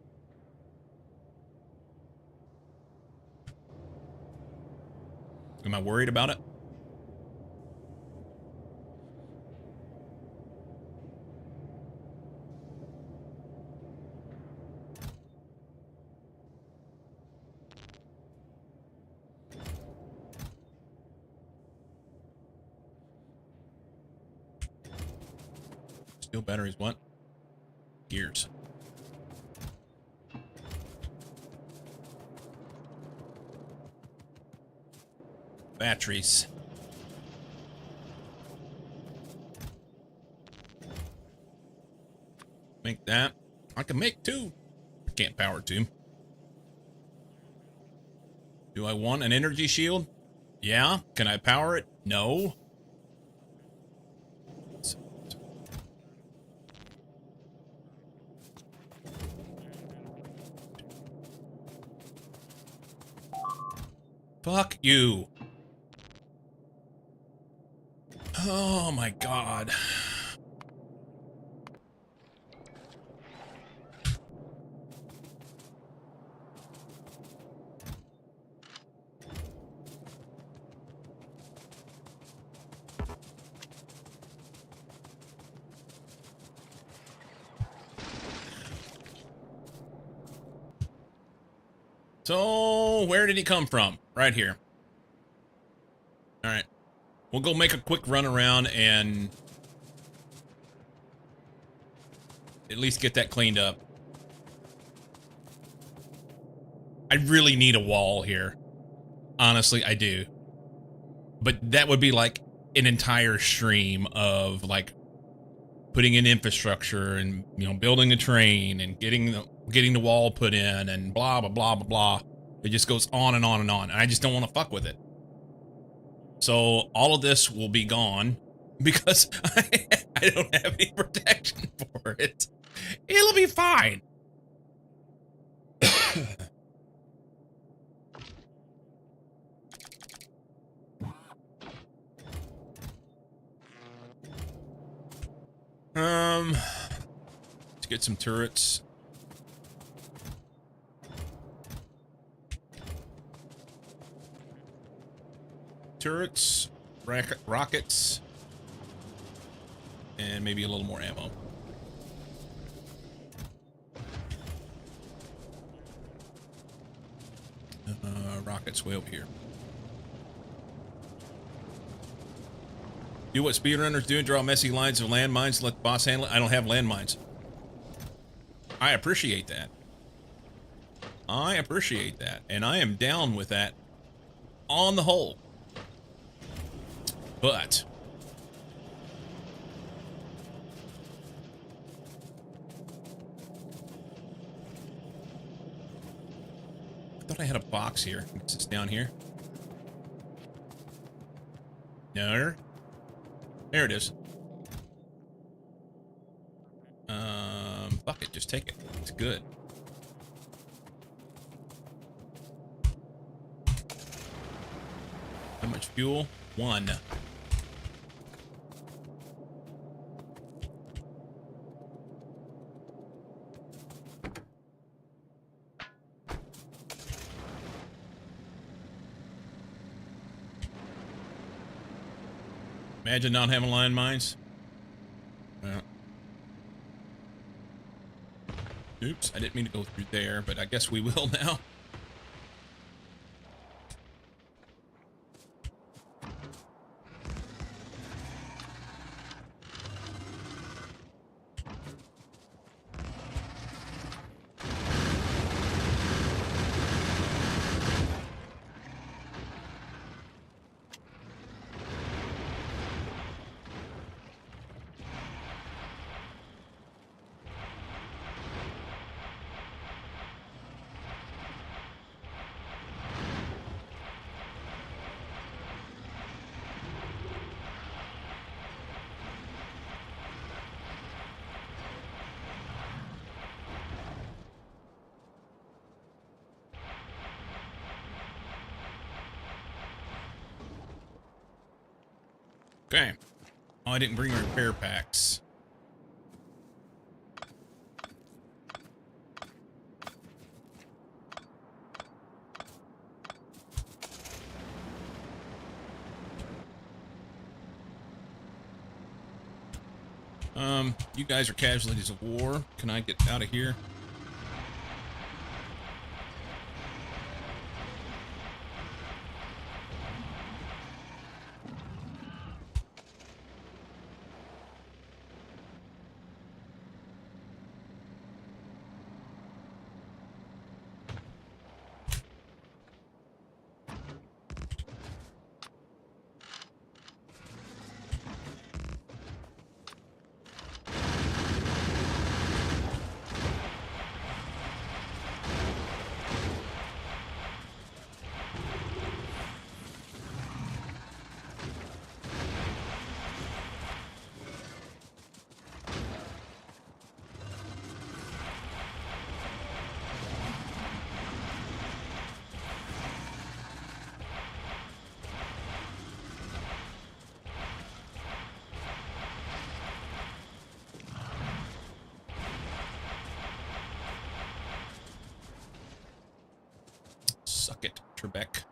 Am I worried about it? Steel batteries, what? Gears. Batteries. Make that. I can make 2. I can't power 2. Do I want an energy shield? Yeah. Can I power it? No. Fuck you. Oh my god. So, where did he come from? Right here. All right. We'll go make a quick run around and at least get that cleaned up. I really need a wall here. Honestly, I do. But that would be like an entire stream of like putting in infrastructure and, you know, building a train and getting the wall put in and blah, blah, blah, blah, blah. It just goes on and on and on. And I just don't want to fuck with it. So all of this will be gone because I don't have any protection for it. It'll be fine. Let's get some turrets. Turrets, rockets, and maybe a little more ammo. Rockets way over here. Do what speedrunners do and draw messy lines of landmines. Let the boss handle it. I don't have landmines. I appreciate that. I appreciate that. And I am down with that on the whole. But I thought I had a box here. I guess it's down here. No. There it is. Fuck it, just take it. It's good. How much fuel? 1. Imagine not having landmines. Well. Oops, I didn't mean to go through there, but I guess we will now. Okay. Oh, I didn't bring repair packs. You guys are casualties of war. Can I get out of here? Suck it, Trebek.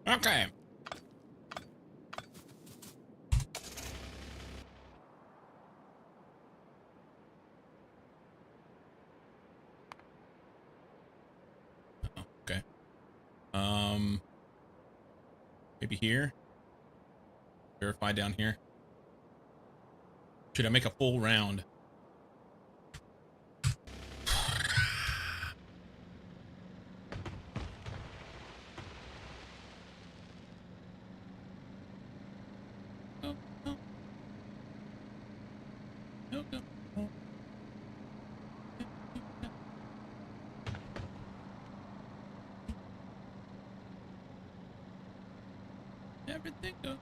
Okay. Okay. Maybe here. Verify down here. Should I make a full round? No, no. No, no, no. Everything goes.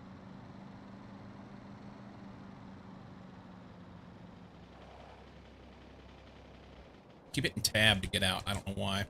Keep hitting tab to get out. I don't know why.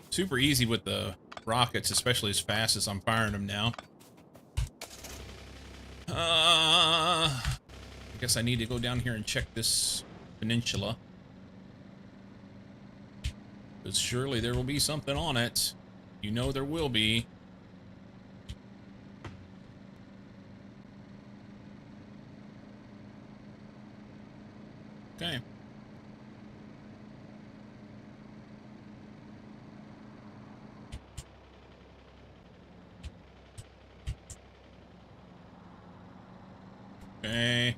Super easy with the rockets, especially as fast as I'm firing them now. I guess I need to go down here and check this peninsula. Because surely there will be something on it. You know there will be. Okay. Okay.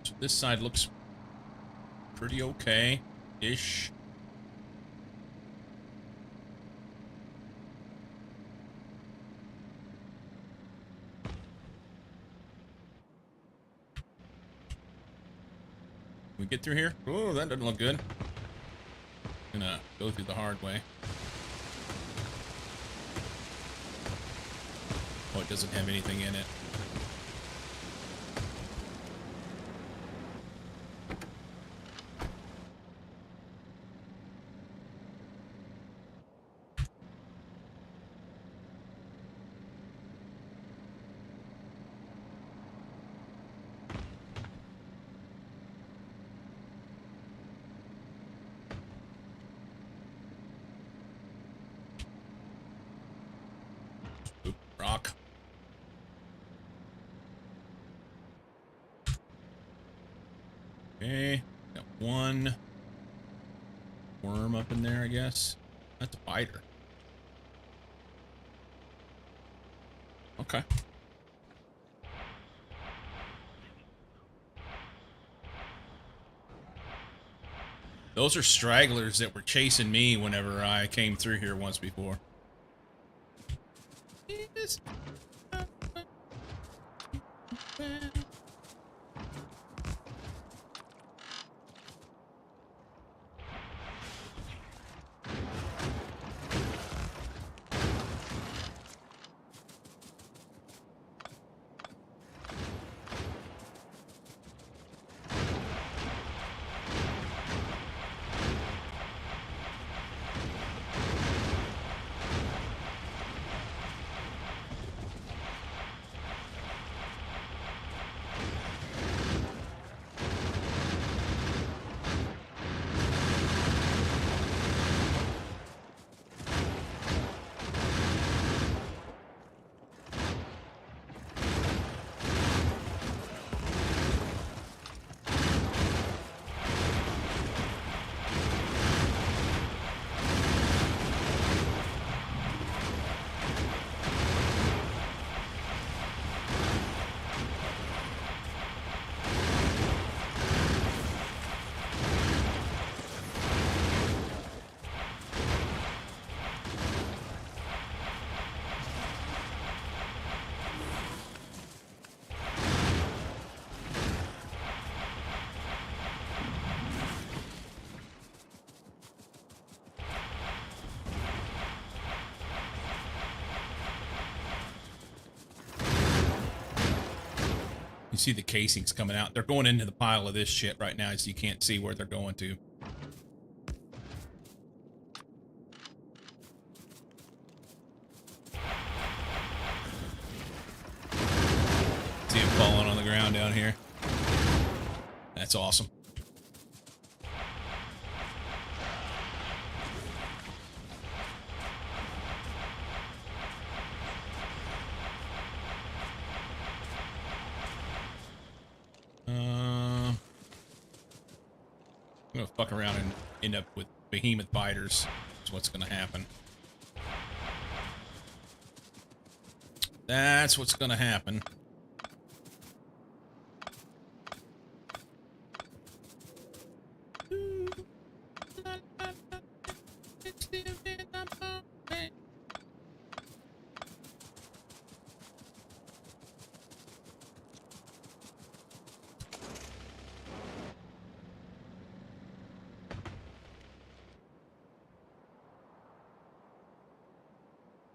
So this side looks pretty okay-ish. We get through here? Oh, that doesn't look good. Gonna go through the hard way. Oh, it doesn't have anything in it. Oop, rock. Okay, got one worm up in there, I guess. That's a biter. Okay. Those are stragglers that were chasing me whenever I came through here once before. Yes. You see the casings coming out. They're going into the pile of this shit right now, so you can't see where they're going to. see him falling on the ground down here. That's awesome. I'm gonna fuck around and end up with behemoth fighters. That's what's gonna happen. That's what's gonna happen.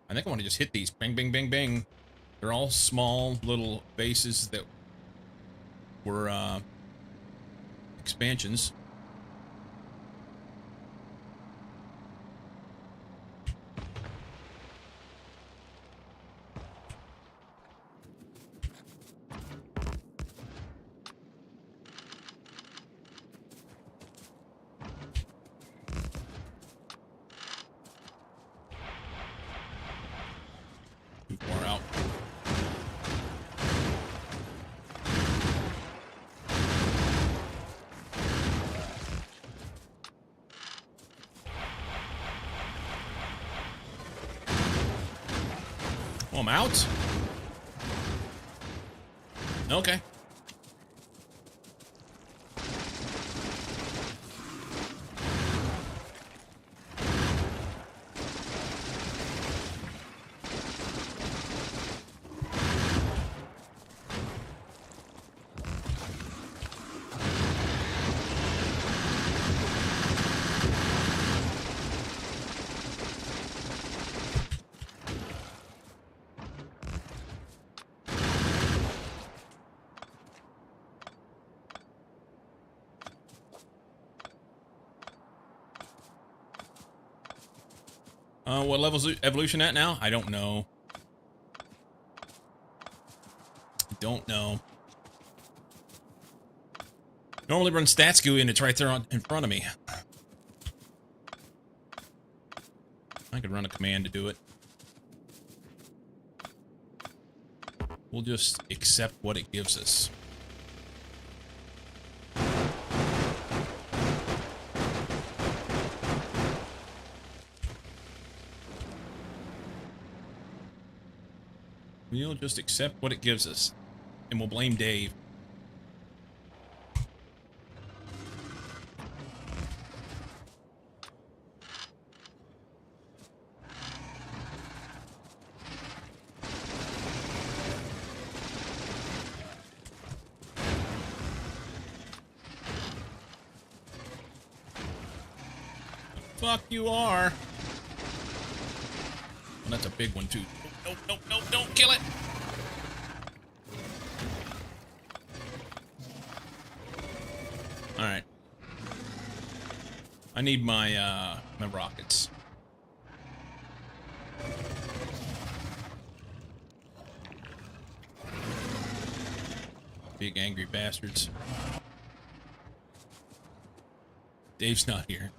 I think I want to just hit these. Bang, bang, bang, bang. They're all small little bases that were expansions. Too far out. Oh, I'm out? Okay. What level's evolution at now? I don't know. I don't know. Normally run stats GUI and it's right there in front of me. I could run a command to do it. We'll just accept what it gives us. We'll just accept what it gives us. And we'll blame Dave. Fuck you are. Well, that's a big one too. Nope, nope, nope, don't kill it. All right. I need my my rockets. Big angry bastards. Dave's not here.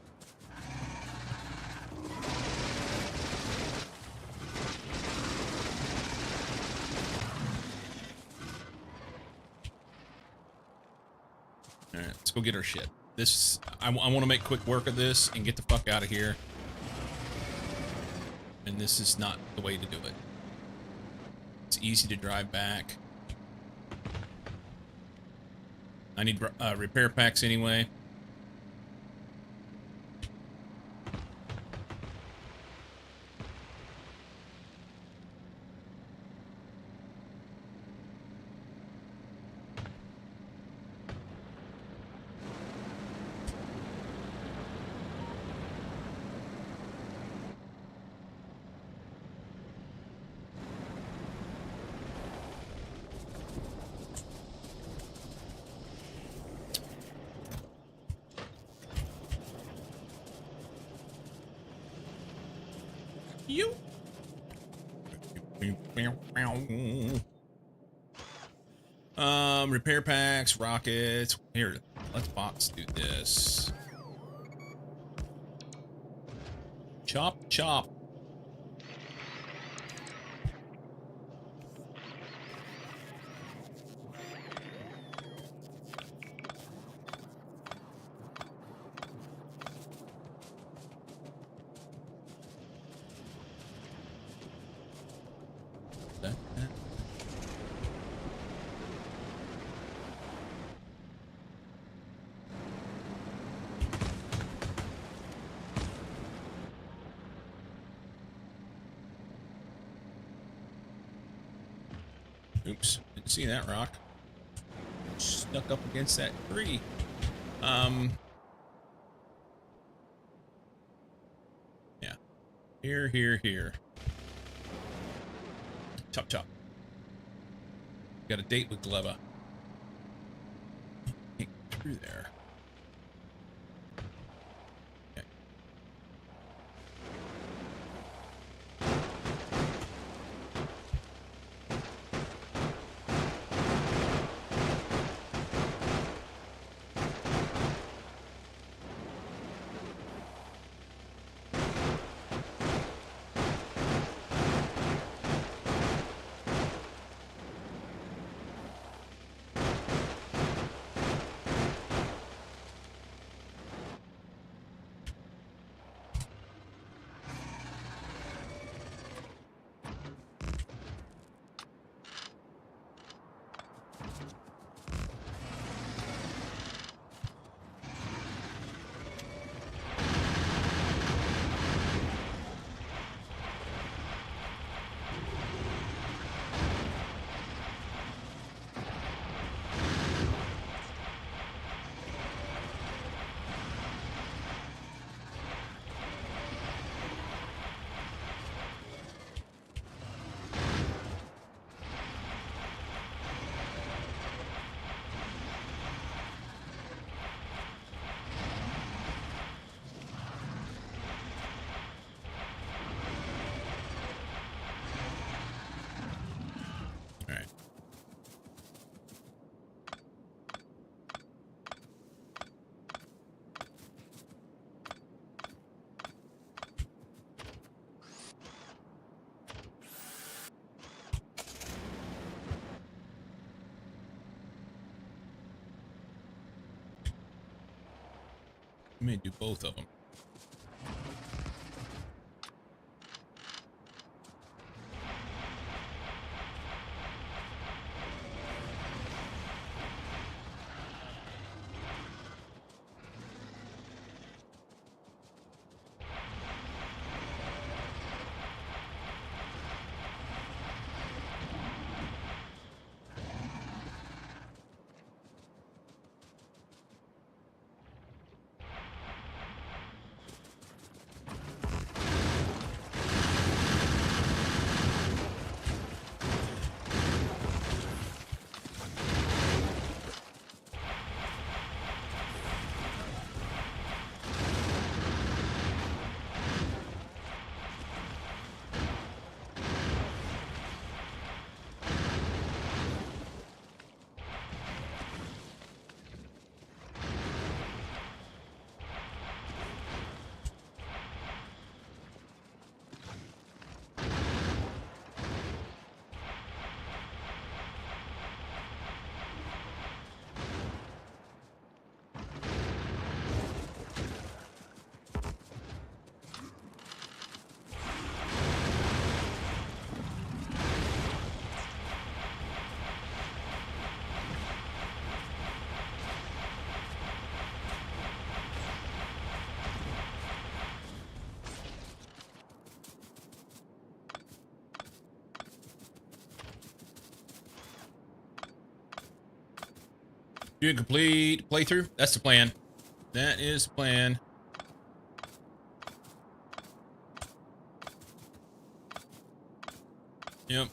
Alright, let's go get our shit. This, I want to make quick work of this and get the fuck out of here. And this is not the way to do it. It's easy to drive back. I need repair packs anyway. You. Repair packs, rockets. Here, let's bots do this. Chop, chop. Oops, didn't see that rock. Stuck up against that tree. Yeah. Here. Chop, chop. Got a date with Gleva. Can't get through there. Okay. All right. We may do both of them. Doing complete playthrough. That's the plan. That is the plan. Yep.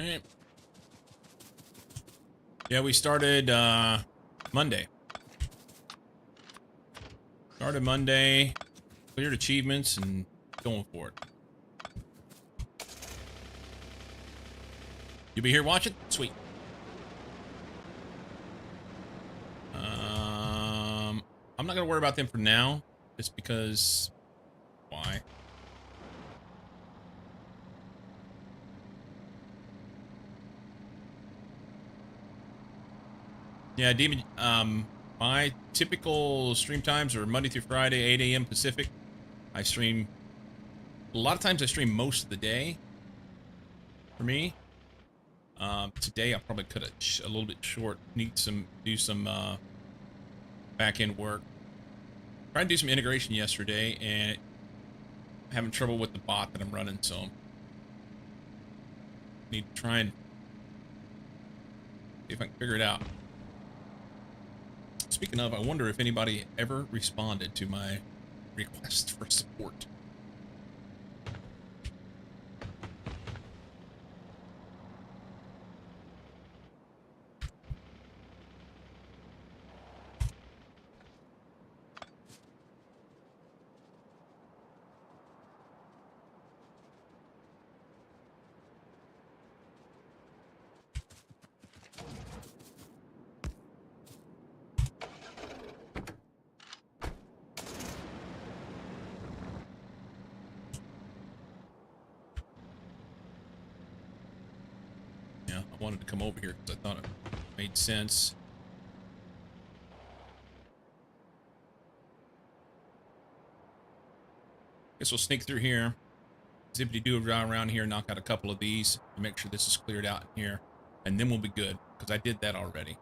All right. Yeah, we started Monday. Started Monday, cleared achievements, and going for it. You'll be here watching? Sweet. I'm not gonna worry about them for now, just because. Why? Yeah, Demon. My typical stream times are Monday through Friday, 8 a.m. Pacific. I stream. A lot of times I stream most of the day. For me. Today I probably cut it a little bit short. Need do some back end work. Tried to do some integration yesterday, and I'm having trouble with the bot that I'm running, so need to try and see if I can figure it out. Speaking of, I wonder if anybody ever responded to my request for support. I wanted to come over here because I thought it made sense. Guess we'll sneak through here. Zippity-doo around here, knock out a couple of these to make sure this is cleared out in here. And then we'll be good, because I did that already.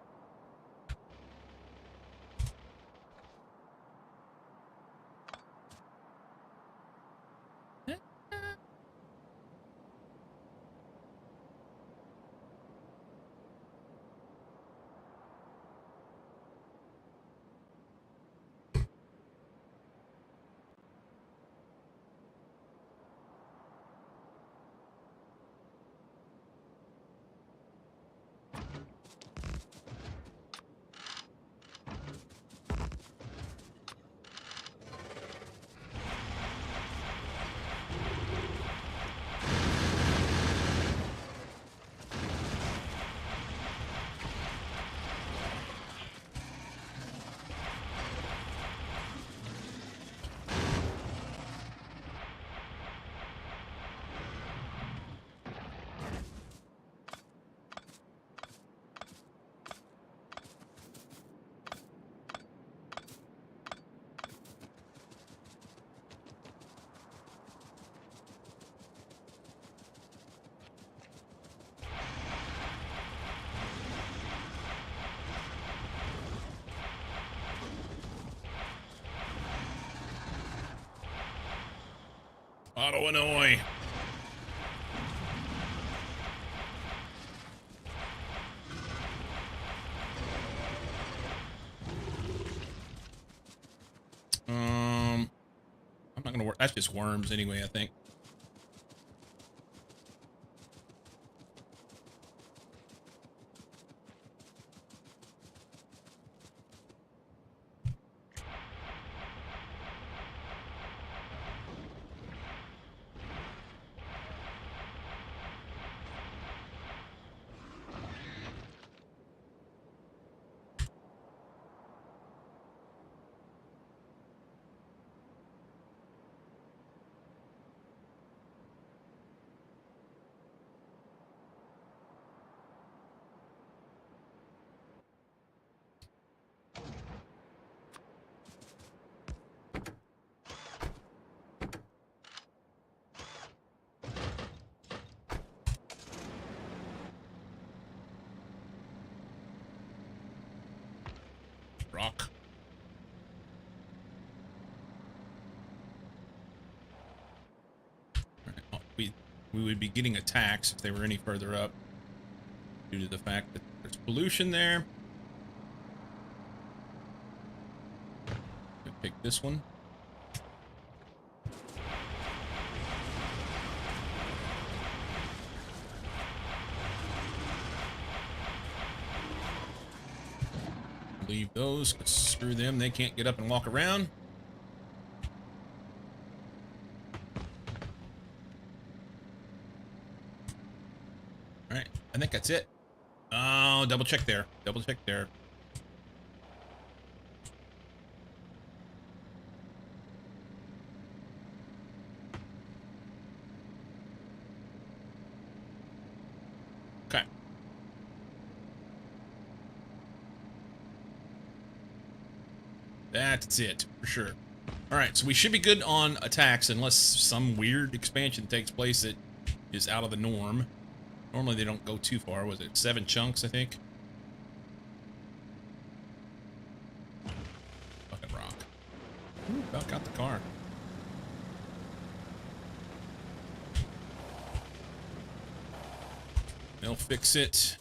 Otto, Illinois. I'm not gonna work. That's just worms anyway, I think. Rock. We would be getting attacks if they were any further up due to the fact that there's pollution there. We'll pick this one. leave those. Screw them. They can't get up and walk around. All right. I think that's it. Oh, double check there. Double check there. Okay. That's it, for sure. Alright, so we should be good on attacks unless some weird expansion takes place that is out of the norm. Normally they don't go too far. Was it 7 chunks, I think? Fucking rock. Ooh, about got the car. They'll fix it.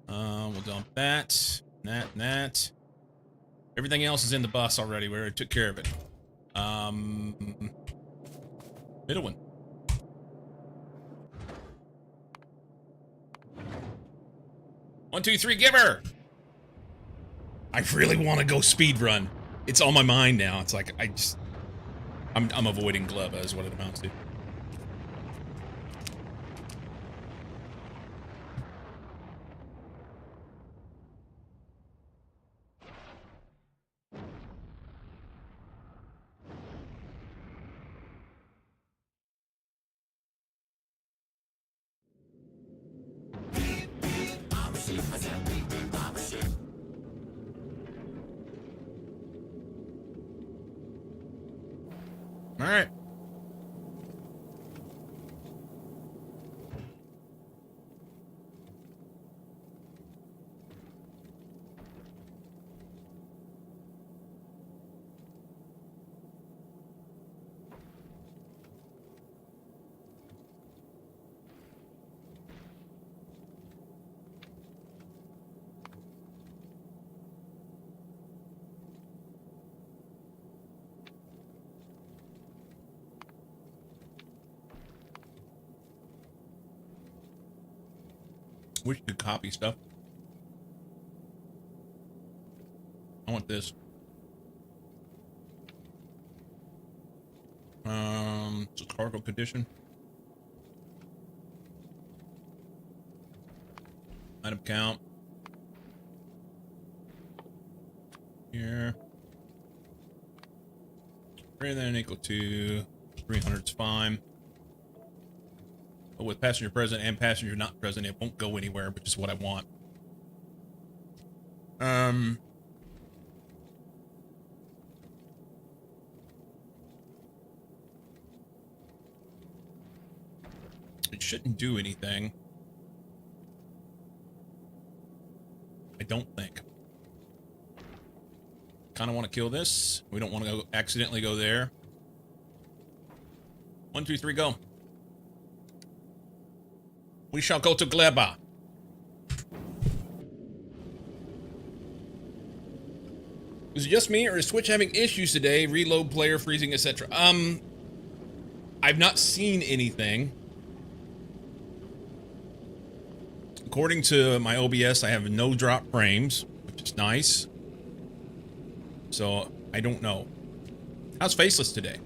We'll dump that. That. Everything else is in the bus already. We already took care of it. Middle one. One, two, three, give her! I really want to go speed run. It's on my mind now. It's like, I'm avoiding Gleba is what it amounts to. All right. Wish you could copy stuff. I want this. It's a cargo condition. Item count. Here. Greater than or equal to 300 is fine. But with passenger present and passenger not present, it won't go anywhere, which is what I want. It shouldn't do anything. I don't think. Kind of want to kill this. We don't want to accidentally go there. 1, 2, 3, go. We shall go to Gleba. Is it just me, or is Twitch having issues today? Reload, player freezing, etc. I've not seen anything. According to my OBS, I have no drop frames, which is nice. So, I don't know. How's Faceless today?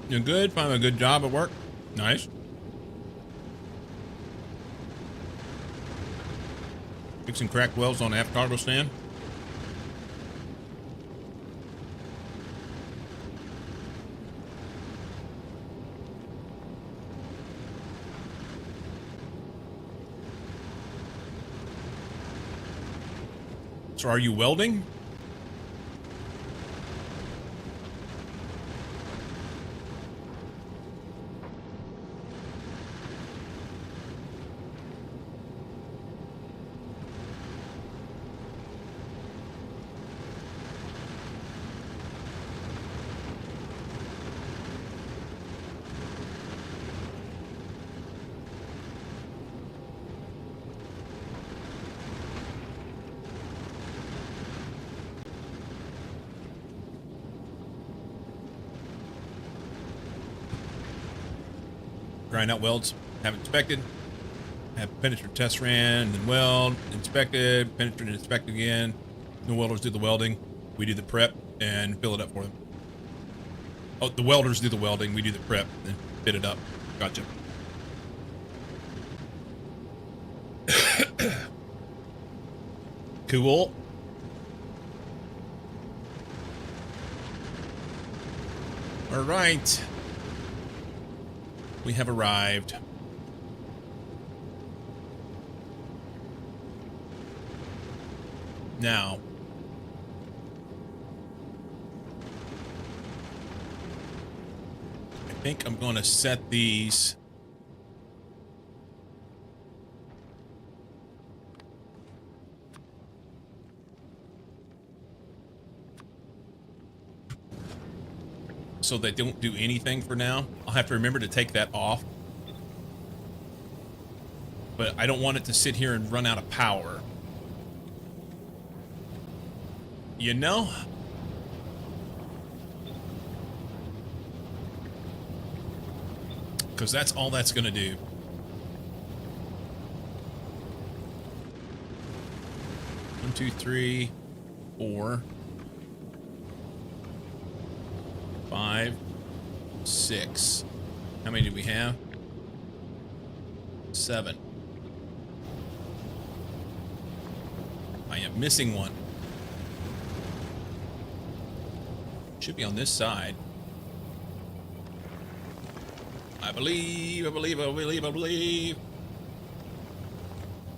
You're good? Find a good job at work? Nice. Fixing cracked welds on the aft cargo stand? So are you welding? Grind out welds. Have inspected. Have penetrant test ran, and then weld, inspected, penetrant, inspect again. The welders do the welding. We do the prep and fill it up for them. Oh, the welders do the welding. We do the prep and fit it up. Gotcha. Cool. All right. We have arrived. Now, I think I'm going to set these so they don't do anything for now. I'll have to remember to take that off. But I don't want it to sit here and run out of power. You know? Because that's all that's going to do. One, two, three, 4, 5, 6. How many do we have? 7. I am missing one. Should be on this side. I believe.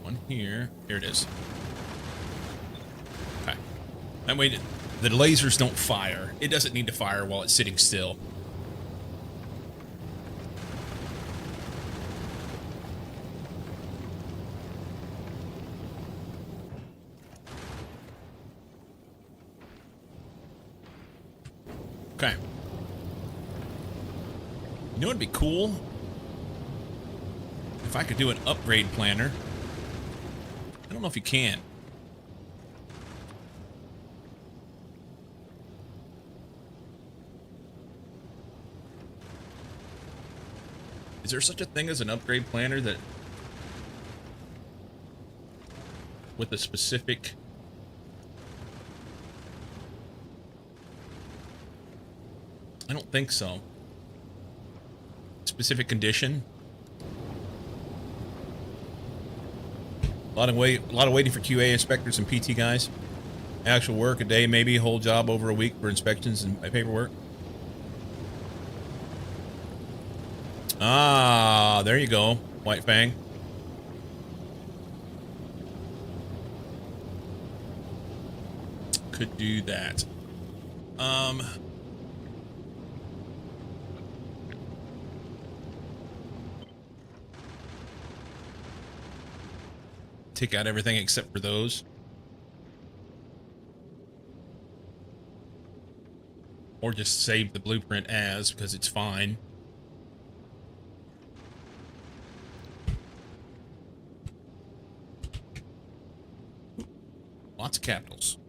One here. Here it is. Okay. That way the lasers don't fire. It doesn't need to fire while it's sitting still. Okay. You know what'd be cool? If I could do an upgrade planner. I don't know if you can. Is there such a thing as an upgrade planner that with a specific I don't think so. Specific condition. A lot of waiting for QA inspectors and PT guys. Actual work a day, maybe a whole job over a week for inspections and paperwork. Ah, there you go, White Fang. Could do that. Take out everything except for those. Or just save the blueprint as, because it's fine. Lots of capitals.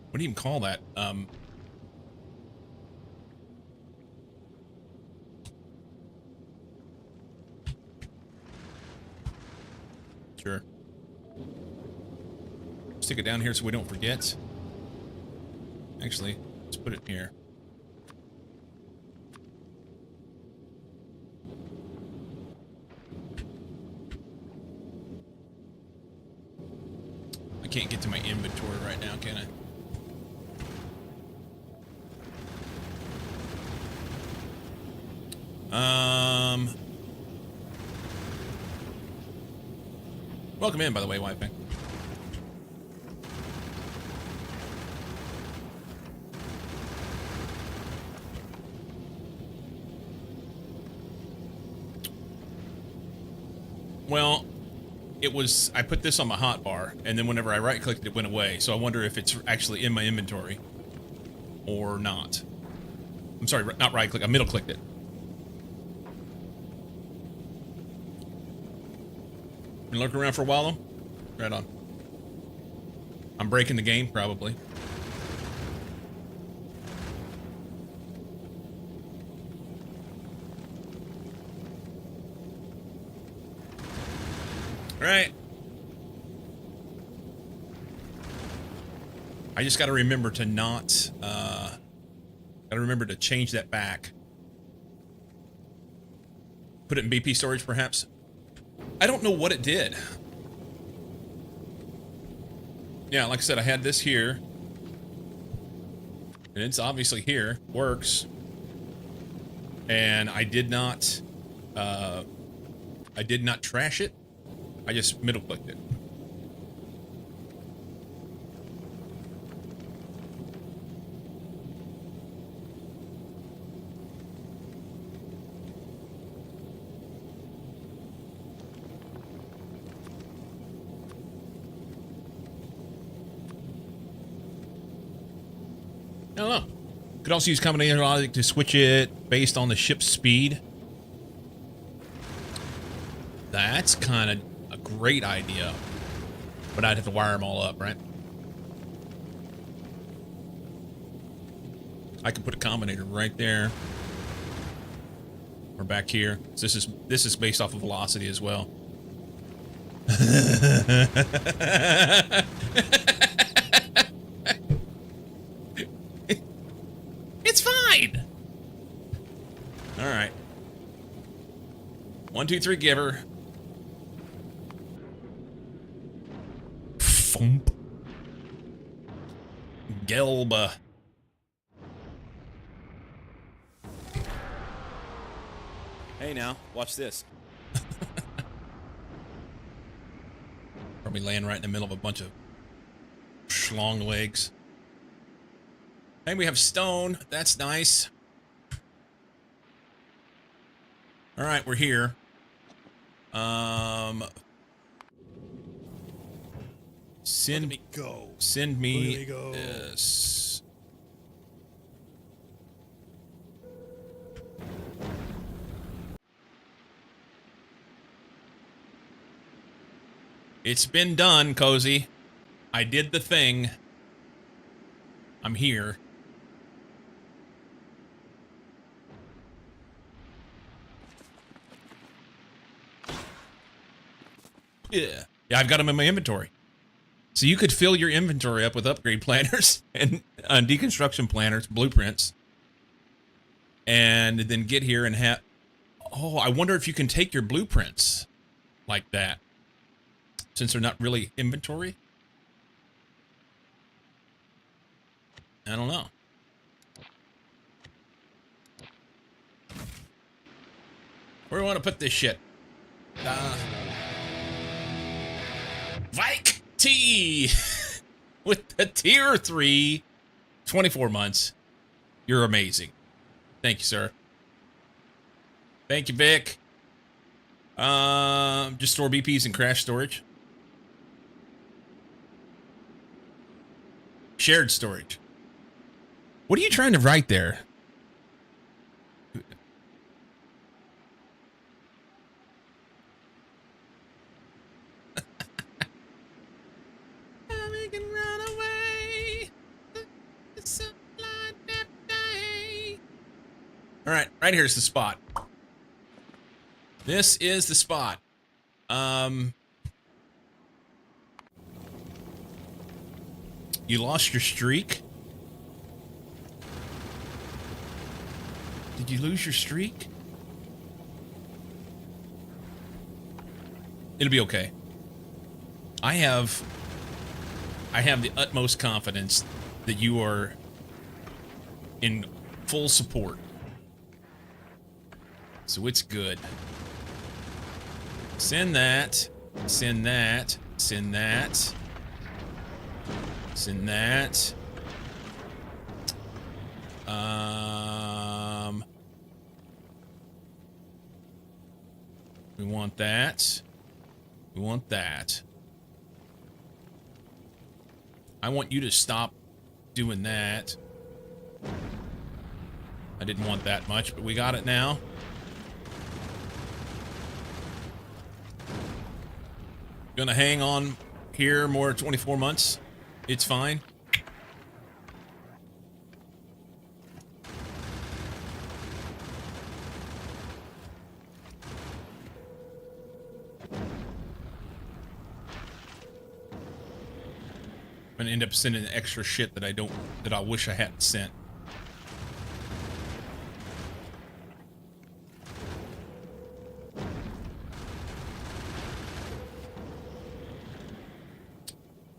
What do you even call that? Sure. Stick it down here so we don't forget. Actually, let's put it here. can't get to my inventory right now, can I? Welcome in, by the way, White Pig. Well, it was, I put this on my hotbar, and then whenever I right-clicked it went away, so I wonder if it's actually in my inventory or not. I'm sorry, not right-click, I middle-clicked it. Been lurking around for a while, though? Right on. I'm breaking the game, probably. Right. I just got to remember to not, got to remember to change that back. Put it in BP storage, perhaps. I don't know what it did. Yeah, like I said, I had this here. And it's obviously here. Works. And I did not trash it. I just middle-clicked it. I don't know. Could also use combination logic to switch it based on the ship's speed. That's kind of a great idea. But I'd have to wire them all up, right? I could put a combinator right there. Or back here. So this is based off of velocity as well. It's fine. All right. 1, 2, 3, giver. Thump. Gelba. Hey now, watch this. Probably laying right in the middle of a bunch of schlong legs. Hey, we have stone. That's nice. All right, we're here. Send me Go. Send me Let me go. this. It's been done, Cozy. I did the thing. I'm here. Yeah. Yeah, I've got them in my inventory. So you could fill your inventory up with upgrade planners and deconstruction planners, blueprints, and then get here and have... Oh, I wonder if you can take your blueprints like that, since they're not really inventory. I don't know. Where do we want to put this shit? Vike T with the tier 3, 24 months. You're amazing. Thank you, sir. Thank you, Vic. Just store BPs in crash storage. Shared storage. What are you trying to write there? We can run away. All right, right here's the spot. This is the spot. You lost your streak? Did you lose your streak? It'll be okay. I have I have the utmost confidence that you are in full support. So it's good. Send that. Send that. Send that. Send that. We want that. We want that. I want you to stop doing that. I didn't want that much, but we got it now. Gonna hang on here more 24 months. It's fine. I'm gonna end up sending extra shit that I wish I hadn't sent.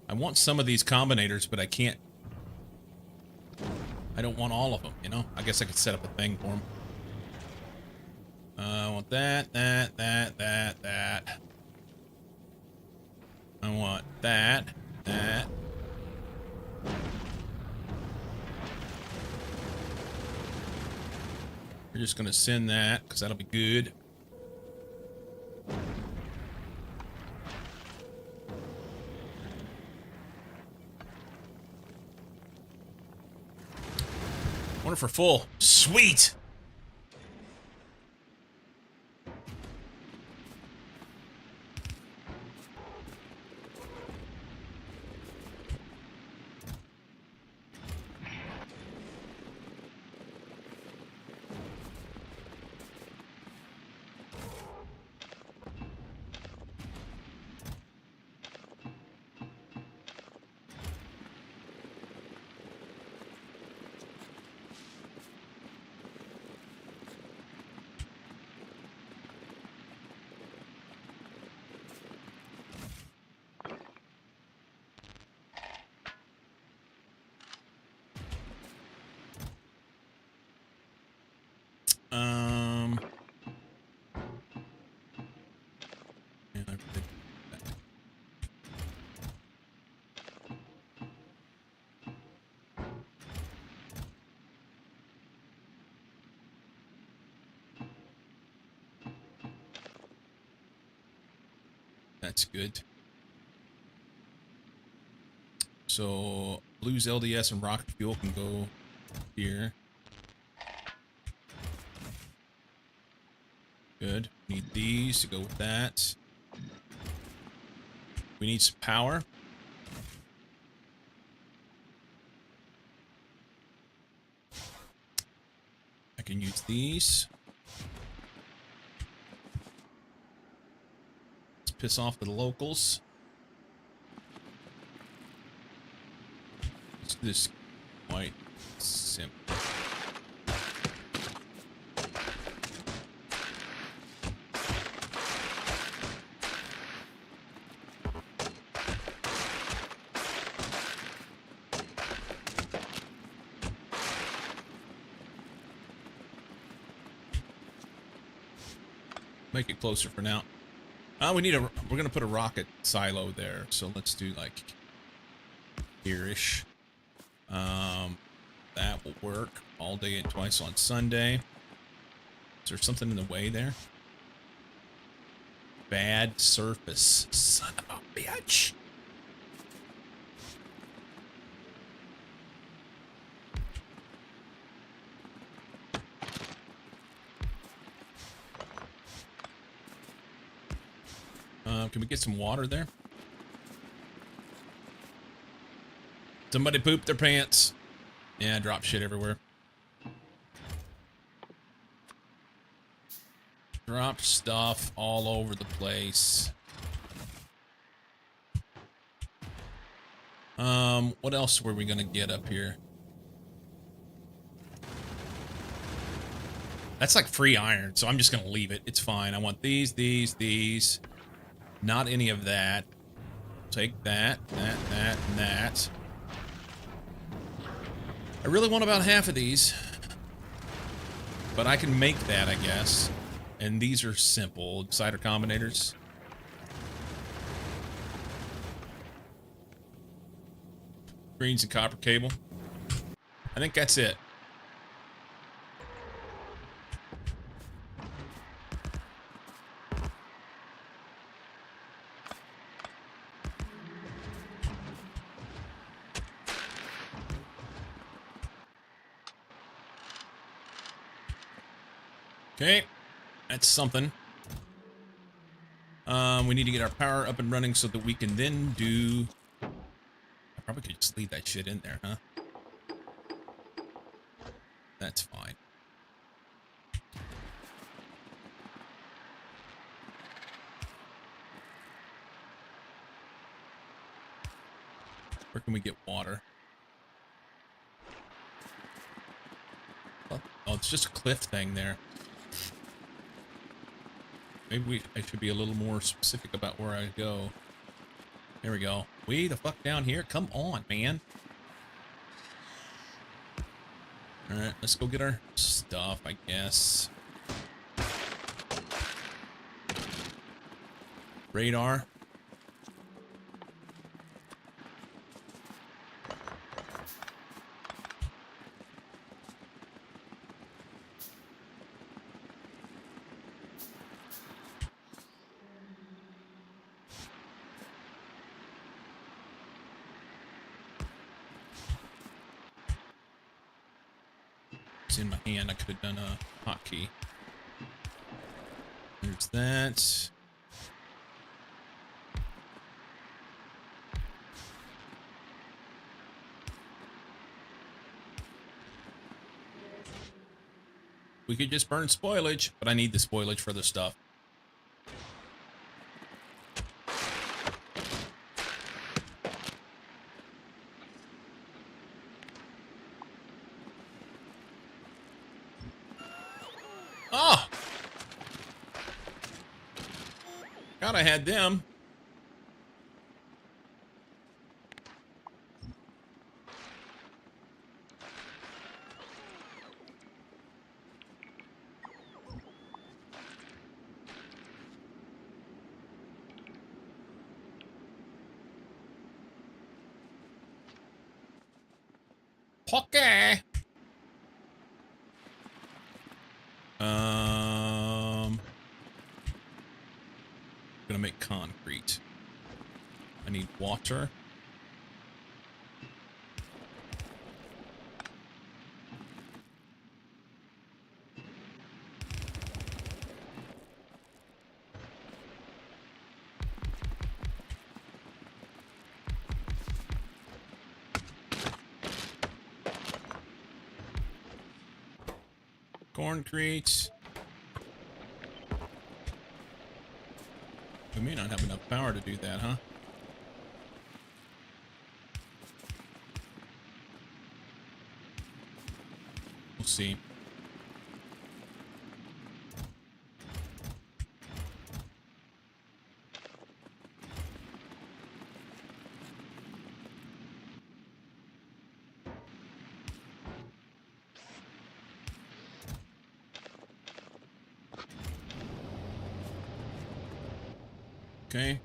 I want some of these combinators, but I can't. I don't want all of them, you know? I guess I could set up a thing for them. I want that. I want that. We're just gonna send that, because that'll be good. Wonder if we're full. Sweet! Yeah, I did that. That's good. So Blues LDS and Rocket Fuel can go here. Good. Need these to go with that. We need some power. I can use these. Let's piss off the locals. It's this quite simple. Make it closer for now. We're gonna put a rocket silo there, so let's do like here-ish. That will work all day and twice on Sunday. Is there something in the way there? Bad surface. Son of a bitch. Can we get some water there? Somebody pooped their pants. Yeah, drop shit everywhere. Drop stuff all over the place. What else were we gonna get up here? That's like free iron, so I'm just gonna leave it. It's fine. I want these. Not any of that. Take that, and that. I really want about half of these. But I can make that, I guess. And these are simple cider combinators. Greens and copper cable. I think that's it. Okay, that's something. We need to get our power up and running so that we can then do... I probably could just leave that shit in there, huh? That's fine. Where can we get water? Oh, it's just a cliff thing there. Maybe I should be a little more specific about where I go. There we go. Way the fuck down here? Come on, man. Alright, let's go get our stuff, I guess. Radar. In my hand, I could have done a hotkey. There's that. We could just burn spoilage, but I need the spoilage for the stuff. Oh! God, I had them. Okay. Gonna make concrete. I need water. Concrete. We may not have enough power to do that, huh? We'll see. Okay.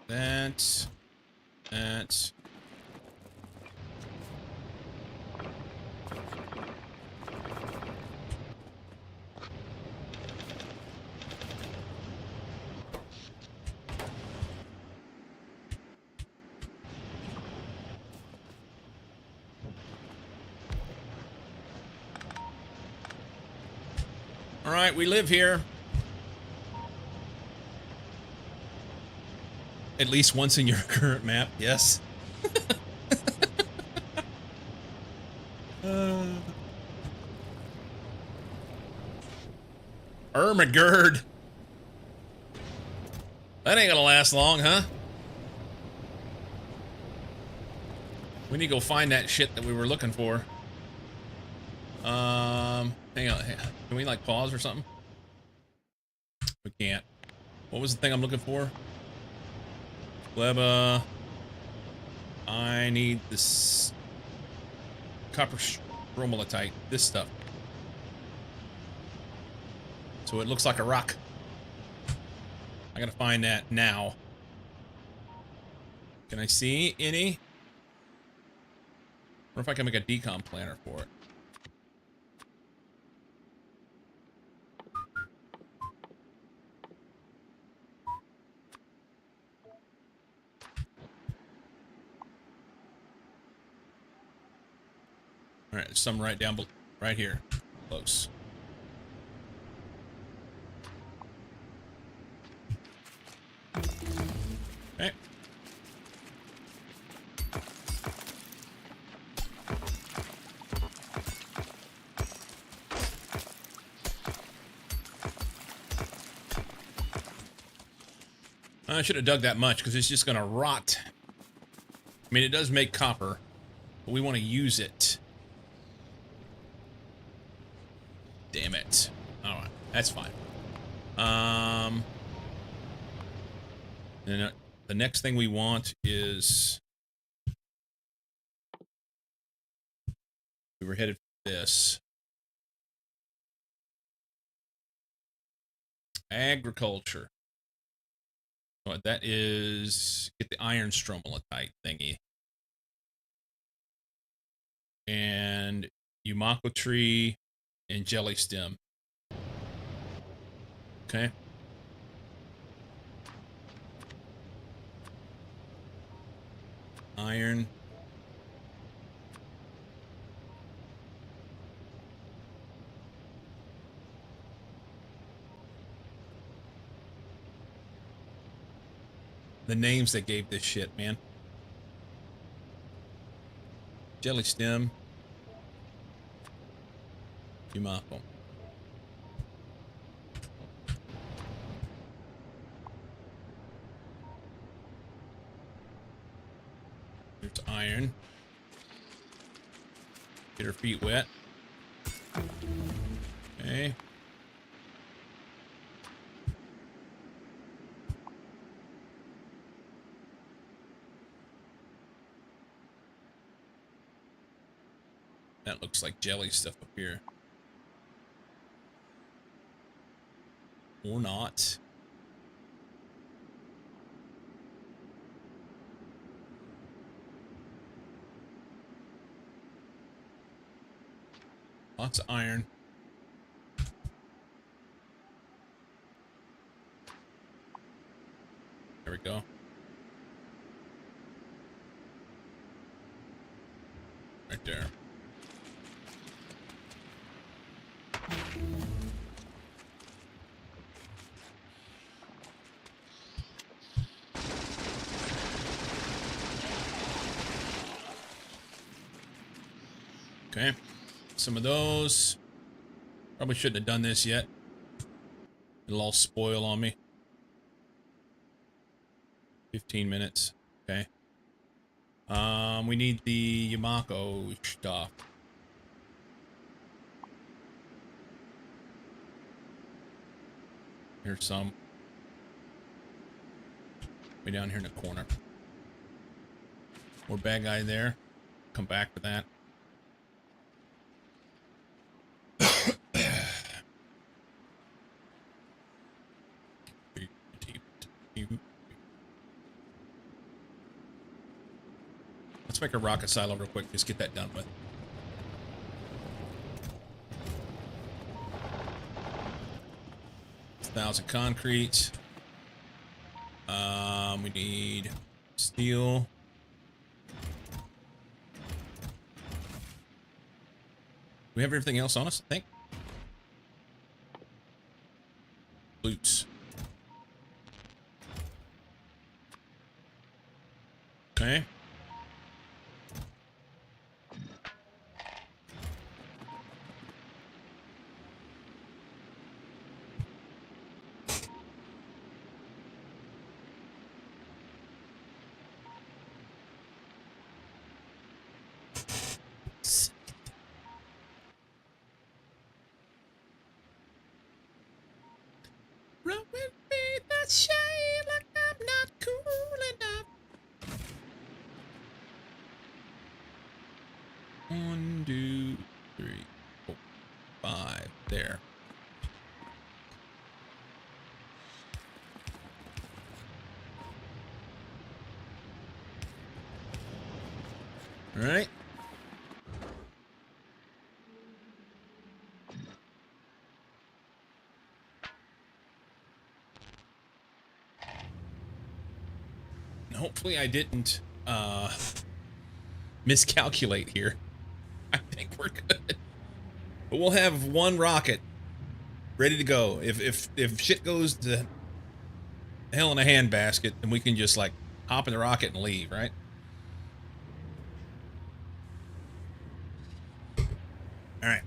That. All right, we live here. At least once in your current map, yes. Ermagerd. That ain't gonna last long, huh? We need to go find that shit that we were looking for. Hang on. Can we like pause or something? We can't. What was the thing I'm looking for? Gleba. I need this copper stromatolite. This stuff. So it looks like a rock. I gotta find that now. Can I see any? Or if I can make a decom planner for it. All right, some right down, right here, close. Okay. I should have dug that much because it's just gonna rot. I mean, it does make copper, but we want to use it. Damn it. All right, that's fine. And the next thing we want is we were headed for this. Agriculture. What that is, get the iron stromatolite thingy. And Yumako tree and jelly stem. Okay. Iron. The names they gave this shit, man. Jelly stem. Yumako. There's iron. Get her feet wet. Okay. That looks like jelly stuff up here. Or not. Lots of iron. There we go. Right there. Okay, some of those. Probably shouldn't have done this yet. It'll all spoil on me. 15 minutes. Okay. We need the Yumako stuff. Here's some. Way down here in the corner. More bad guy there. Come back to that. Let's make a rocket silo real quick. Just get that done with. $1,000 concrete. We need steel. We have everything else on us, I think. Boots. Okay. 1, 2, 3, 4, 5. There. All right. Hopefully I didn't miscalculate here. I think we're good. But we'll have one rocket ready to go. If shit goes to hell in a handbasket, then we can just like hop in the rocket and leave, right? All right.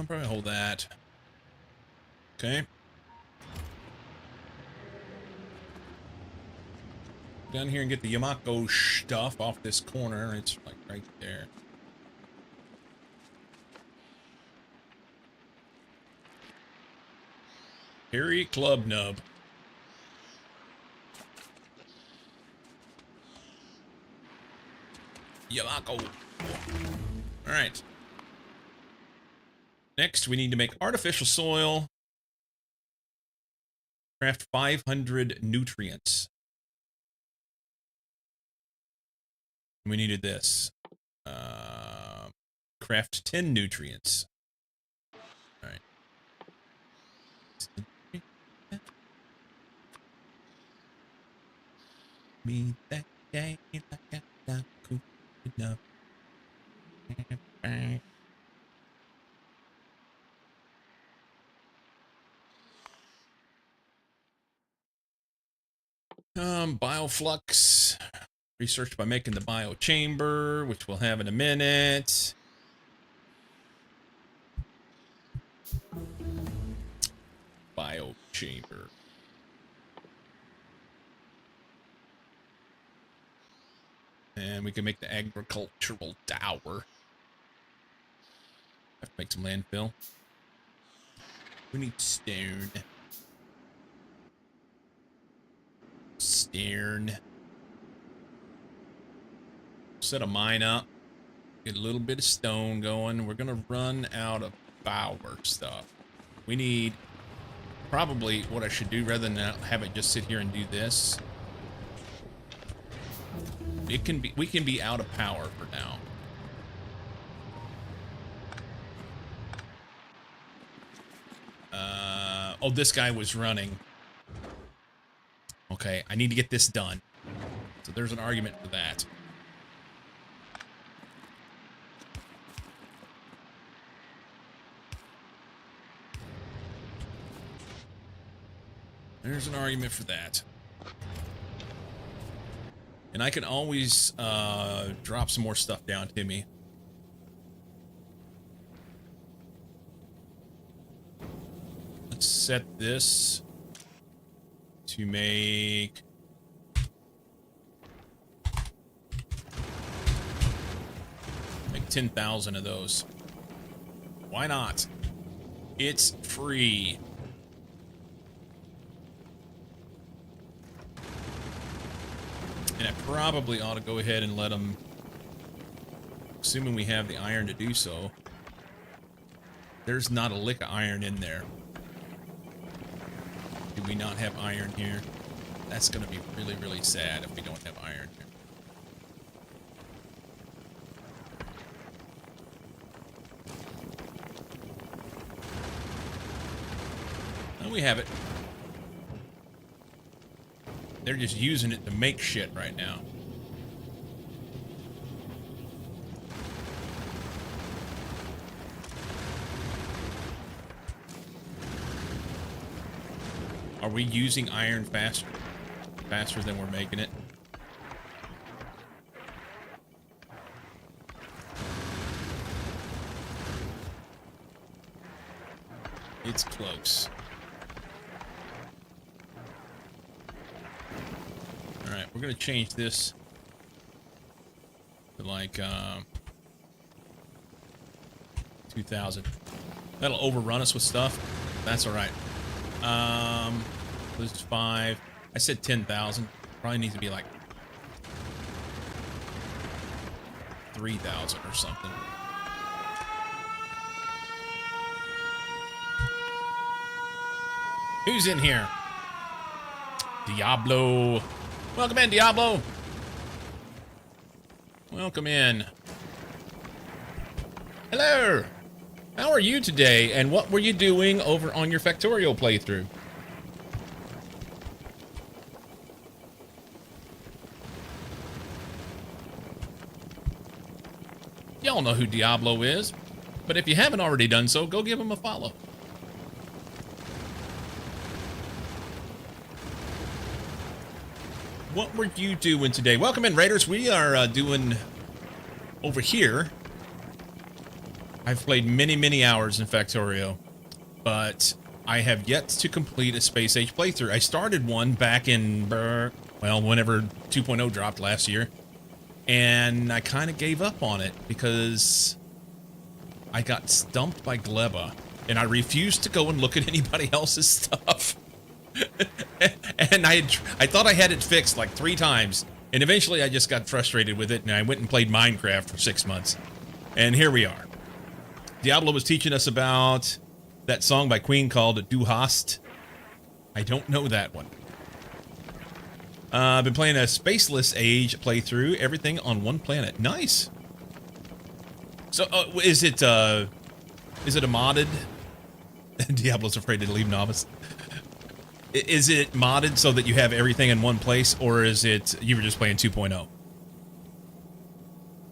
Probably hold that. Okay. Down here and get the Yamako stuff off this corner. It's like right there. Harry Club Nub. Yamako. All right. Next, we need to make artificial soil. Craft 500 nutrients. We needed this. Craft 10 nutrients. All right. Me that day like not cool enough. Bioflux. Research by making the biochamber, which we'll have in a minute. Biochamber. And we can make the agricultural tower. Have to make some landfill. We need stone. Stone. Set a mine up. Get a little bit of stone going. We're gonna run out of power stuff. We need probably what I should do rather than have it just sit here and do this. It can be, we can be out of power for now. Oh, this guy was running. Okay, I need to get this done. So there's an argument for that. There's an argument for that. And I can always drop some more stuff down to me. Let's set this to make make 10,000 of those. Why not? It's free. And I probably ought to go ahead and let them, assuming we have the iron to do so. There's not a lick of iron in there. Do we not have iron here? That's going to be really, really sad if we don't have iron here. Oh, we have it. They're just using it to make shit right now. Are we using iron faster than we're making it? It's close. Alright, we're going to change this to like 2,000. That'll overrun us with stuff. That's all right. This is 5. I said 10,000. Probably needs to be like 3,000 or something. Who's in here? Diablo. Welcome in, Diablo. Welcome in. Hello. How are you today? And what were you doing over on your Factorio playthrough? Y'all know who Diablo is. But if you haven't already done so, go give him a follow. What were you doing today? Welcome in, Raiders. We are doing over here. I've played many, many hours in Factorio, but I have yet to complete a Space Age playthrough. I started one back in, well, whenever 2.0 dropped last year, and I kind of gave up on it because I got stumped by Gleba, and I refused to go and look at anybody else's stuff. And I thought I had it fixed like 3 times, and eventually I just got frustrated with it, and I went and played Minecraft for 6 months, and here we are. Diablo was teaching us about that song by Queen called Du Hast. I don't know that one. I've been playing a Spaceless Age playthrough, everything on one planet. Nice. So, is it a modded? Diablo's afraid to leave novice. Is it modded so that you have everything in one place, or is it you were just playing 2.0?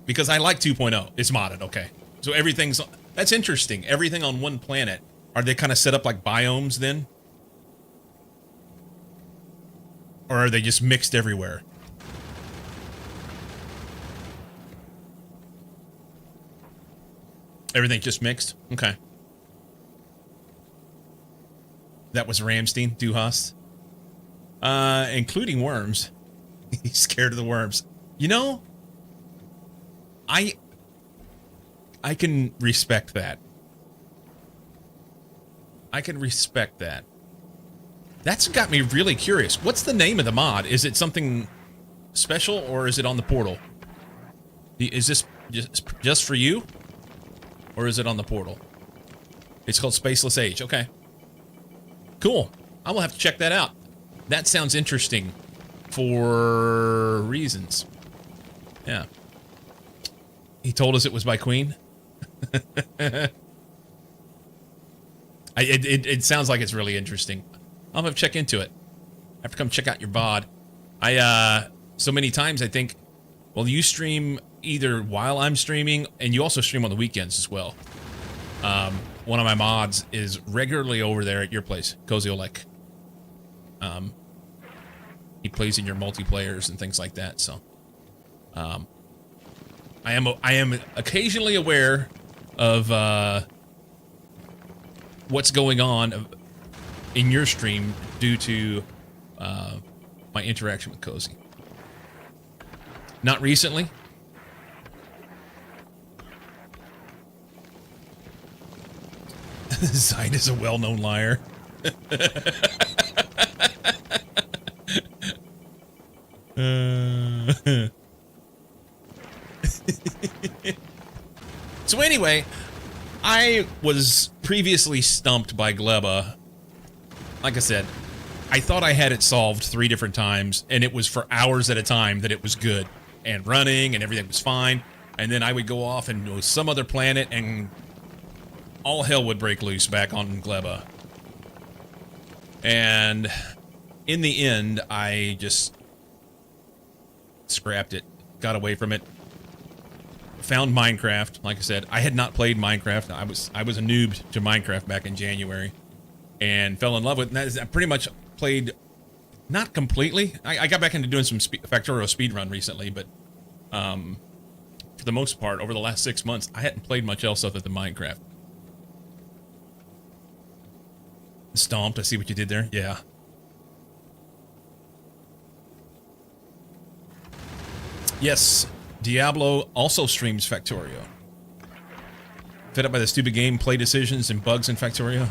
Because I like 2.0. It's modded, okay. So everything's... That's interesting. Everything on one planet. Are they kind of set up like biomes then? Or are they just mixed everywhere? Everything just mixed? Okay. That was Ramstein, Du Hast. Including worms. He's scared of the worms. You know, I can respect that. I can respect that. That's got me really curious. What's the name of the mod? Is it something special, or is it on the portal? Is this just for you? Or is it on the portal? It's called Spaceless Age. Okay. Cool. I will have to check that out. That sounds interesting for reasons. Yeah. He told us it was by Queen. It sounds like it's really interesting. I'll have to check into it. I have to come check out your VOD. So many times I think, well, you stream either while I'm streaming, and you also stream on the weekends as well. One of my mods is regularly over there at your place, Cozy Olek. He plays in your multiplayers and things like that, so I am occasionally aware of what's going on in your stream due to my interaction with Cozy. Not recently. Zide is a well-known liar. So anyway, I was previously stumped by Gleba. Like I said, I thought I had it solved 3 different times, and it was for hours at a time that it was good and running and everything was fine. And then I would go off and go some other planet and all hell would break loose back on Gleba. And in the end, I just scrapped it, got away from it, found Minecraft. Like I said, I had not played Minecraft. I was a noob to Minecraft back in January and fell in love with it. I pretty much played, not completely. I got back into doing some Factorio speedrun recently, but for the most part, over the last 6 months, I hadn't played much else other than Minecraft. Stomped, I see what you did there. Yeah. Yes. Diablo also streams Factorio. Fed up by the stupid gameplay decisions and bugs in Factorio.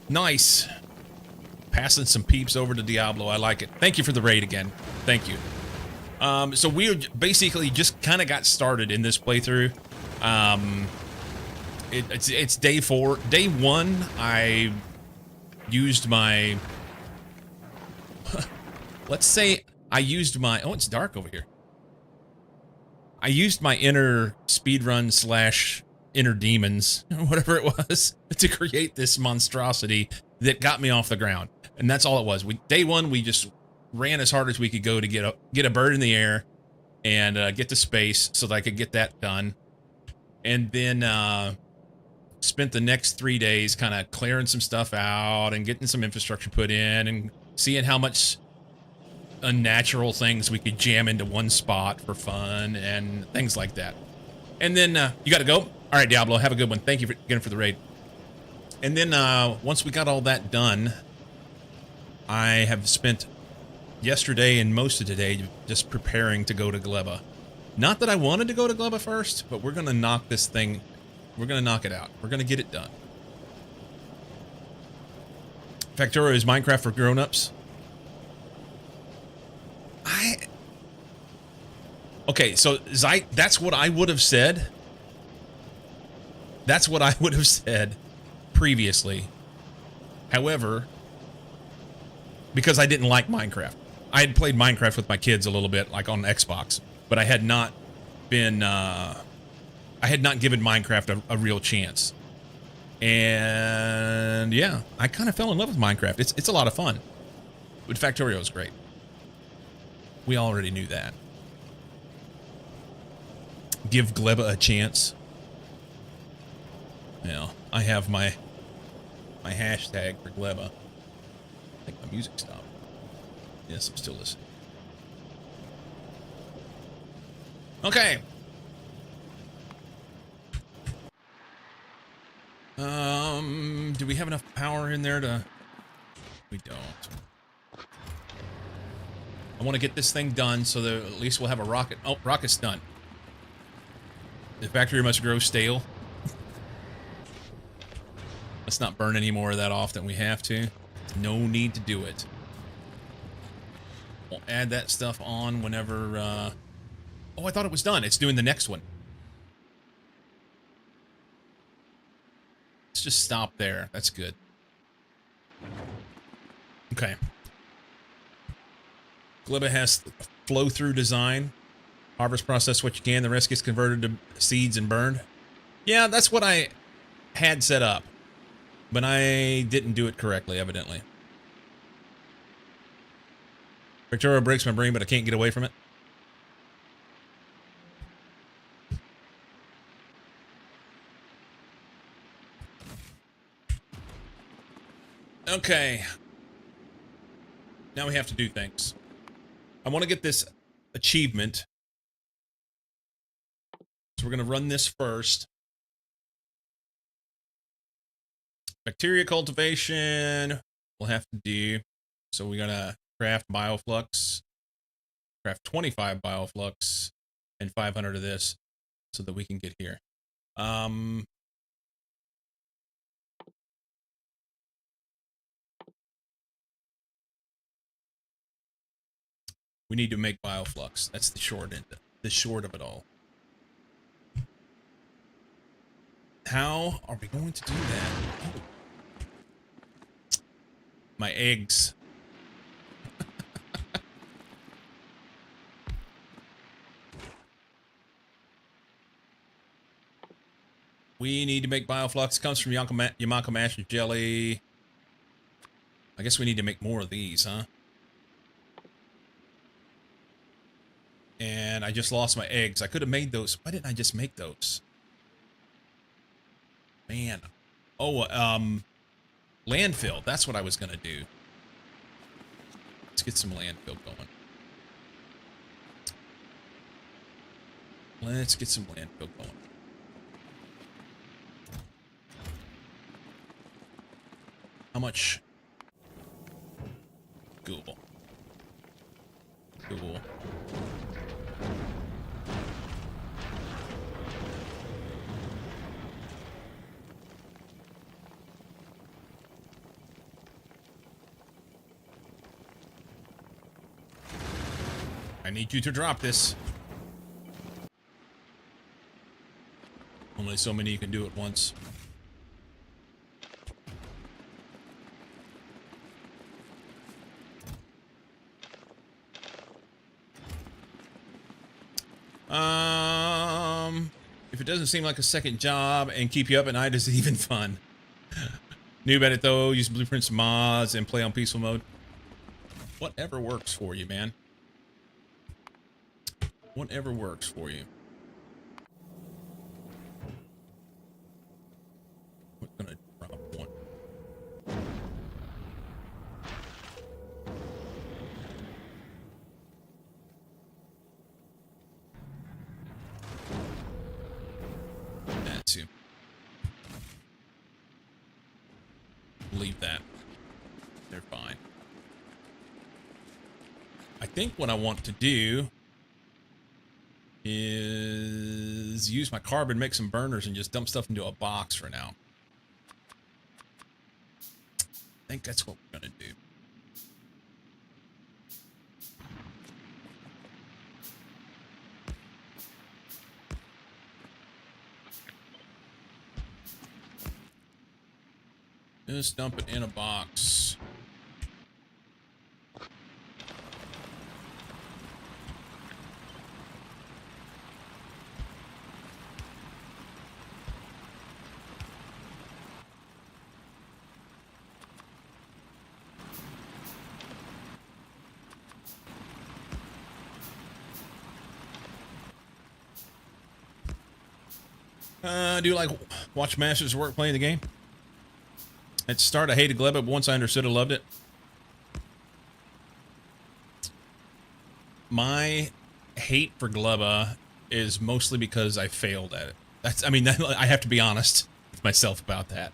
Nice. Passing some peeps over to Diablo. I like it. Thank you for the raid again. Thank you. So we basically just kind of got started in this playthrough. It's day 4. Day 1, I used my... let's say I used my... Oh, it's dark over here. I used my inner speedrun slash inner demons, whatever it was, to create this monstrosity that got me off the ground. And that's all it was. Day 1, we just ran as hard as we could go to get a bird in the air and get to space so that I could get that done. And then spent the next 3 days kind of clearing some stuff out and getting some infrastructure put in and seeing how much unnatural things we could jam into one spot for fun and things like that. And then you got to go. All right, Diablo, have a good one. Thank you again for the raid. And then once we got all that done, I have spent yesterday and most of today just preparing to go to Gleba. Not that I wanted to go to Gleba first, but we're going to knock this thing. We're going to knock it out. We're going to get it done. Factorio is Minecraft for grown-ups. Okay, so that's what I would have said. That's what I would have said previously. However, because I didn't like Minecraft. I had played Minecraft with my kids a little bit, like on Xbox, but I had not been, I had not given Minecraft a real chance. And yeah, I kind of fell in love with Minecraft. It's a lot of fun. But Factorio is great. We already knew that. Give Gleba a chance. Well, I have my hashtag for Gleba. I think my music stopped. Yes, I'm still listening. Okay. Do we have enough power in there to... We don't. I want to get this thing done so that at least we'll have a rocket. Oh, rocket's done. The factory must grow stale. Let's not burn any more of that off than we have to. No need to do it. We'll add that stuff on whenever... Oh, I thought it was done. It's doing the next one. Let's just stop there. That's good. Okay. Gleba has flow-through design. Harvest process what you can. The rest gets converted to seeds and burned. Yeah, that's what I had set up. But I didn't do it correctly, evidently. Victoria breaks my brain, but I can't get away from it. Okay. Now we have to do things. I want to get this achievement. So we're going to run this first. Bacteria cultivation we'll have to do. So we got to craft bioflux. Craft 25 bioflux and 500 of this so that we can get here. We need to make bioflux. That's the short end, the short of it all. How are we going to do that? Oh. My eggs. We need to make bioflux. It comes from Yamako Master Jelly. I guess we need to make more of these, huh? And I just lost my eggs. I could have made those. Why didn't I just make those? Man. Oh, landfill. That's what I was going to do. Let's get some landfill going. Let's get some landfill going. How much? Cool. Cool. I need you to drop this. Only so many you can do at once. If it doesn't seem like a second job and keep you up at night, is it even fun? Noob at it though, use blueprints, mods, and play on peaceful mode. Whatever works for you, man. Whatever works for you. We're gonna drop one. That's you. Leave that. They're fine. I think what I want to do is use my carbon, make some burners, and just dump stuff into a box for now. I think that's what we're gonna do. Just dump it in a box. Do you like watch Masters work playing the game? At the start, I hated Gleba, but once I understood, I loved it. My hate for Gleba is mostly because I failed at it. That's, I mean, I have to be honest with myself about that.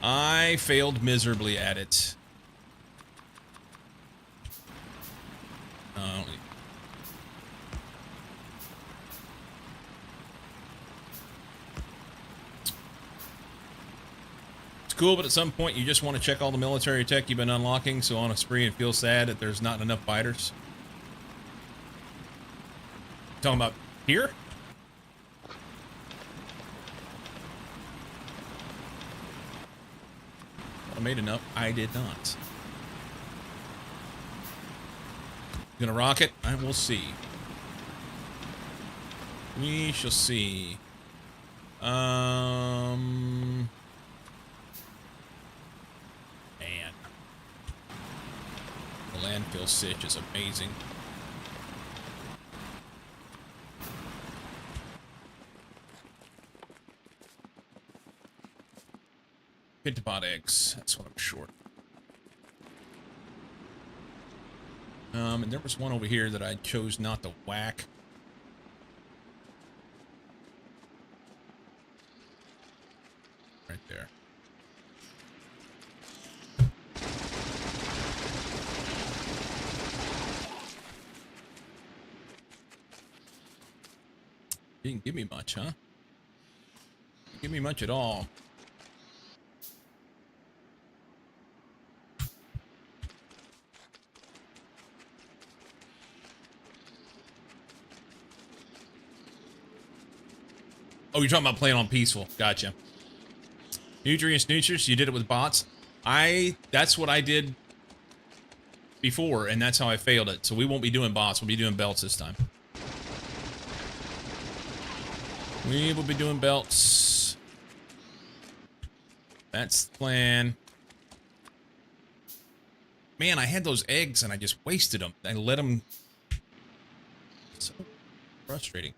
I failed miserably at it. Cool, but at some point you just want to check all the military tech you've been unlocking, so on a spree and feel sad that there's not enough fighters. Talking about here? I made enough. I did not. Gonna rock it? I will see. We shall see. Man. The landfill sitch is amazing. Pentapod eggs. That's what I'm short. And there was one over here that I chose not to whack. Right there. Didn't give me much, huh? Didn't give me much at all. Oh, you're talking about playing on peaceful. Gotcha. Nutrients, Nutris, you did it with bots. That's what I did before, and that's how I failed it. So we won't be doing bots. We'll be doing belts this time. We will be doing belts. That's the plan. Man, I had those eggs and I just wasted them. I let them... So frustrating.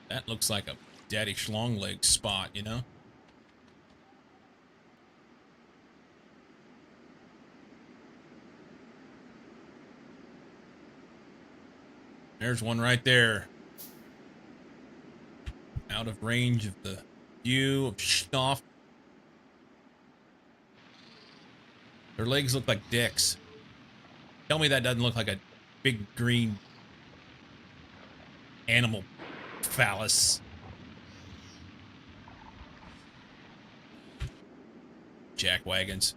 That looks like a daddy schlong leg spot, you know? There's one right there. Out of range of the view of stuff. Their legs look like dicks. Tell me that doesn't look like a big green animal phallus. Jack wagons.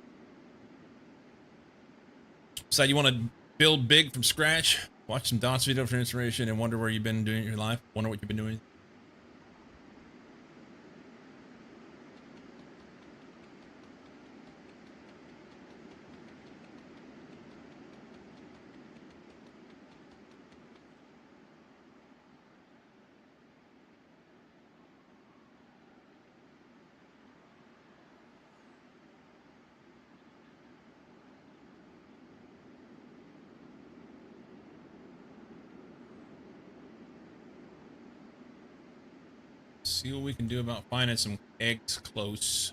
So you want to build big from scratch? Watch some Don's video for inspiration and wonder where you've been doing in your life? Wonder what you've been doing? See what we can do about finding some eggs close.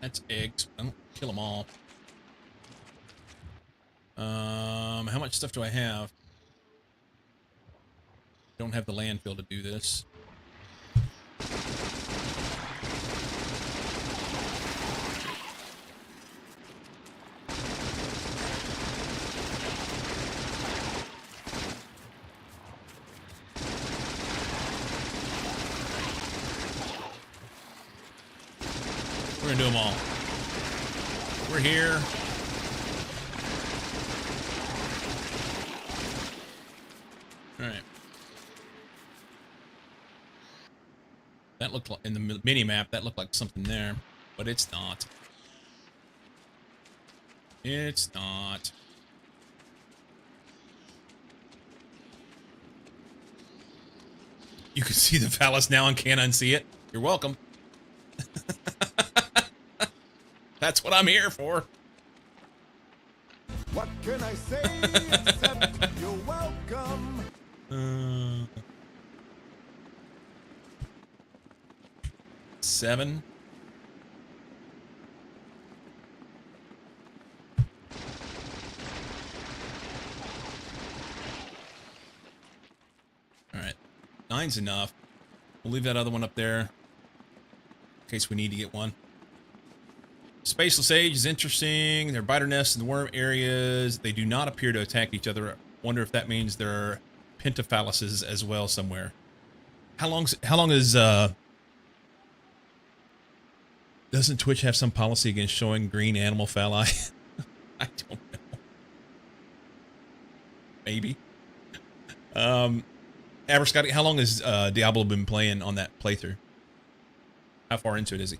That's eggs. I don't kill them all. How much stuff do I have? Don't have the landfill to do this. We're gonna do them all. We're here. All right. That looked like, in the mini map, that looked like something there, but it's not. It's not. You can see the phallus now and can't unsee it. You're welcome. That's what I'm here for. What can I say except you're welcome? 7. All right, 9's enough. We'll leave that other one up there in case we need to get one. Spaceless Age is interesting. Their biter nests in the worm areas. They do not appear to attack each other. Wonder if that means there are pentaphalluses as well somewhere. How long is doesn't Twitch have some policy against showing green animal phalli? I don't know. Maybe. Aberscotty, how long has Diablo been playing on that playthrough? How far into it is he?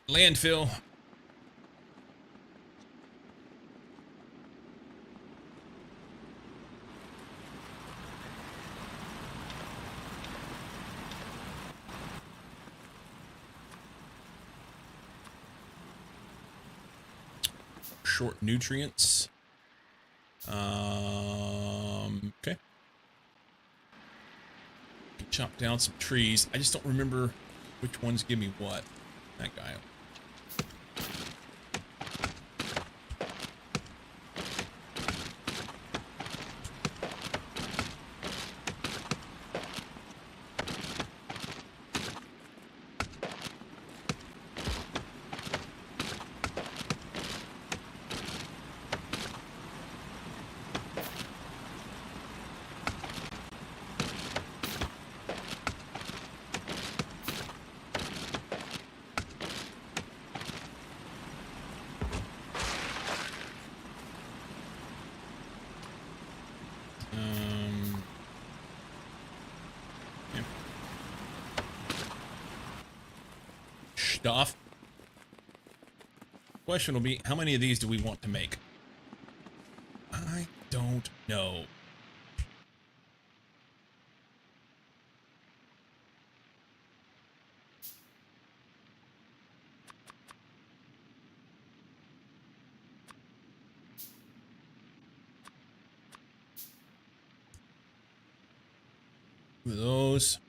Landfill. Short nutrients. Okay. Chop down some trees. I just don't remember which ones give me what. That guy. Stuff. Question will be, how many of these do we want to make? I don't know. Those.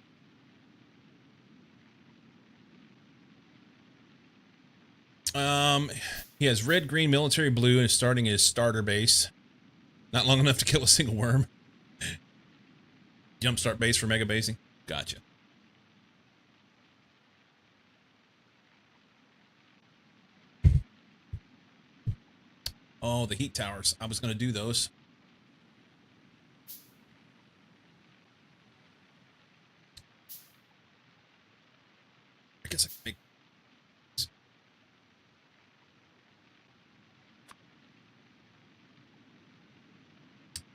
He has red, green, military blue, and is starting his starter base. Not long enough to kill a single worm. Jumpstart base for mega basing. Gotcha. Oh, the heat towers. I was going to do those. I guess I can make...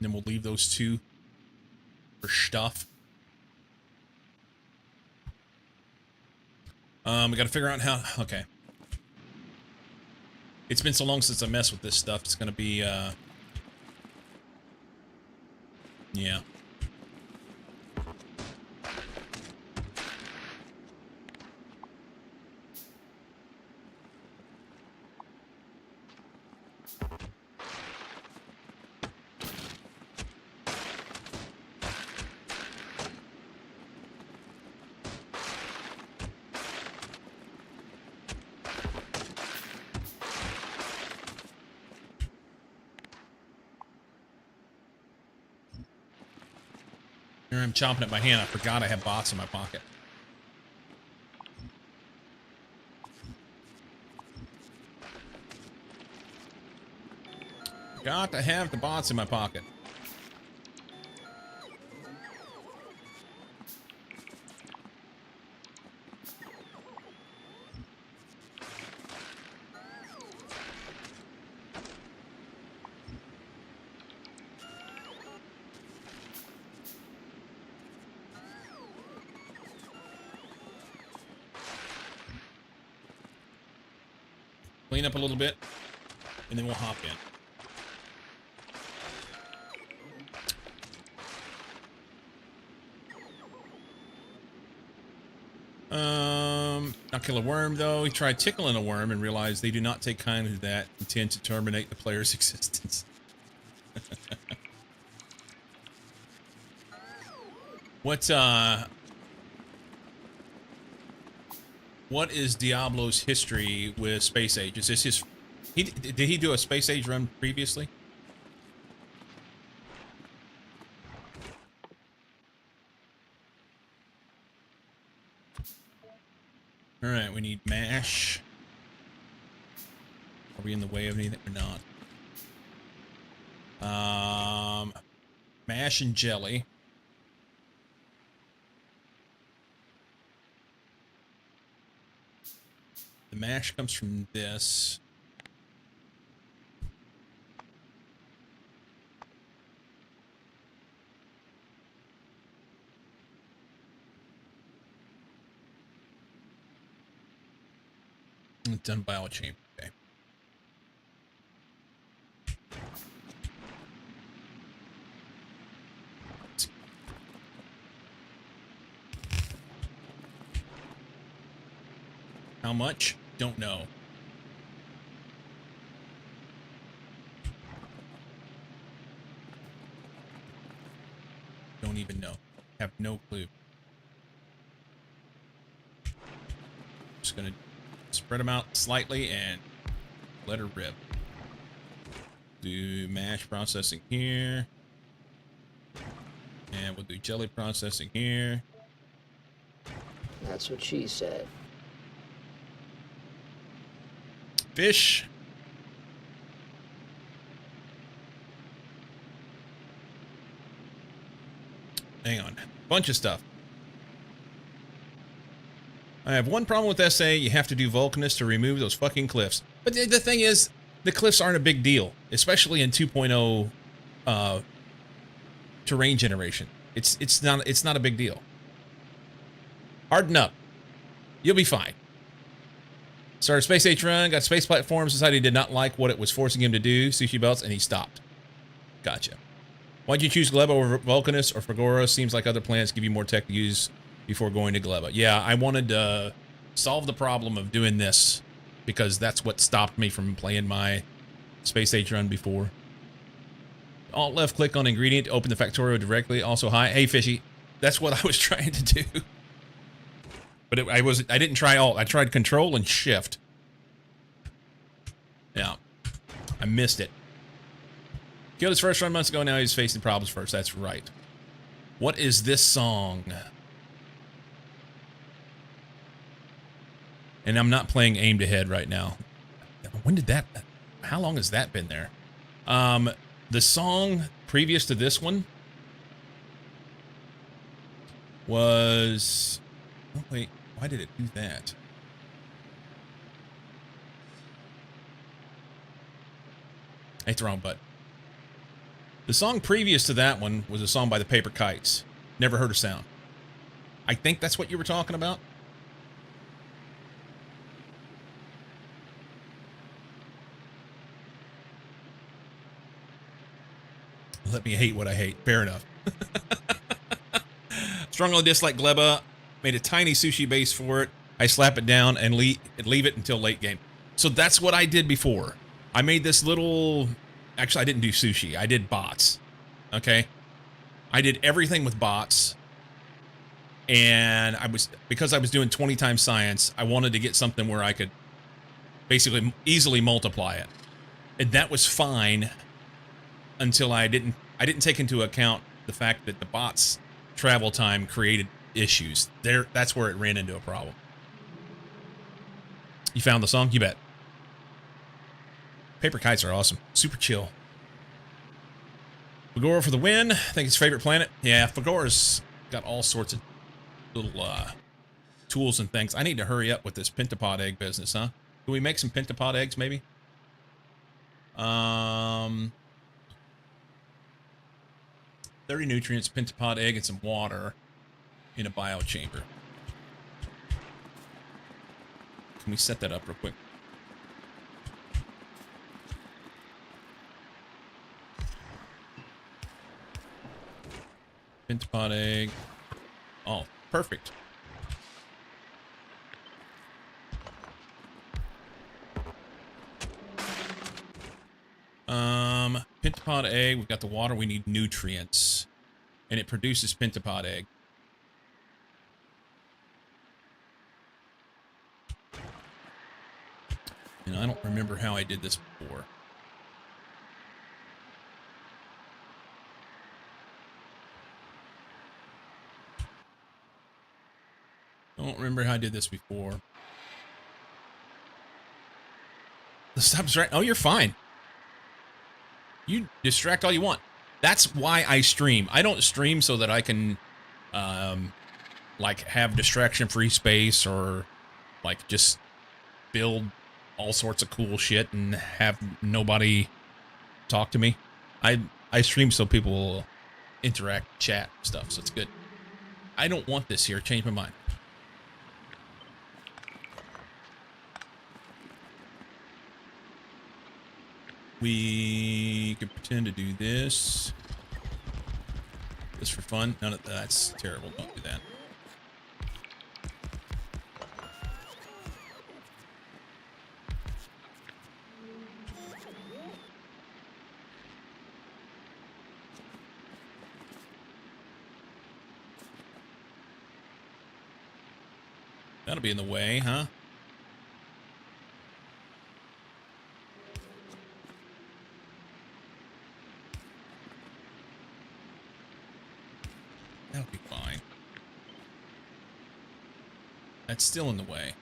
And then we'll leave those two for stuff. We got to figure out how... Okay. It's been so long since I messed with this stuff. It's going to be, yeah. Here I'm chomping at my hand. I forgot I have bots in my pocket. Got to have the bots in my pocket. Clean up a little bit, and then we'll hop in. Not kill a worm, though. He tried tickling a worm and realized they do not take kindly to that and tend to terminate the player's existence. What is Diablo's history with Space Age? Is this his... Did he do a Space Age run previously? Alright, we need mash. Are we in the way of anything or not? Mash and jelly. The mash comes from this. Done biochamber. Okay. How much? Don't know. Don't even know. Have no clue. Just gonna spread them out slightly and let her rip. Do mash processing here. And we'll do jelly processing here. That's what she said. Fish. Hang on. Bunch of stuff. I have one problem with SA. You have to do Vulcanist to remove those fucking cliffs. But the thing is, the cliffs aren't a big deal, especially in 2.0 terrain generation. It's not a big deal. Harden up. You'll be fine. Started Space Age run, got space platform. Society did not like what it was forcing him to do, sushi belts, and he stopped. Gotcha. Why'd you choose Gleba over Vulcanus or Fragora? Seems like other planets give you more tech to use before going to Gleba. Yeah, I wanted to solve the problem of doing this because that's what stopped me from playing my Space Age run before. Alt left click on ingredient to open the Factorio directly. Also, hi. Hey, Fishy. That's what I was trying to do. But I didn't try Alt. I tried Control and Shift. Yeah. I missed it. Killed his first run months ago, now he's facing problems first. That's right. What is this song? And I'm not playing Aimed Ahead right now. When did that... How long has that been there? The song previous to this one was... Oh, wait. Why did it do that? I hit the wrong button. The song previous to that one was a song by the Paper Kites. Never Heard a Sound. I think that's what you were talking about. Let me hate what I hate. Fair enough. Strongly dislike Gleba. Made a tiny sushi base for it. I slap it down and leave it until late game. So that's what I did before. I made this little... Actually, I didn't do sushi. I did bots. Okay? I did everything with bots. And because I was doing 20 times science, I wanted to get something where I could basically easily multiply it. And that was fine until I didn't take into account the fact that the bots' travel time created issues. That's where it ran into a problem. You found the song? You bet. Paper Kites are awesome. Super chill. Fagora for the win. I think his favorite planet. Yeah, Fagora's got all sorts of little tools and things. I need to hurry up with this pentapod egg business, huh? Can we make some pentapod eggs, maybe? 30 nutrients, pentapod egg, and some water in a biochamber. Can we set that up real quick? Pentapod egg. Oh, perfect. Pentapod egg. We've got the water. We need nutrients. And it produces pentapod egg. And I don't remember how I did this before. Don't remember how I did this before. Stop distracting. Oh, you're fine. You distract all you want. That's why I stream. I don't stream so that I can, like, have distraction-free space or, like, just build all sorts of cool shit and have nobody talk to me. I stream so people will interact, chat, stuff, so it's good. I don't want this here. Change my mind. We could pretend to do this. This for fun. None of that's terrible. Don't do that. That'll be in the way, huh? That'll be fine. That's still in the way.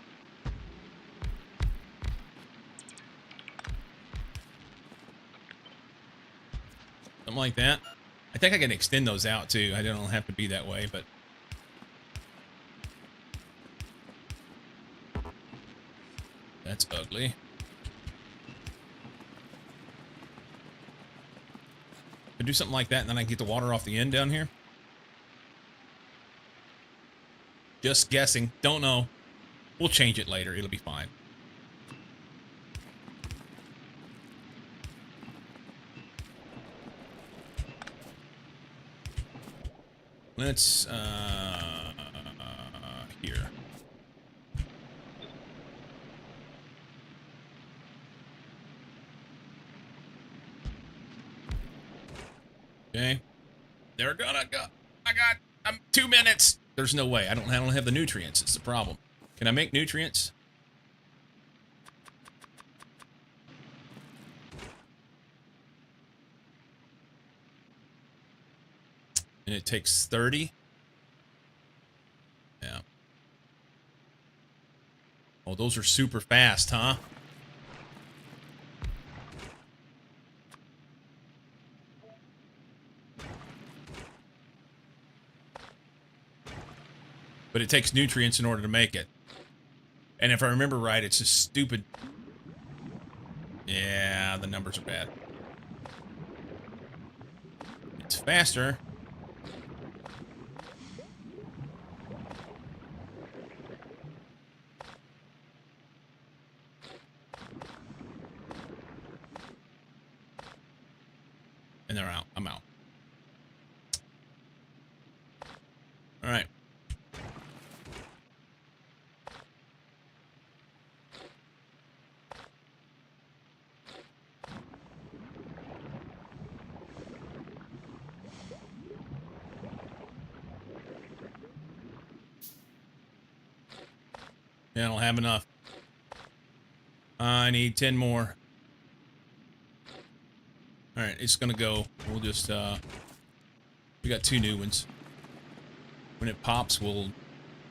Something like that. I think I can extend those out too. I don't have to be that way, but... That's ugly. I do something like that and then I can get the water off the end down here. Just guessing. Don't know. We'll change it later. It'll be fine. Let's, here. Okay. They're gonna go. I got I'm 2 minutes. There's no way. I don't have the nutrients. It's the problem. Can I make nutrients? And it takes 30. Yeah. Oh, those are super fast, huh? But it takes nutrients in order to make it. And if I remember right, it's just stupid. Yeah, the numbers are bad. It's faster. And they're out. I'm out. All right. Yeah, I don't have enough. I need 10 more. All right, it's gonna go. We'll just we got 2 new ones. When it pops, we'll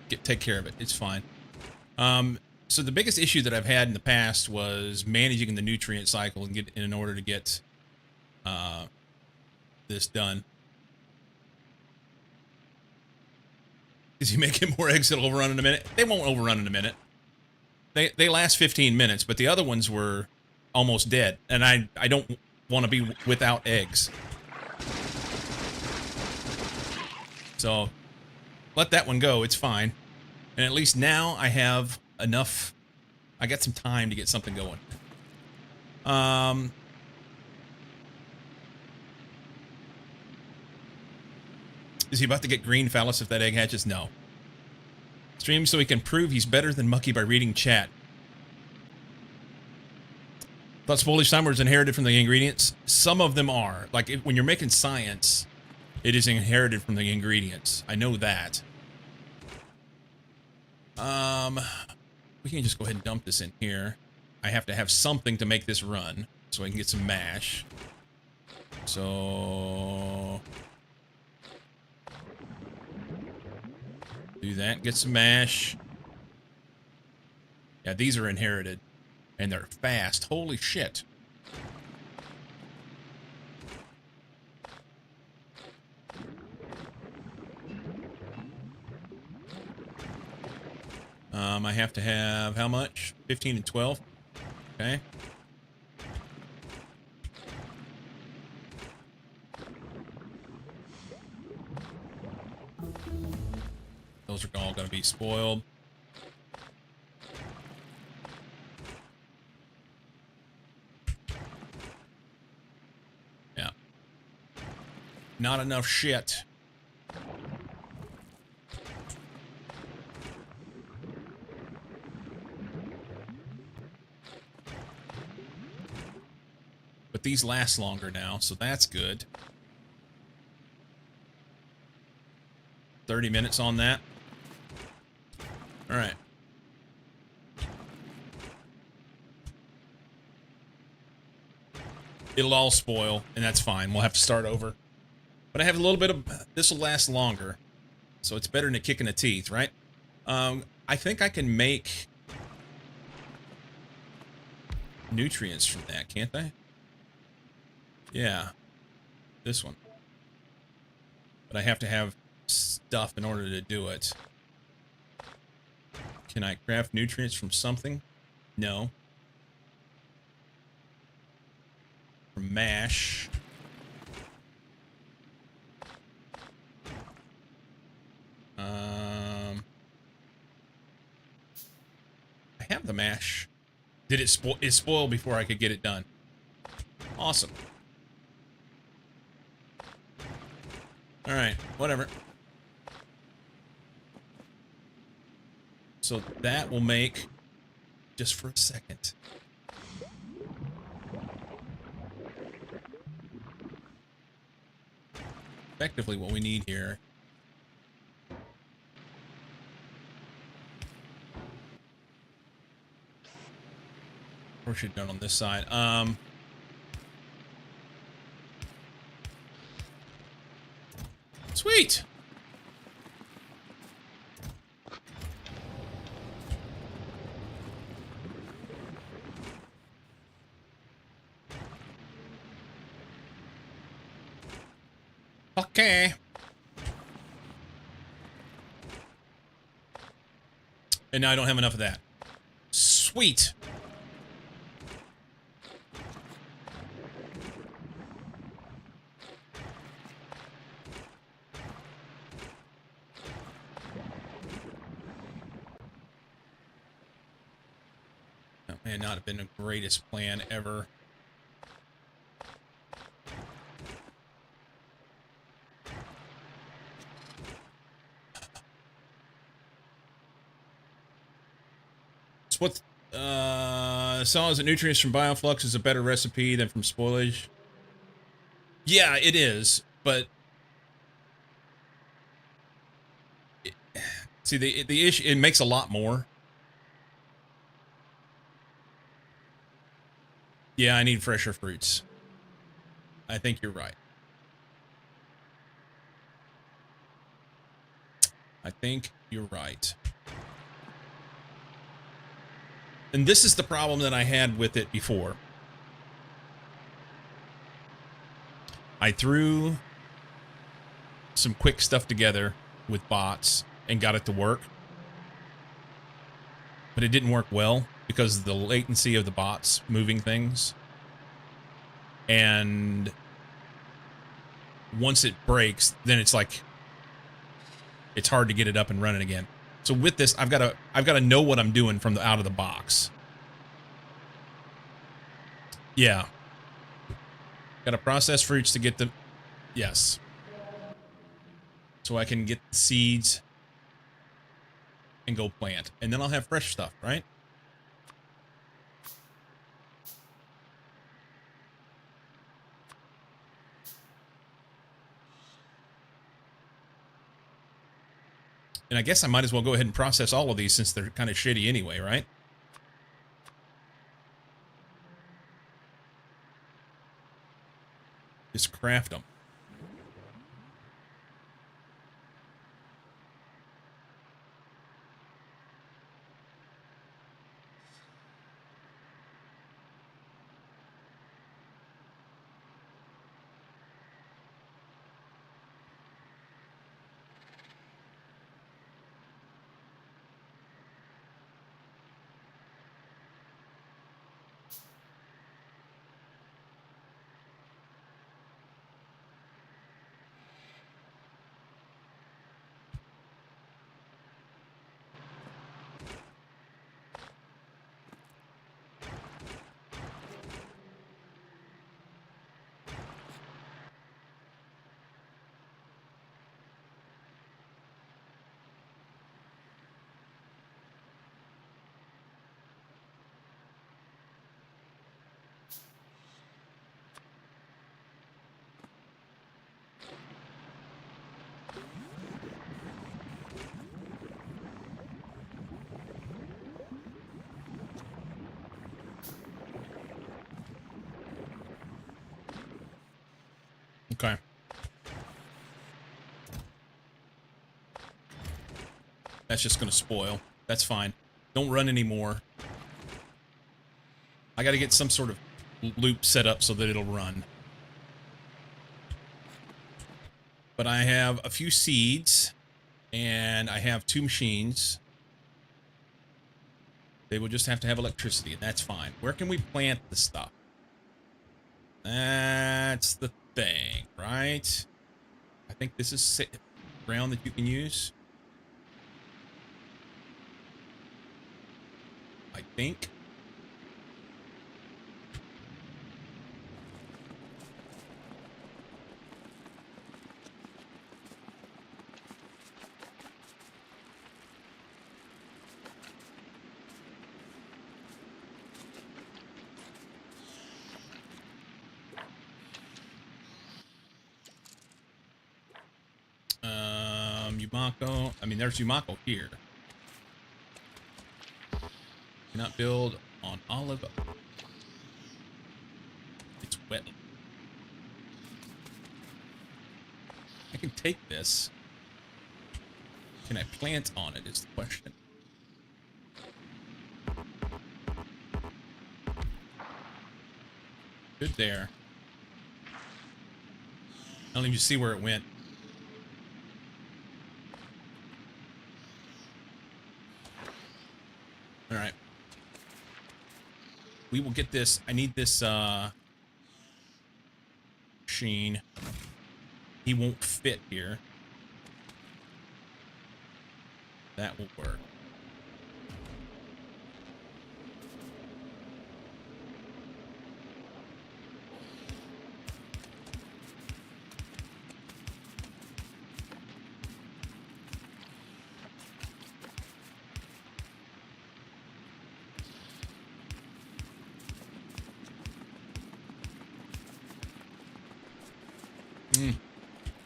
take care of it. It's fine. So the biggest issue that I've had in the past was managing the nutrient cycle and in order to get this done. Is he making more eggs that'll overrun in a minute? They won't overrun in a minute. They last 15 minutes, but the other ones were almost dead, and I don't want to be without eggs. So let that one go. It's fine. And at least now I have enough. I got some time to get something going. Is he about to get green phallus if that egg hatches? No. Stream so he can prove he's better than Mucky by reading chat. Thought spoilage timer is inherited from the ingredients. Some of them are. Like when you're making science, it is inherited from the ingredients. I know that. We can just go ahead and dump this in here. I have to have something to make this run so I can get some mash. So do that, get some mash. Yeah, these are inherited. And they're fast. Holy shit. I have to have how much? 15 and 12. Okay. Those are all going to be spoiled. Yeah. Not enough shit. But these last longer now, so that's good. 30 minutes on that. All right. It'll all spoil, and that's fine. We'll have to start over. But I have a little bit of... This will last longer. So it's better than a kick in the teeth, right? I think I can make nutrients from that, can't I? Yeah. This one. But I have to have stuff in order to do it. Can I craft nutrients from something? No. From mash. I have the mash. Did it spoil? It spoiled before I could get it done. Awesome. All right, whatever. So that will make, just for a second. Effectively what we need here course, you're done on this side. Sweet. Okay. And now I don't have enough of that. Sweet. That may not have been the greatest plan ever. What saw as that nutrients from Bioflux is a better recipe than from spoilage. Yeah, it is, but see the issue, it makes a lot more. Yeah, I need fresher fruits. I think you're right. I think you're right. And this is the problem that I had with it before. I threw some quick stuff together with bots and got it to work. But it didn't work well because of the latency of the bots moving things. And once it breaks, then it's like it's hard to get it up and running again. So with this, I've got to know what I'm doing from the out of the box. Yeah. Got to process fruits to get the... Yes. So I can get the seeds and go plant. And then I'll have fresh stuff, right? And I guess I might as well go ahead and process all of these since they're kind of shitty anyway, right? Just craft them. Okay. That's just gonna spoil. That's fine. Don't run anymore. I gotta get some sort of loop set up so that it'll run. But I have a few seeds, and I have 2 machines. They will just have to have electricity, and that's fine. Where can we plant the stuff? That's the thing, right? I think this is ground that you can use. I think. Yumako. I mean, there's Yumako here. Cannot build on olive. wet. I can take this. Can I plant on it is the question. Good there. I don't even see where it went. All right. We will get this. I need this machine. He won't fit here. That will work.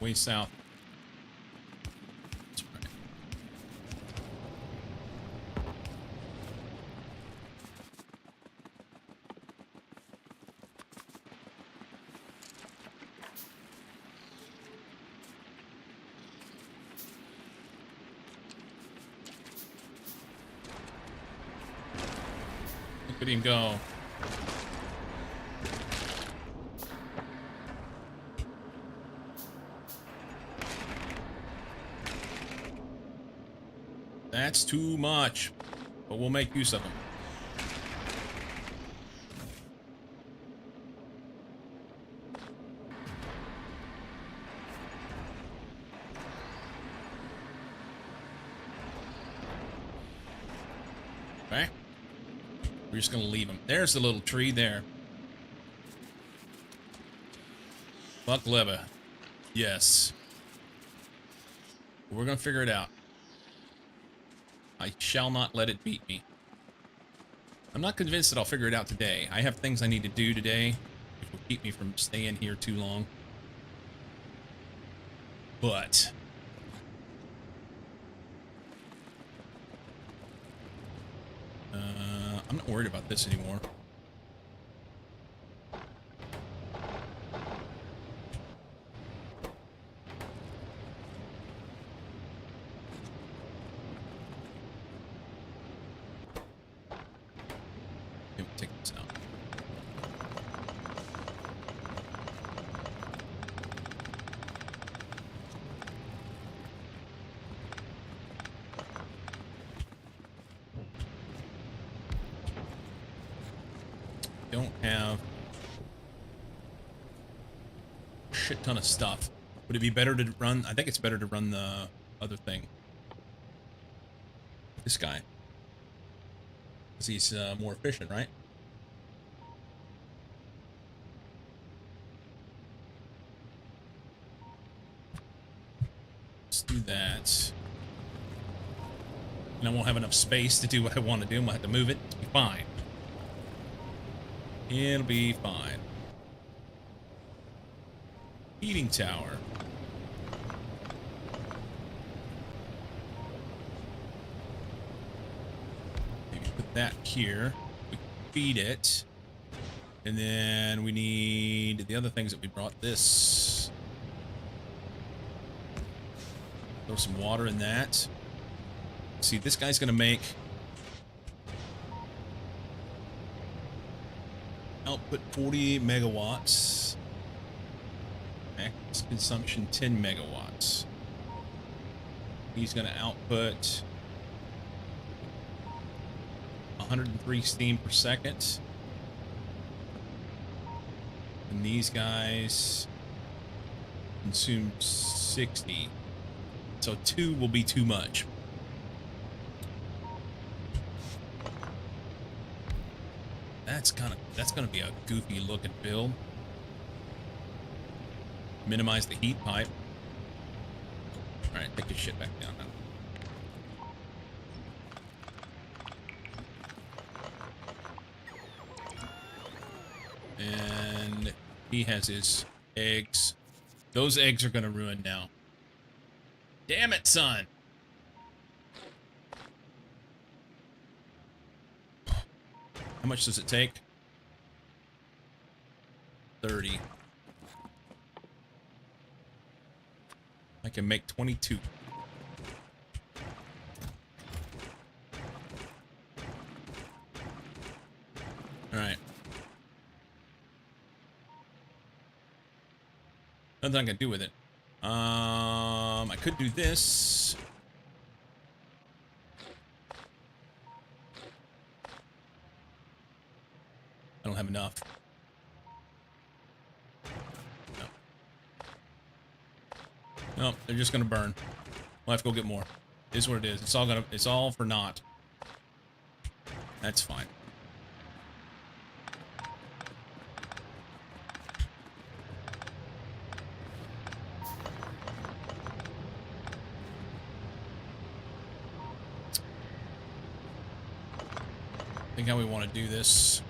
Way south. That's right. Look at him go. That's too much, but we'll make use of them. Okay. We're just gonna leave them. There's the little tree there. Buck lever. Yes. We're gonna figure it out. I shall not let it beat me. I'm not convinced that I'll figure it out today. I have things I need to do today, which will keep me from staying here too long. But I'm not worried about this anymore. Take this out. Don't have a shit ton of stuff. Would it be better to run? I think it's better to run the other thing. This guy. Because he's more efficient, right? Let's do that. And I won't have enough space to do what I want to do. I'm going to have to move it. It'll be fine. It'll be fine. Heating tower. Maybe put that here. We can feed it. And then we need the other things that we brought. This. Throw some water in that. See, this guy's going to make output 40 megawatts. Max consumption 10 megawatts. He's going to output 103 steam per second. And these guys consume 60. So 2 will be too much. That's gonna be a goofy looking build. Minimize the heat pipe. Alright, take your shit back down now. And he has his eggs. Those eggs are gonna ruin now. Damn it, son! How much does it take? 30. I can make 22. All right. Nothing I can do with it. I could do this. I don't have enough. No, they're just gonna burn. We'll have to go get more. It is what it is. It's all for naught. That's fine. I think how we want to do this.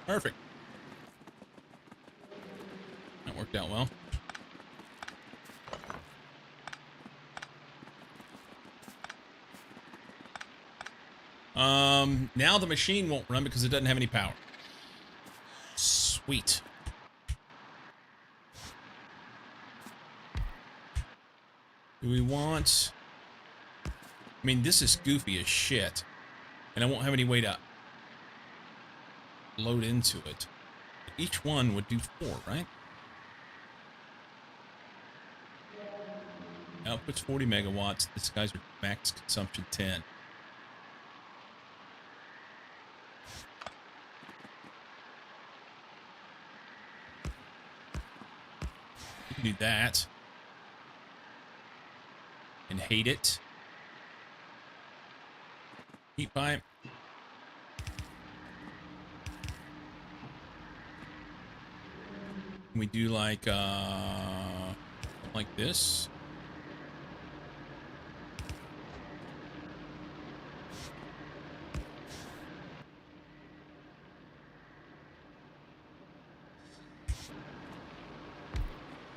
Perfect. That worked out well. Now the machine won't run because it doesn't have any power. Sweet. Do we want... I mean, this is goofy as shit. And I won't have any way to load into it. Each one would do 4, right? Output's 40 megawatts. This guy's max consumption 10. You can do that. And hate it. Heat pipe. Can we do like this?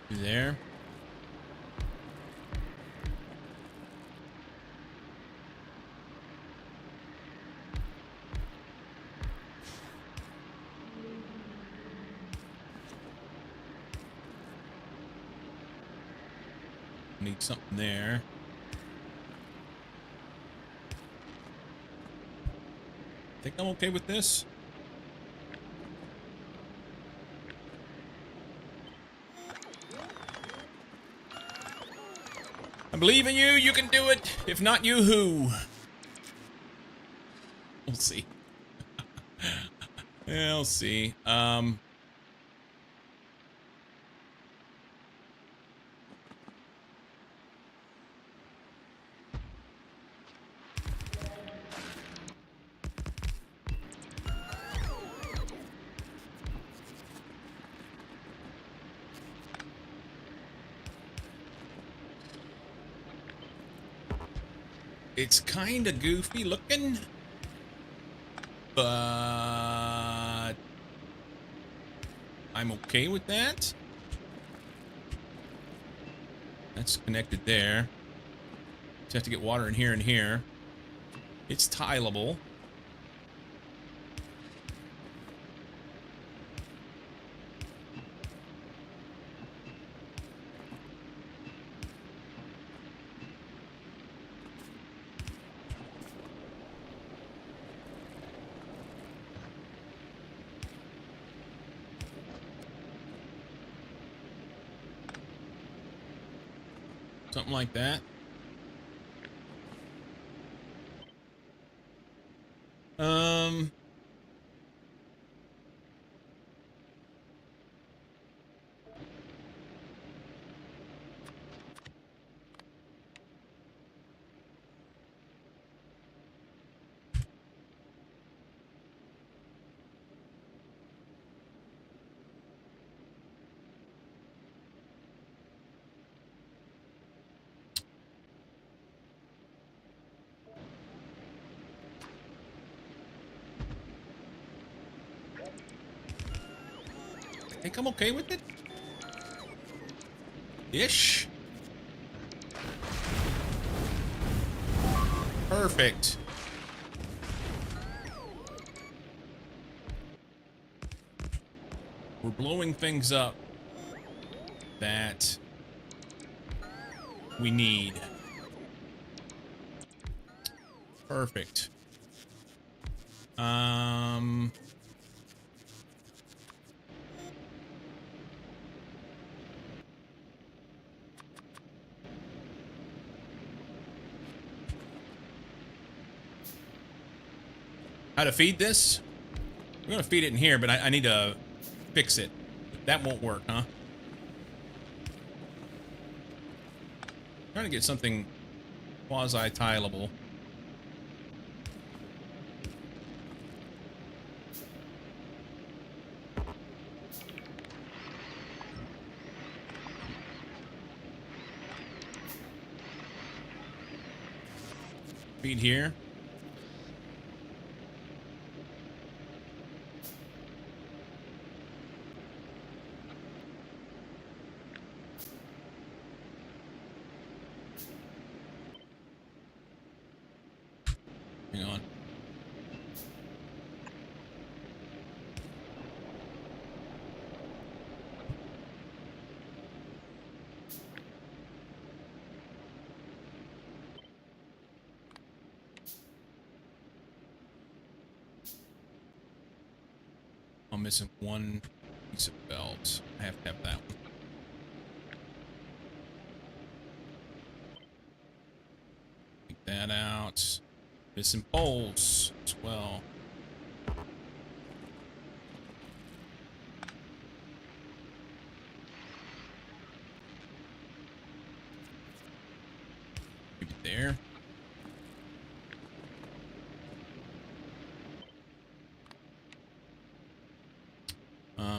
Do there. Need something there. Think I'm okay with this? I believe in you, you can do it. If not you, who? We'll see. Yeah, we'll see. It's kind of goofy looking, but I'm okay with that. That's connected there. Just have to get water in here and here. It's tileable. Something like that. I think I'm okay with it. Ish. Perfect. We're blowing things up that we need. Perfect. How to feed this? I'm gonna feed it in here, but I need to fix it. That won't work, huh? Trying to get something quasi-tileable. Feed here. Hang on. I'm missing one piece of belt. I have to have that one. Take that out. Missing poles as well. Keep it there.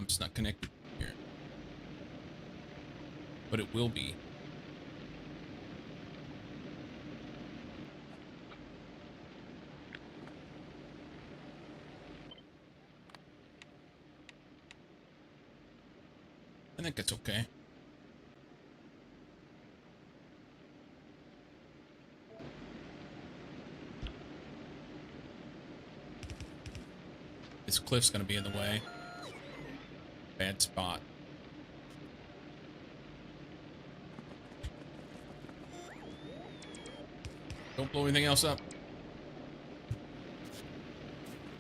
It's not connected here, but it will be. I think it's okay. This cliff's gonna be in the way. Bad spot. Don't blow anything else up.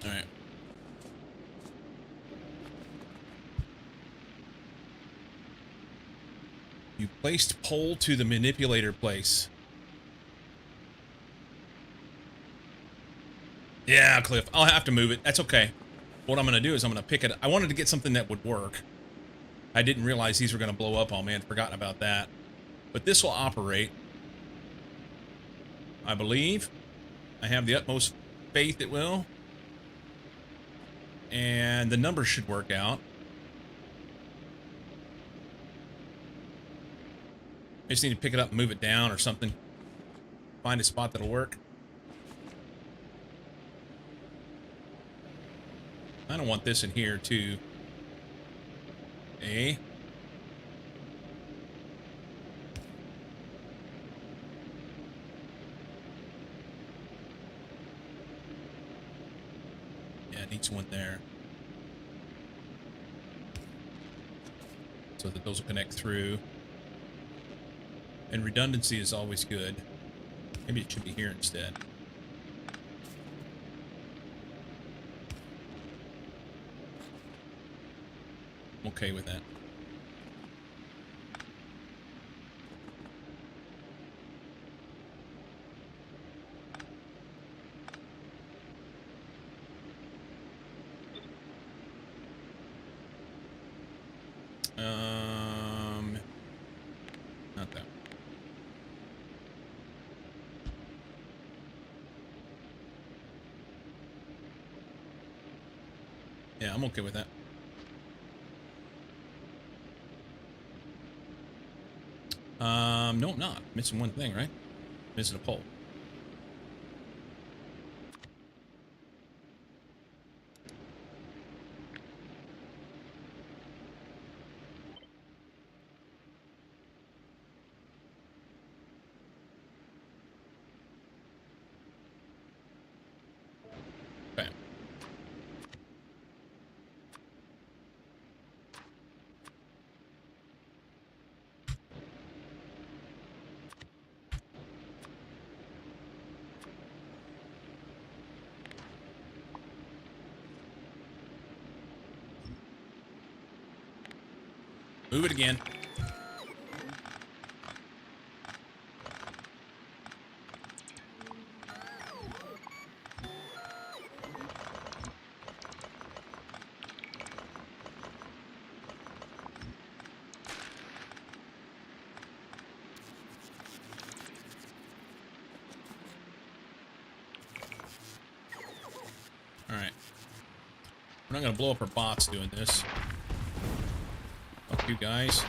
All right. You placed pole to the manipulator place. Yeah, Cliff. I'll have to move it. That's okay. What I'm going to do is I'm going to pick it. I wanted to get something that would work. I didn't realize these were going to blow up. Oh, man. Forgotten about that. But this will operate. I believe. I have the utmost faith it will. And the numbers should work out. I just need to pick it up and move it down or something. Find a spot that'll work. I don't want this in here too. A. Yeah, it needs one there. So that those will connect through. And redundancy is always good. Maybe it should be here instead. I'm okay with that. Not that. Yeah, I'm okay with that. No, I'm not. Missing one thing, right? Missing a pole. Move it again. Alright. We're not going to blow up our bots doing this. Fuck you guys.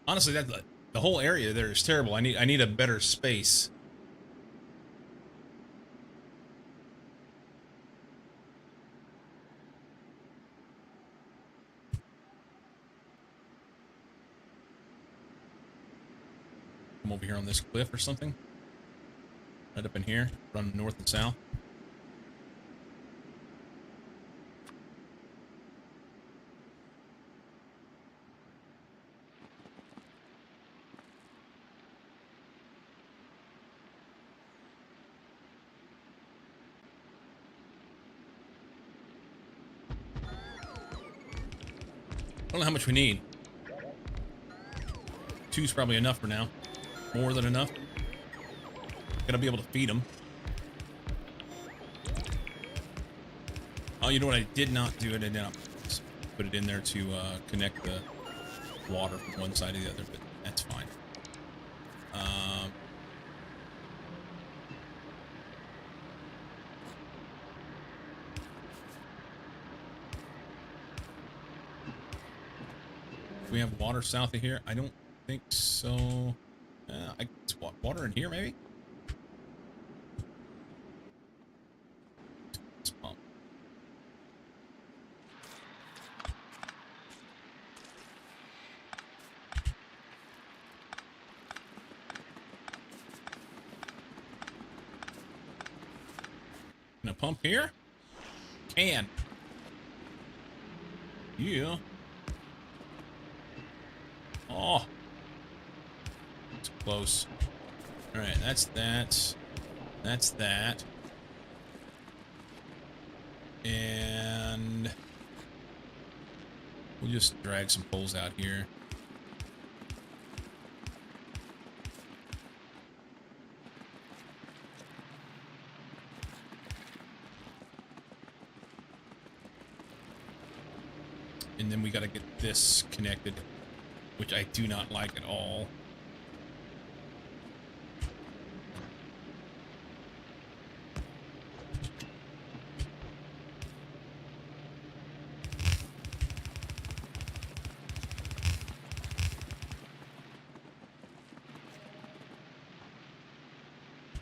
Honestly, that the whole area there is terrible. I need a better space. Come over here on this cliff or something. Right up in here, run north and south. I don't know how much we need. 2's probably enough for now. More than enough. Gotta be able to feed them. Oh, you know what I did not do? I did not put it in there to connect the water from one side to the other, but that's fine. Do we have water south of here? I don't think so. I guess water in here, maybe? Let's pump. Can I pump here? Can. Yeah. Oh. It's close. Alright, that's that. That's that. And we'll just drag some poles out here. And then we gotta get this connected, which I do not like at all.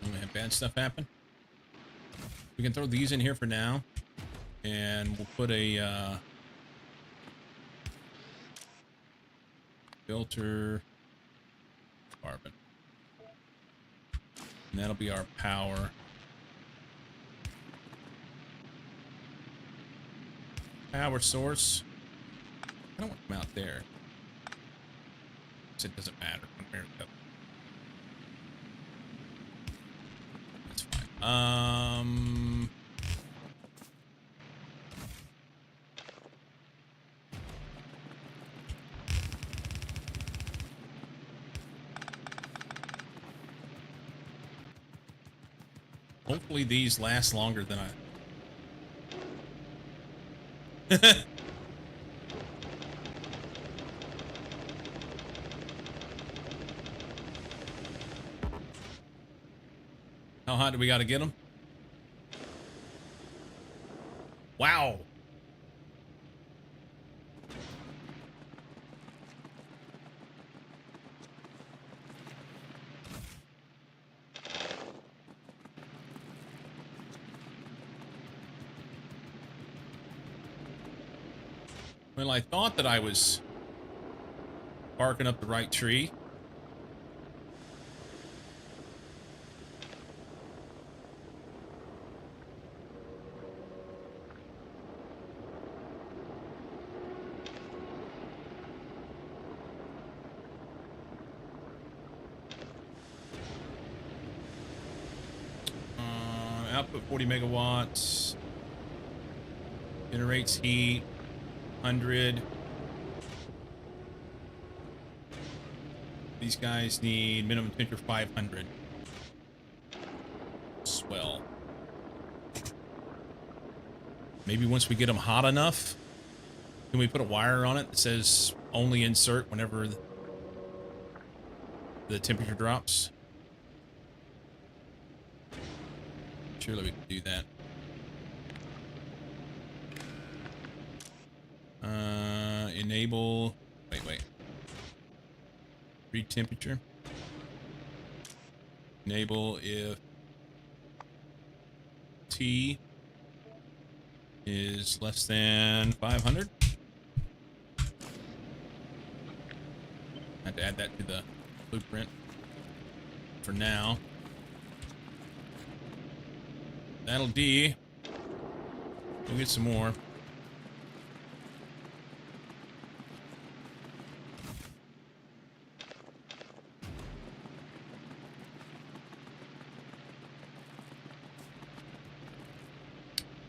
I'm gonna have bad stuff happen. We can throw these in here for now, and we'll put a filter carbon, and that'll be our power. Power source. I don't want them out there. It doesn't matter. That's fine. Hopefully these last longer than I... How hot do we got to get them? Wow. Well, I thought that I was barking up the right tree. Output 40 megawatts. Generates heat. 100. These guys need minimum temperature 500. Swell. Maybe once we get them hot enough, can we put a wire on it that says only insert whenever the temperature drops? Surely we can do that. Enable. Wait. Read temperature. Enable if T is less than 500. I have to add that to the blueprint for now. That'll D. We'll get some more.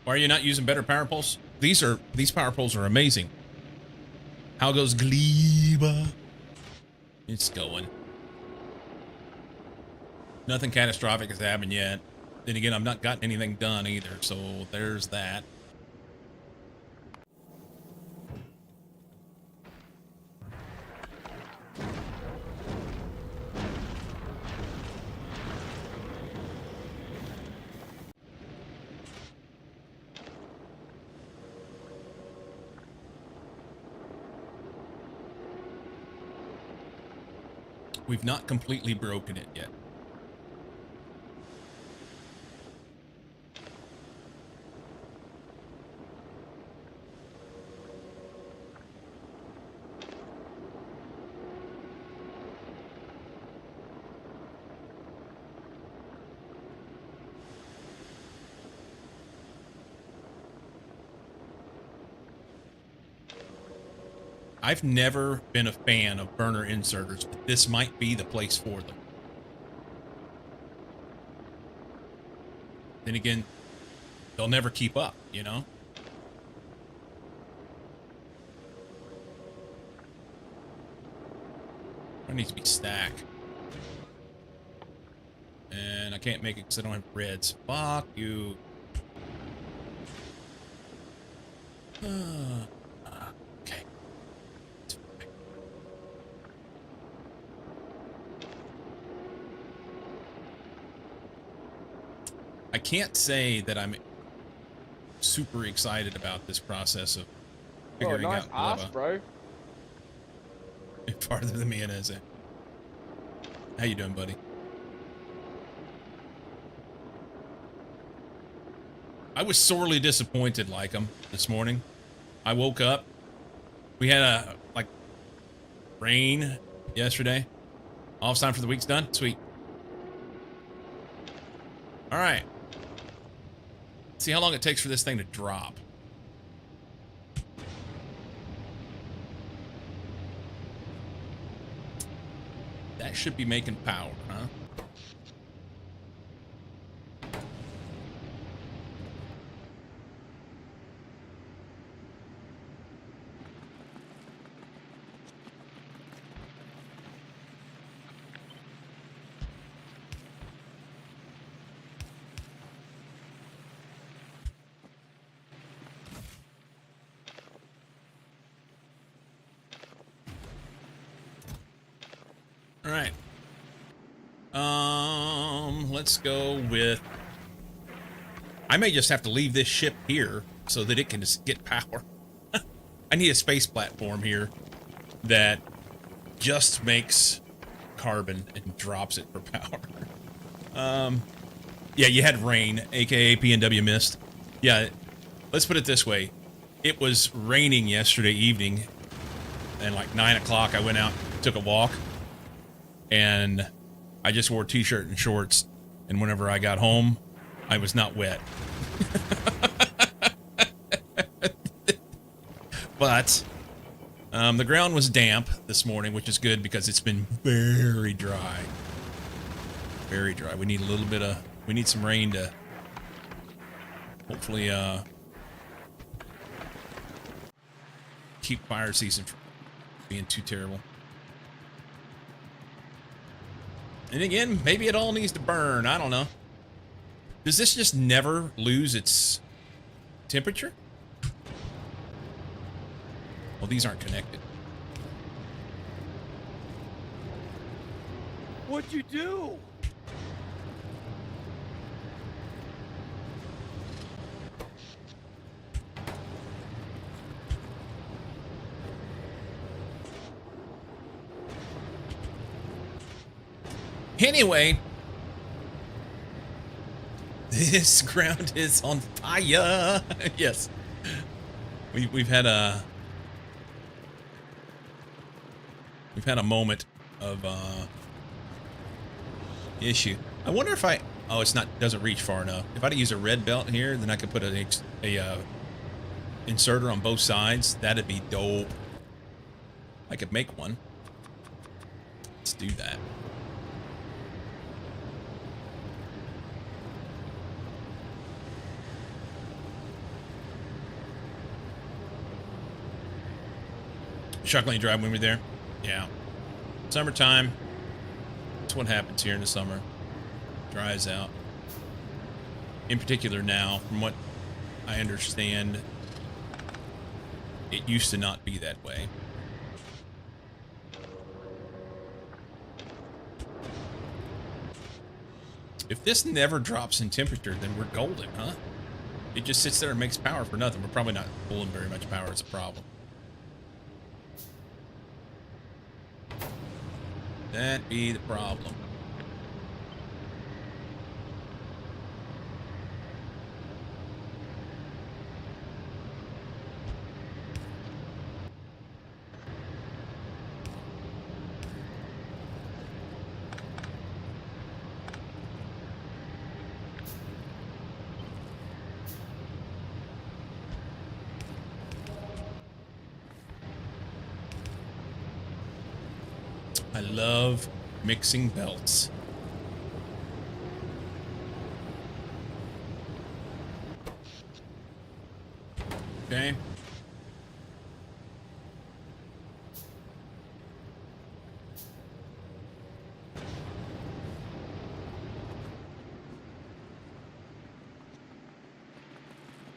Why are you not using better power poles? These power poles are amazing. How goes Gleba? It's going. Nothing catastrophic has happened yet. Then again, I've not gotten anything done either, so there's that. We've not completely broken it yet. I've never been a fan of burner inserters, but this might be the place for them. Then again, they'll never keep up, you know? It needs to be stacked. And I can't make it because I don't have reds. Fuck you. Okay. I can't say that I'm super excited about this process of figuring nice out ass, Gleba. bro. Farther than me and Eze. How you doing, buddy? I was sorely disappointed like him this morning. I woke up. We had a rain yesterday. Off time for the week's done. Sweet. All right. See how long it takes for this thing to drop. That should be making power, huh? All right. Let's go with... I may just have to leave this ship here so that it can just get power. I need a space platform here that just makes carbon and drops it for power. Yeah, you had rain, aka PNW mist. Yeah, let's put it this way. It was raining yesterday evening, and like 9 o'clock, I went out, took a walk, and I just wore a t-shirt and shorts. And whenever I got home, I was not wet. But the ground was damp this morning, which is good because it's been very dry. Very dry. We need a little bit of, we need some rain to hopefully keep fire season from being too terrible. And again, maybe it all needs to burn. I don't know. Does this just never lose its temperature? Well, these aren't connected. What'd you do? Anyway, this ground is on fire. Yes, we've had a moment of issue. I wonder if oh, it's not, doesn't reach far enough. If I'd use a red belt here, then I could put a inserter on both sides. That'd be dope. I could make one. Let's do that. Shockingly dry when we're there. Yeah. Summertime. That's what happens here in the summer. Dries out. In particular now, from what I understand, it used to not be that way. If this never drops in temperature, then we're golden, huh? It just sits there and makes power for nothing. We're probably not pulling very much power as a problem. That be the problem. I love mixing belts. Okay.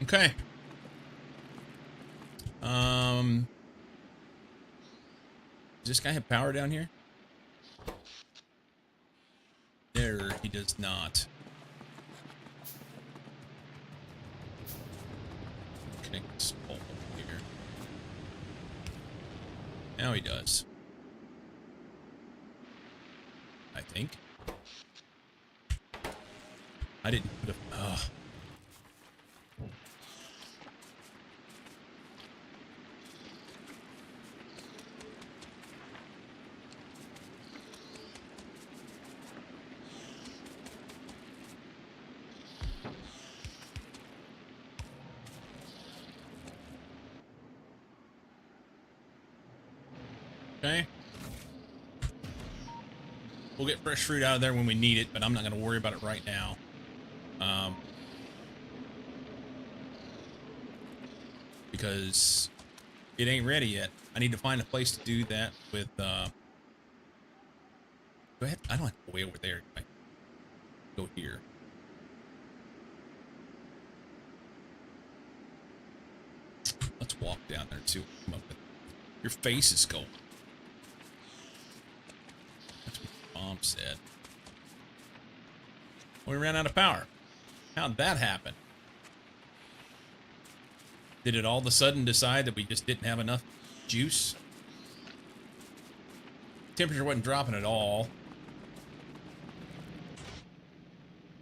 Okay. Does this guy have power down here? There, he does not. Connect this pole here. Now he does. I think. I didn't put a... Okay. We'll get fresh fruit out of there when we need it, but I'm not going to worry about it right now. Because it ain't ready yet. I need to find a place to do that with, go ahead. I don't have to go way over there. I go here. Let's walk down there and see what we come up with. Your face is gold. That's what Mom said. We ran out of power. How'd that happen? Did it all of a sudden decide that we just didn't have enough juice? Temperature wasn't dropping at all.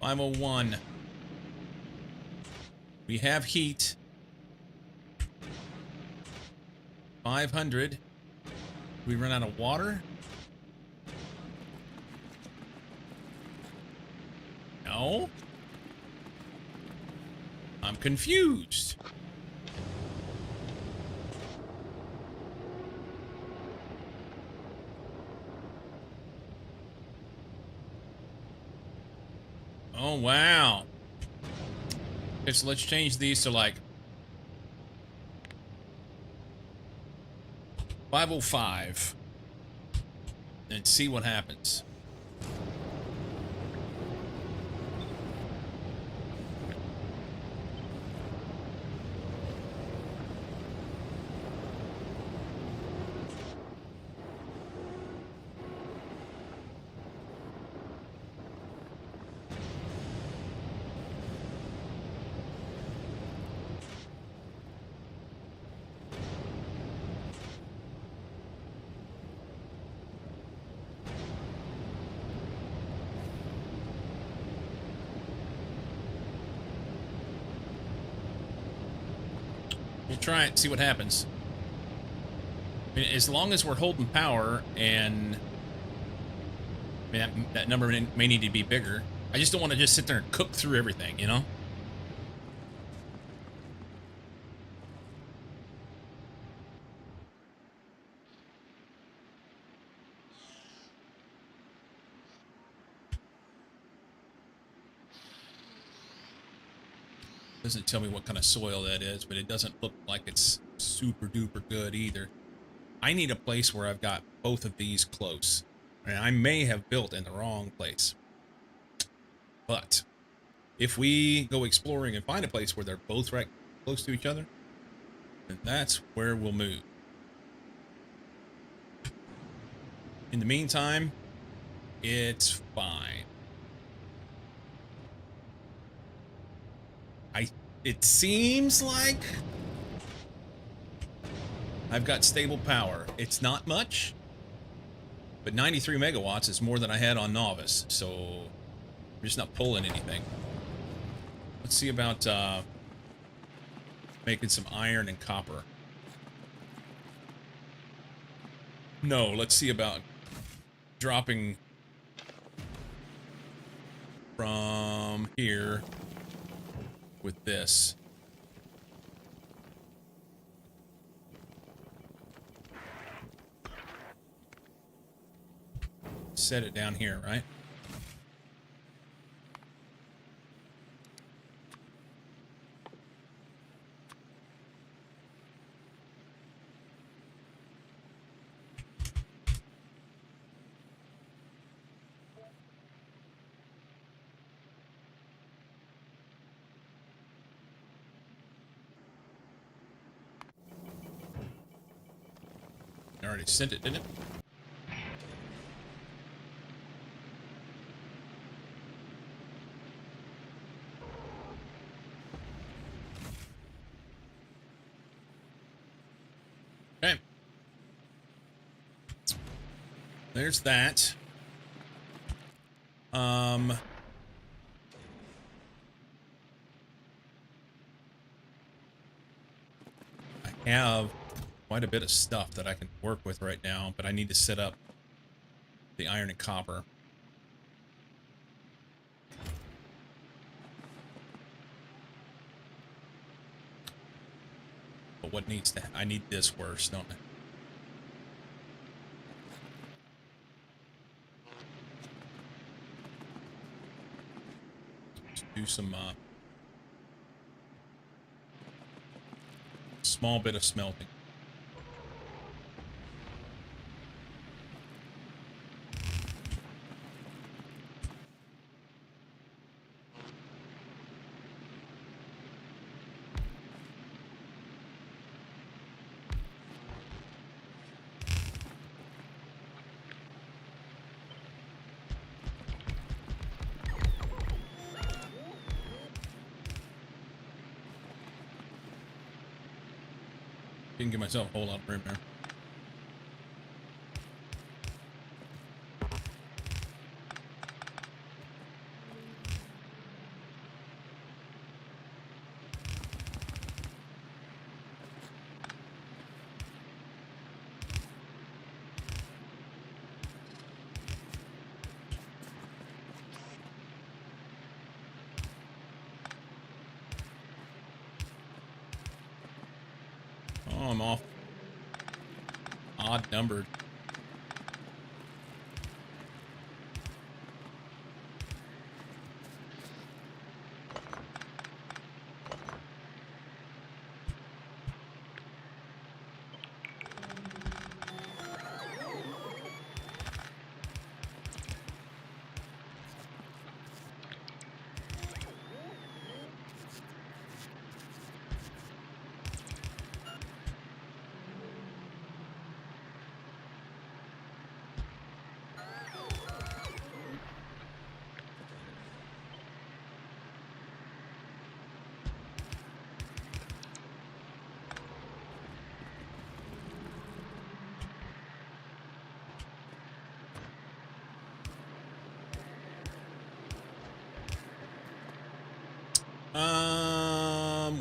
501. We have heat. 500. We run out of water? No. I'm confused. Oh, wow. Okay, so let's change these to like 505 and see what happens. We'll try it, see what happens. I mean, as long as we're holding power, and I mean, that number may need to be bigger. I just don't want to just sit there and cook through everything, you know? Doesn't tell me what kind of soil that is, but it doesn't look like it's super duper good either. I need a place where I've got both of these close. And I may have built in the wrong place. But if we go exploring and find a place where they're both right close to each other, then that's where we'll move. In the meantime, it's fine. It seems like I've got stable power. It's not much, but 93 megawatts is more than I had on Novice, so I'm just not pulling anything. Let's see about making some iron and copper. No, let's see about dropping from here with this. Set it down here, right? I already sent it, didn't it? Okay. There's that. I have quite a bit of stuff that I can work with right now, but I need to set up the iron and copper. But what needs to... I need this worse, don't I? Let's do some small bit of smelting. Didn't give myself a whole lot of room there. Now I'm off. Odd numbered.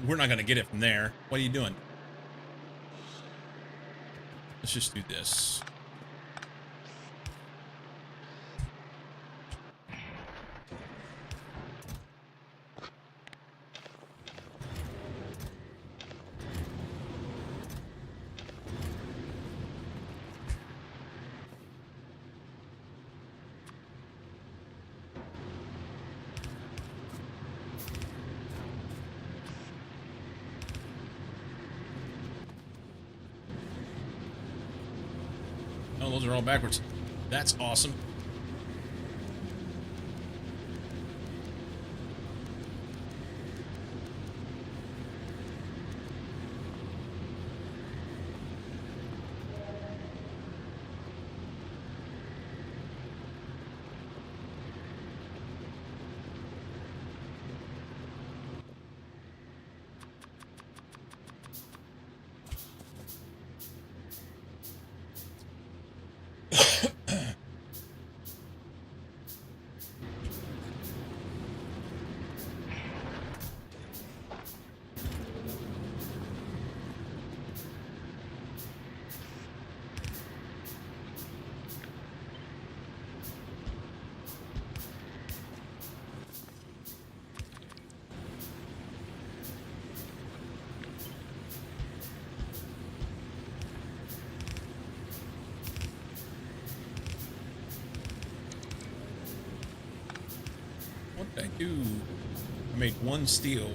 We're not gonna get it from there. What are you doing? Let's just do this. Oh, those are all backwards. That's awesome. What did I do? I made one steel.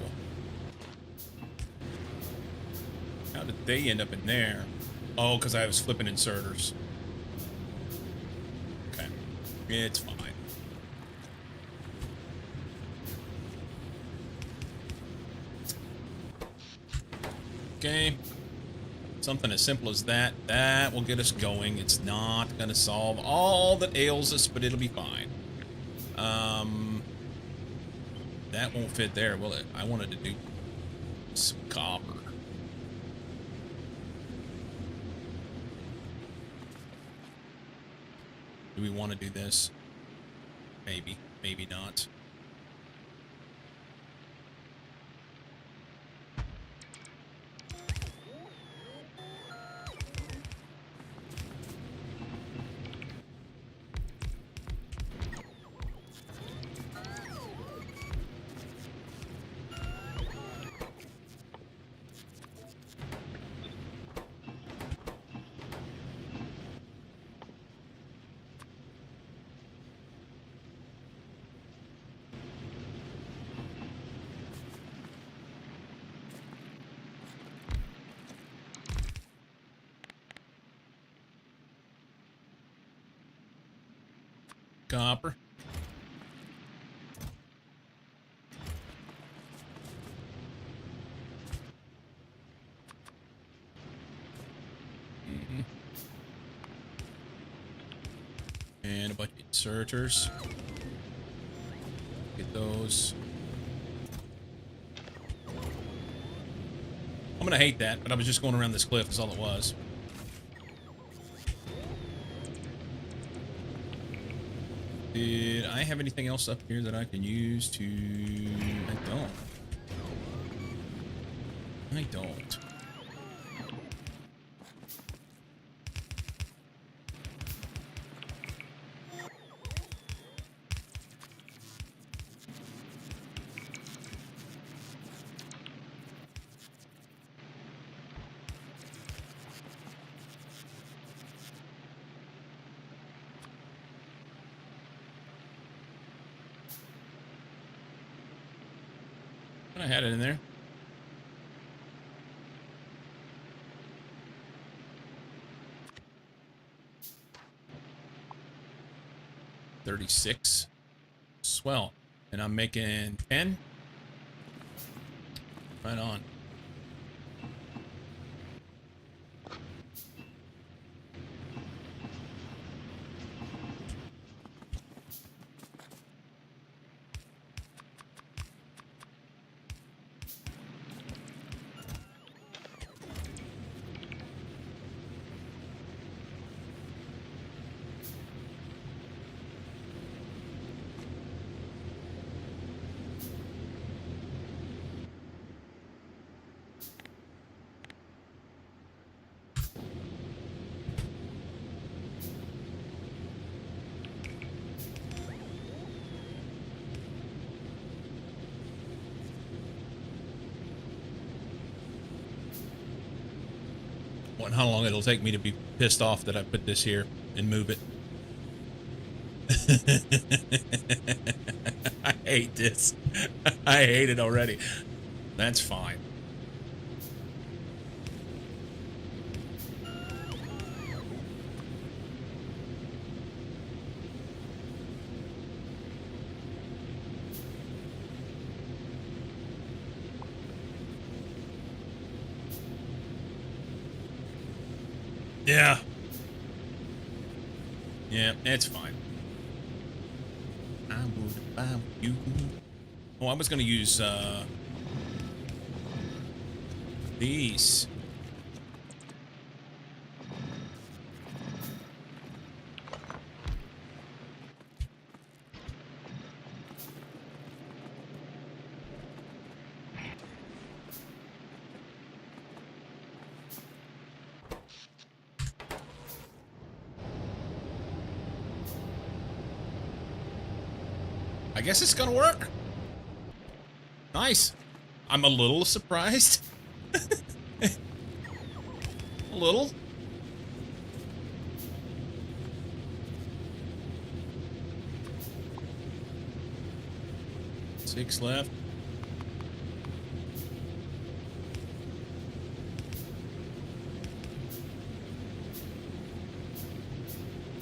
How did they end up in there? Oh, because I was flipping inserters. Okay. It's fine. Okay. Something as simple as that. That will get us going. It's not going to solve all that ails us, but it'll be fine. That won't fit there, will it? I wanted to do some copper. Do we want to do this? Maybe. Maybe not. Copper. And a bunch of inserters. Get those. I'm gonna hate that, but I was just going around this cliff, is all it was. Did I have anything else up here that I can use to... I don't. I don't. I had it in there. $36. Swell. And I'm making 10. Right on. Wonder how long it'll take me to be pissed off that I put this here and move it. I hate this. I hate it already. That's fine. Yeah. Yeah, it's fine. I would buy you. Oh, I was gonna use these. I guess it's gonna work. Nice. I'm a little surprised. A little. Six left.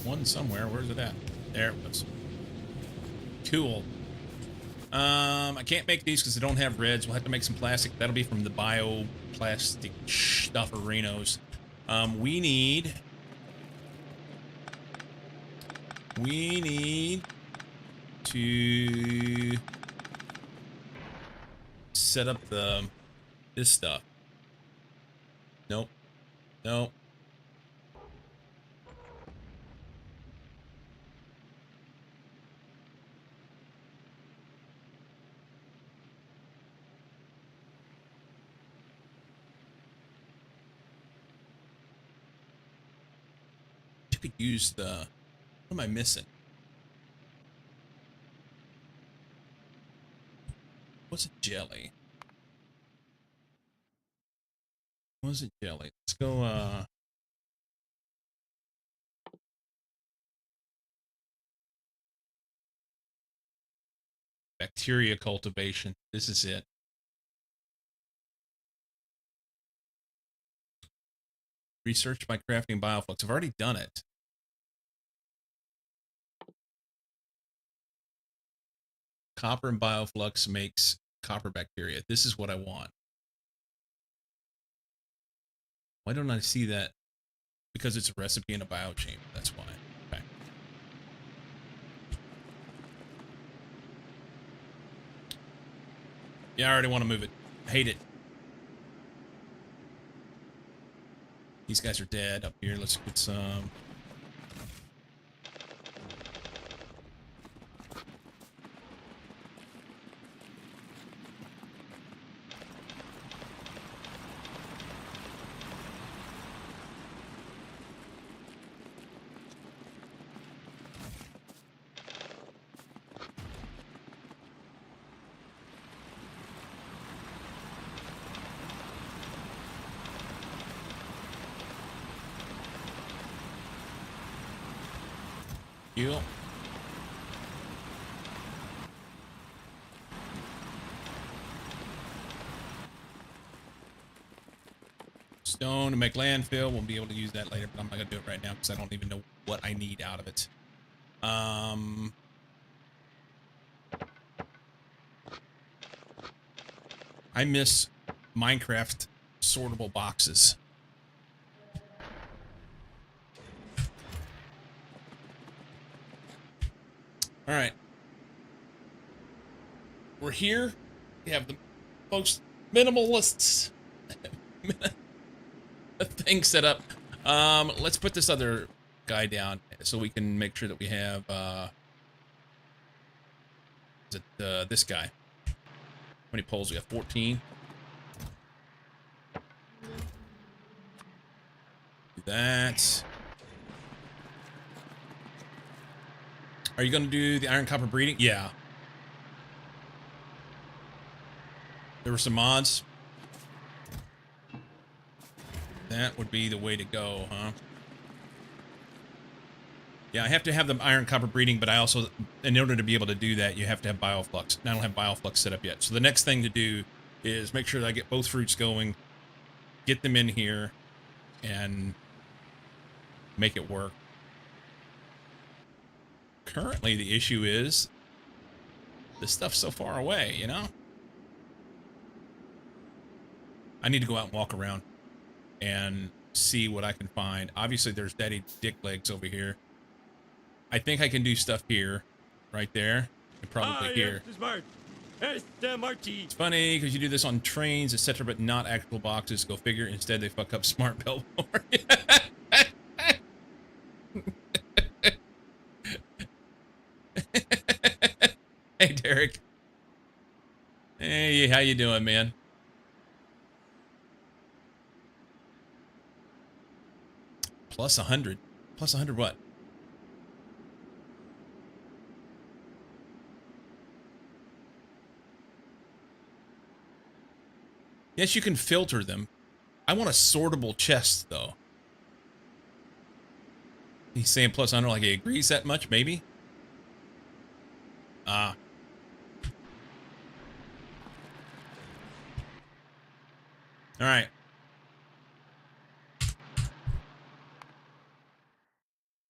One somewhere. Where's it at? There it was. Cool. I can't make these because I don't have reds. We'll have to make some plastic. That'll be from the bioplastic stufferinos. We need to set up this stuff. Nope. Nope. Could use the, what am I missing? What's a jelly? What's a jelly? Let's go bacteria cultivation. This is it. Research by crafting bioflux. I've already done it. Copper and bioflux makes copper bacteria. This is what I want. Why don't I see that? Because it's a recipe in a biochamber. That's why. Okay. Yeah, I already want to move it. Hate it. These guys are dead up here. Let's get some. You. Stone to make landfill. We'll be able to use that later, but I'm not gonna do it right now because I don't even know what I need out of it. I miss Minecraft sortable boxes. All right. We're here. We have the most minimalist thing set up. Let's put this other guy down so we can make sure that we have this guy. How many poles we have? 14. Do that. Are you going to do the iron copper breeding? Yeah. There were some mods. That would be the way to go, huh? Yeah, I have to have the iron copper breeding, but I also, in order to be able to do that, you have to have bioflux. And I don't have bioflux set up yet. So the next thing to do is make sure that I get both fruits going, get them in here, and make it work. Currently, the issue is this stuff's so far away, you know? I need to go out and walk around and see what I can find. Obviously, there's Daddy Dick Legs over here. I think I can do stuff here, right there, and probably here. It's funny because you do this on trains, etc., but not actual boxes. Go figure. Instead, they fuck up Smart Belt more. Hey, Derek. Hey, how you doing, man? Plus 100. Plus 100 what? Yes, you can filter them. I want a sortable chest, though. He's saying plus 100 like he agrees that much, maybe? Ah. All right.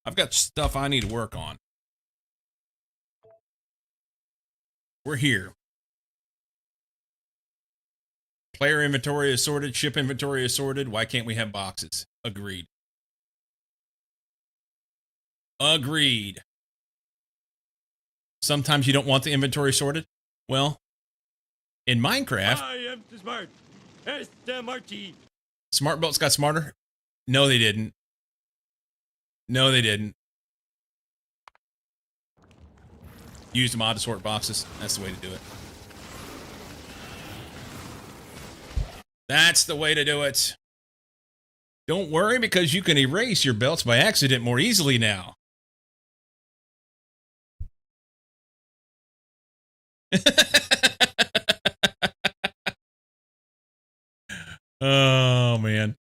I've got stuff I need to work on. We're here. Player inventory is sorted. Ship inventory is sorted. Why can't we have boxes? Agreed. Agreed. Sometimes you don't want the inventory sorted. Well, in Minecraft... I am smart. S-M-R-T. Smart Belts got smarter? No, they didn't. No, they didn't. Use the mod to sort boxes. That's the way to do it. That's the way to do it. Don't worry, because you can erase your belts by accident more easily now. Oh, man.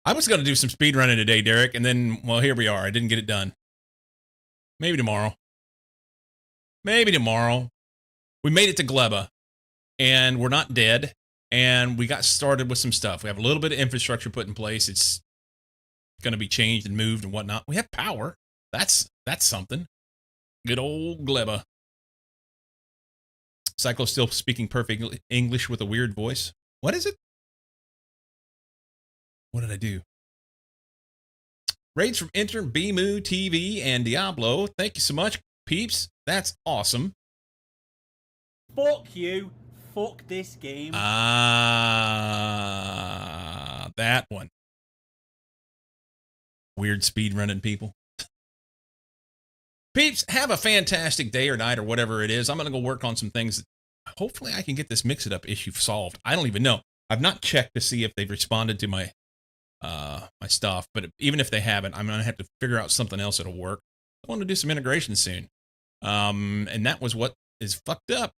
I was going to do some speed running today, Derek, and then, well, here we are. I didn't get it done. Maybe tomorrow. Maybe tomorrow. We made it to Gleba, and we're not dead, and we got started with some stuff. We have a little bit of infrastructure put in place. It's going to be changed and moved and whatnot. We have power. That's something. Good old Gleba. Cyclo still speaking perfect English with a weird voice. What is it? What did I do? Raids from Enter, Bimu, TV, and Diablo. Thank you so much, peeps. That's awesome. Fuck you. Fuck this game. That one. Weird speed running people. Peeps, have a fantastic day or night or whatever it is. I'm going to go work on some things. Hopefully I can get this Mix It Up issue solved. I don't even know. I've not checked to see if they've responded to my my stuff, but even if they haven't, I'm going to have to figure out something else that'll work. I want to do some integration soon. And that was what is fucked up.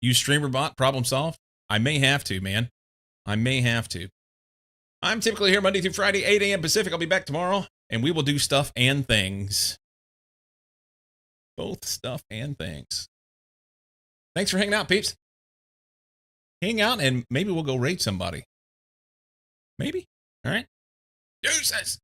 Use StreamerBot, problem solved. I may have to, man. I may have to. I'm typically here Monday through Friday, 8 a.m. Pacific. I'll be back tomorrow, and we will do stuff and things. Both stuff and things. Thanks for hanging out, peeps. Hang out, and maybe we'll go raid somebody. Maybe. All right. Deuces.